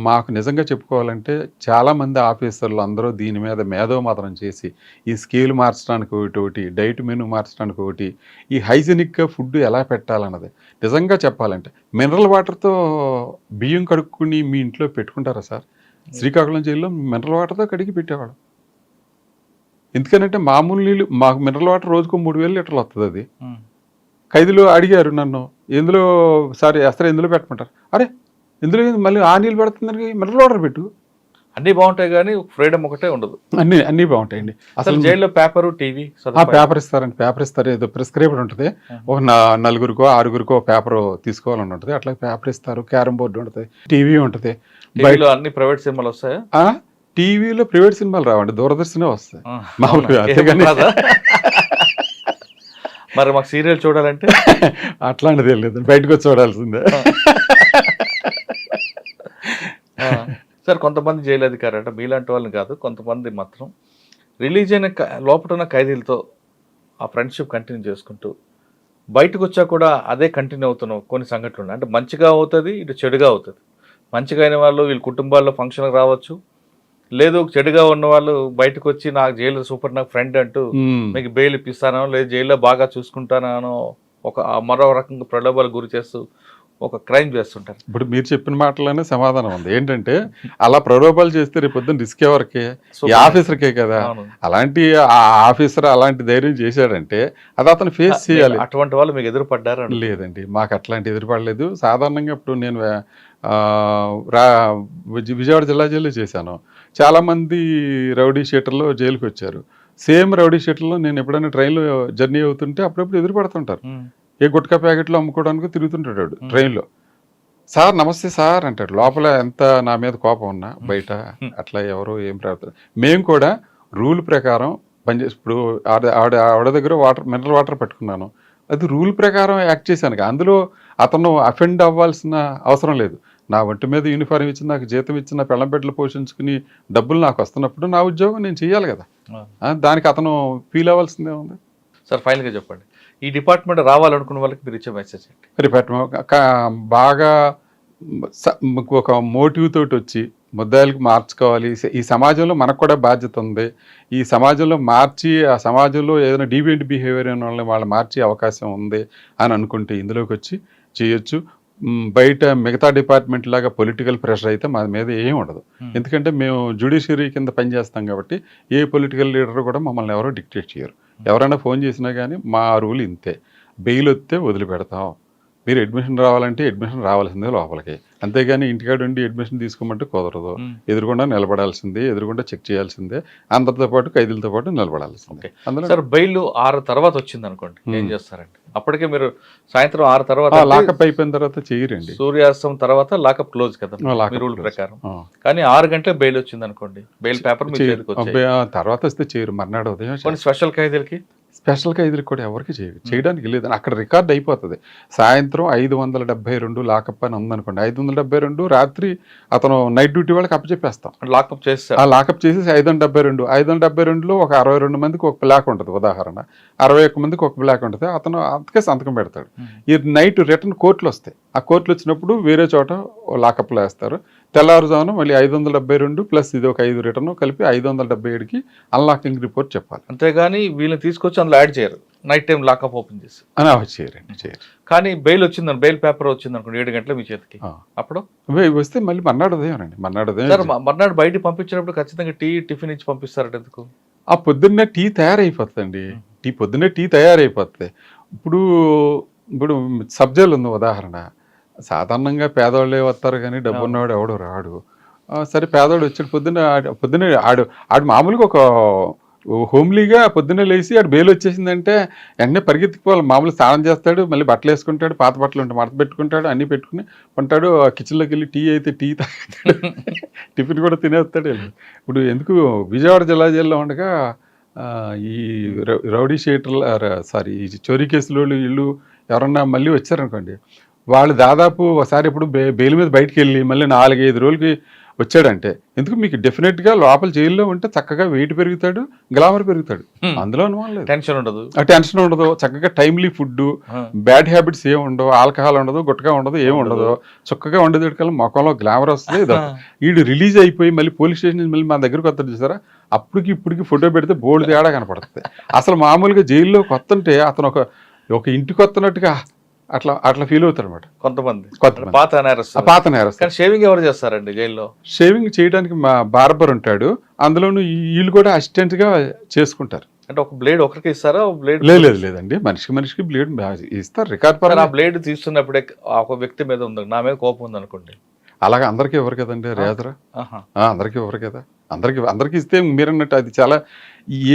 మాకు నిజంగా చెప్పుకోవాలంటే చాలామంది ఆఫీసర్లు అందరూ దీని మీద మేధోమథనం చేసి ఈ స్కేల్ మార్చడానికి ఒకటి, డైట్ మెనూ మార్చడానికి ఒకటి, ఈ హైజెనిక్గా ఫుడ్ ఎలా పెట్టాలన్నది నిజంగా చెప్పాలంటే, మినరల్ వాటర్తో బియ్యం కడుక్కుని మీ ఇంట్లో పెట్టుకుంటారా సార్? శ్రీకాకుళం జైల్లో మినరల్ వాటర్తో కడిగి పెట్టేవాడు. ఎందుకనంటే మామూలు నీళ్ళు, మాకు మినరల్ వాటర్ రోజుకు 3,000 లీటర్లు వస్తుంది. అది ఖైదీలు అడిగారు నన్ను, ఎందులో సార్ అసలు ఎందులో పెట్టమంటారు? అరే ఎందులో మళ్ళీ ఆ నీళ్ళు పెడుతుందని మినరల్ వాటర్ పెట్టు. అన్నీ బాగుంటాయి కానీ ఫ్రీడమ్ ఒకటే ఉండదు. అన్నీ బాగుంటాయండి. అసలు జైల్లో పేపరు టీవీ పేపర్ ఇస్తారండి. పేపర్ ఇస్తారు, ఏదో ప్రిస్క్రైబ్డ్ ఉంటుంది. ఒక 4-6 పేపర్ తీసుకోవాలని ఉంటుంది. అట్లా పేపర్ ఇస్తారు, క్యారమ్ బోర్డు ఉంటుంది, టీవీ ఉంటుంది. బయట అన్ని ప్రైవేట్ సినిమాలు వస్తాయా? టీవీలో ప్రైవేట్ సినిమాలు రావండి, దూరదర్శనే వస్తాయి మామూలుగా. అంతేగాని మరి మాకు సీరియల్ చూడాలంటే అట్లాంటిది లేదు, బయటకు వచ్చి చూడాల్సిందే. సార్ కొంతమంది జైలు అధికారులు అంటే మీలాంటి వాళ్ళని కాదు, కొంతమంది మాత్రం రిలీజ్ అయిన లోపల ఉన్న ఖైదీలతో ఆ ఫ్రెండ్షిప్ కంటిన్యూ చేసుకుంటూ బయటకు వచ్చా కూడా అదే కంటిన్యూ అవుతున్న కొన్ని సంఘటనలు ఉన్నాయి. అంటే మంచిగా అవుతుంది, ఇటు చెడుగా అవుతుంది. మంచిగా అయిన వాళ్ళు వీళ్ళ కుటుంబాల్లో ఫంక్షన్కి రావచ్చు, లేదు చెడుగా ఉన్న వాళ్ళు బయటకు వచ్చి నాకు జైలు సూపర్, నాకు ఫ్రెండ్ అంటూ మీకు బెయిల్ ఇప్పిస్తానో లేదు జైల్లో బాగా చూసుకుంటానో ఒక మరో రకంగా ప్రలోభాలకు గురి చేస్తూ ఒక క్రైమ్ చేస్తుంటారు. ఇప్పుడు మీరు చెప్పిన మాటలోనే సమాధానం ఉంది. ఏంటంటే అలా ప్రలోభాలు చేస్తే రేపు పొద్దున్న రిస్క్ ఎవరికే? ఈ ఆఫీసర్కే కదా. అలాంటి ఆఫీసర్ అలాంటి ధైర్యం చేశాడంటే అది అతను ఫేస్ చేయాలి. అటువంటి వాళ్ళు మీకు ఎదురుపడ్డారా? లేదండి, మాకు అట్లాంటి ఎదురుపడలేదు. సాధారణంగా ఇప్పుడు నేను విజయవాడ జిల్లా జైల్లో చేశాను. చాలామంది రౌడీ షీటర్లు జైలుకి వచ్చారు. సేమ్ రౌడీ షీటర్లో నేను ఎప్పుడైనా ట్రైన్లో జర్నీ అవుతుంటే అప్పుడప్పుడు ఎదురుపడుతుంటారు. ఏ గుట్కా ప్యాకెట్లో అమ్ముకోవడానికి తిరుగుతుంటాడు ట్రైన్లో. సార్ నమస్తే సార్ అంటాడు. లోపల ఎంత నా మీద కోపం ఉన్నా బయట అట్లా ఎవరు ఏం ప్రవర్తన. మేము కూడా రూల్ ప్రకారం పనిచేసి ఇప్పుడు ఆవిడ దగ్గర మినరల్ వాటర్ పట్టుకున్నాను, అది రూల్ ప్రకారం యాక్ట్ చేశాను. అందులో అతను అఫెండ్ అవ్వాల్సిన అవసరం లేదు. నా ఒంటి మీద యూనిఫారం ఇచ్చి నాకు జీతం ఇచ్చి నా పెళ్ళం బిడ్డలు పోషించుకుని డబ్బులు నాకు వస్తున్నప్పుడు నా ఉద్యోగం నేను చేయాలి కదా. దానికి అతను ఫీల్ అవ్వాల్సిందే ఉంది. సార్ ఫైనల్గా చెప్పండి, ఈ డిపార్ట్మెంట్ రావాలనుకున్న వాళ్ళకి మీరు ఇచ్చే మెసేజ్ ఏంటి? డిపార్ట్మెంట్ బాగా ఒక మోటివ్ తోటి వచ్చి ముద్దాయిలకు మార్చుకోవాలి. ఈ సమాజంలో మనకు కూడా బాధ్యత ఉంది. ఈ సమాజంలో మార్చి ఆ సమాజంలో ఏదైనా డీవియంట్ బిహేవియర్ అయిన వాళ్ళని వాళ్ళు మార్చే అవకాశం ఉంది అని అనుకుంటే ఇందులోకి వచ్చి చేయొచ్చు. బయట మిగతా డిపార్ట్మెంట్ లాగా పొలిటికల్ ప్రెషర్ అయితే మా మీద ఏం ఉండదు. ఎందుకంటే మేము జ్యుడిషియరీ కింద పనిచేస్తాం కాబట్టి ఏ పొలిటికల్ లీడర్ కూడా మమ్మల్ని ఎవరో డిక్టేట్ చేయరు. ఎవరైనా ఫోన్ చేసినా కానీ మా రూల్ ఇంతే, బెయిల్ వస్తే వదిలిపెడతాం, మీరు అడ్మిషన్ రావాలంటే అడ్మిషన్ రావాల్సిందే లోపలికి, అంతేగాని ఇంటికాడ ఉండి అడ్మిషన్ తీసుకోమంటే కుదరదు. ఎదురుకుండా నిలబడాల్సిందే, ఎదురుకుండా చెక్ చేయాల్సిందే, అందరితో పాటు ఖైదీలతో పాటు నిలబడాల్సిందే. అందులో సార్ బెయిల్ 6 తర్వాత వచ్చింది అనుకోండి, ఏం చేస్తారండి? అప్పటికే మీరు సాయంత్రం 6 తర్వాత లాకప్ అయిపోయిన తర్వాత చేయరండి. సూర్యాస్తం తర్వాత లాకప్ క్లోజ్ కదా రూల్ ప్రకారం. కానీ 6 గంటలకు బెయిల్ వచ్చింది అనుకోండి, బెయిల్ పేపర్ తర్వాత వస్తే చేయరు. మర్నాడు ఉదయం స్పెషల్ ఖైదీలకి స్పెషల్ ఖైదీలకు కూడా ఎవరికి చేయడానికి లేదని అక్కడ రికార్డ్ అయిపోతుంది. సాయంత్రం 572 లాకప్ అని ఉందనుకోండి, 572 రాత్రి అతను నైట్ డ్యూటీ వాళ్ళకి అప్పచెప్పేస్తాం. లాకప్ చేసి ఆ లాకప్ చేసేసి 572లో ఒక 62 మందికి ఒక బ్లాక్ ఉంటుంది, ఉదాహరణ 61 మందికి ఒక బ్లాక్ ఉంటుంది. అతను అంతకే సంతకం పెడతాడు. ఈ నైట్ రిటర్న్ కోర్టులు వస్తాయి. ఆ కోర్టులు వచ్చినప్పుడు వేరే చోట లాకప్లో వేస్తారు. తెల్లారుజామున మళ్ళీ 572 ప్లస్ ఇది ఒక 5 రిటర్న్ కలిపి 577కి అన్లాకింగ్ రిపోర్ట్ చెప్పాలి. అంతేగాని వీళ్ళని తీసుకొచ్చి అందులో యాడ్ చేయరు. నైట్ టైం లాకప్ ఓపెన్ చేసి అని చేయరు. కానీ బెయిల్ వచ్చిందని, బెయిల్ పేపర్ వచ్చింది అనుకోండి 7 గంటల మీ చేతికి, అప్పుడు వస్తే మళ్ళీ మర్నాడు ఉదయం రండి. మర్నాడు బయటికి పంపించినప్పుడు ఖచ్చితంగా టిఫిన్ ఇచ్చి పంపిస్తారట. ఎందుకు? ఆ పొద్దున్నే టీ తయారైపోతుందండి. పొద్దున్నే టీ తయారైపోతుంది. ఇప్పుడు సబ్జెక్ట్ ఉంది ఉదాహరణ, సాధారణంగా పేదవాళ్ళే వస్తారు కానీ డబ్బు ఉన్నవాడు ఎవడు రాడు. సరే పేదవాడు వచ్చాడు, పొద్దున్నే ఆడు మామూలుగా ఒక హోమ్లీగా పొద్దున్నే లేచి ఆడు బెయిల్ వచ్చేసిందంటే వెంటనే పరిగెత్తిపోవాలి. మామూలు స్నానం చేస్తాడు, మళ్ళీ బట్టలు వేసుకుంటాడు, పాత బట్టలు ఉంటే మడత పెట్టుకుంటాడు, అన్నీ పెట్టుకుని ఉంటాడు. కిచెన్లోకి వెళ్ళి టీ అయితే టీ తాగుతాడు, టిఫిన్ కూడా తినేస్తాడు. ఇప్పుడు ఎందుకు విజయవాడ జిల్లా జైల్లో ఉండగా ఈ రౌడీ షీటర్లు ఈ చోరీ కేసులో వీళ్ళు ఎవరన్నా మళ్ళీ వచ్చారనుకోండి, వాళ్ళు దాదాపు ఒకసారి ఇప్పుడు బెయిల్ మీద బయటికి వెళ్ళి మళ్ళీ 4-5 రోజులకి వచ్చాడంటే ఎందుకు మీకు డెఫినెట్గా లోపల జైల్లో ఉంటే చక్కగా వెయిట్ పెరుగుతాడు, గ్లామర్ పెరుగుతాడు. అందులో అనుమానం టెన్షన్ ఉండదు. చక్కగా టైమ్లీ ఫుడ్, బ్యాడ్ హ్యాబిట్స్ ఏమి ఉండవు, ఆల్కహాల్ ఉండదు, గుట్టగా ఉండదు, ఏమి ఉండదు. చక్కగా ఉండేది ముఖంలో గ్లామర్ వస్తుంది. వీడు రిలీజ్ అయిపోయి మళ్ళీ పోలీస్ స్టేషన్ మళ్ళీ మా దగ్గరకు వస్తాడు చూసారా, అప్పటికి ఫోటో పెడితే బోల్డ్ తేడా కనపడుతుంది. అసలు మామూలుగా జైల్లో కొత్త ఉంటే అతను ఒక ఇంటికి వస్తున్నట్టుగా అట్లా ఫీల్ అవుతారు అనమాట కొంతమంది. పాత నేరస్తులు. షేవింగ్ ఎవరు చేస్తారండి జైల్లో? షేవింగ్ చేయడానికి మా బార్బర్ ఉంటాడు. అందులోనూ వీళ్ళు కూడా అసిస్టెంట్ గా చేసుకుంటారు. అంటే ఒక బ్లేడ్ ఒకరికి ఇస్తారా? బ్లేడ్ లేదండి, మనిషికి బ్లేడ్ ఇస్తారు. రికార్డ్ పరంగా ఆ బ్లేడ్ తీస్తున్నప్పుడే ఒక వ్యక్తి మీద ఉంది, నా మీద కోపం ఉంది అనుకోండి, అలాగా అందరికీ ఎవరు కదండి రేజరా, అందరికీ ఎవరు కదా, అందరికి ఇస్తే మీరన్నట్టు అది చాలా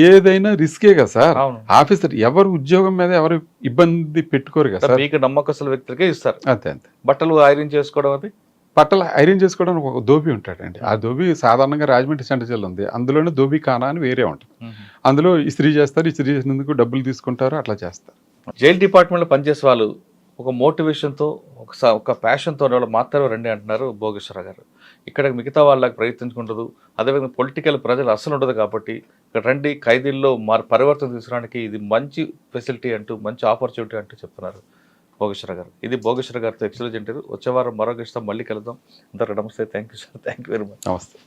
ఏదైనా రిస్కే కదా సార్. ఆఫీసర్ ఎవరు ఉద్యోగం మీద ఎవరు ఇబ్బంది పెట్టుకోరు కదా సార్. మీకు నమ్మకస్తుల వ్యక్తులకే ఇస్తారు. అంతే. బట్టలు ఐరన్ చేసుకోవడం, అది బట్టలు ఐరన్ చేసుకోవడానికి ఒక దోబి ఉంటాడండి. ఆ దోబి సాధారణంగా రాజమండ్రి సెంటర్ జైలు ఉంది, అందులోనే దోబి ఖానా అని వేరే ఉంటుంది. అందులో ఇస్త్రీ చేస్తారు, ఇస్త్రీ చేసినందుకు డబ్బులు తీసుకుంటారు, అట్లా చేస్తారు. జైల్ డిపార్ట్మెంట్లో పనిచేసే వాళ్ళు ఒక మోటివేషన్తో, ఒక ప్యాషన్తో వాళ్ళు మాత్రమే రండి అంటున్నారు భోగేశ్వర గారు. ఇక్కడ మిగతా వాళ్ళకి ప్రయత్నించుకుంటుంది, అదేవిధంగా పొలిటికల్ ప్రజలు అస్సలు ఉండదు కాబట్టి ఇక్కడ రండి, ఖైదీల్లో పరివర్తన తీసుకురావడానికి ఇది మంచి ఫెసిలిటీ అంటూ, మంచి ఆపర్చునిటీ అంటూ చెప్తున్నారు భోగేశ్వర గారు. ఇది భోగేశ్వర గారితో ఎక్సలెంట్ ఇంటర్వ్యూ. వచ్చే వారం మరో గెస్ట్తో మళ్ళీ కలుద్దాం. అందరూ నమస్తే, thank you sir, thank you very much. నమస్తే.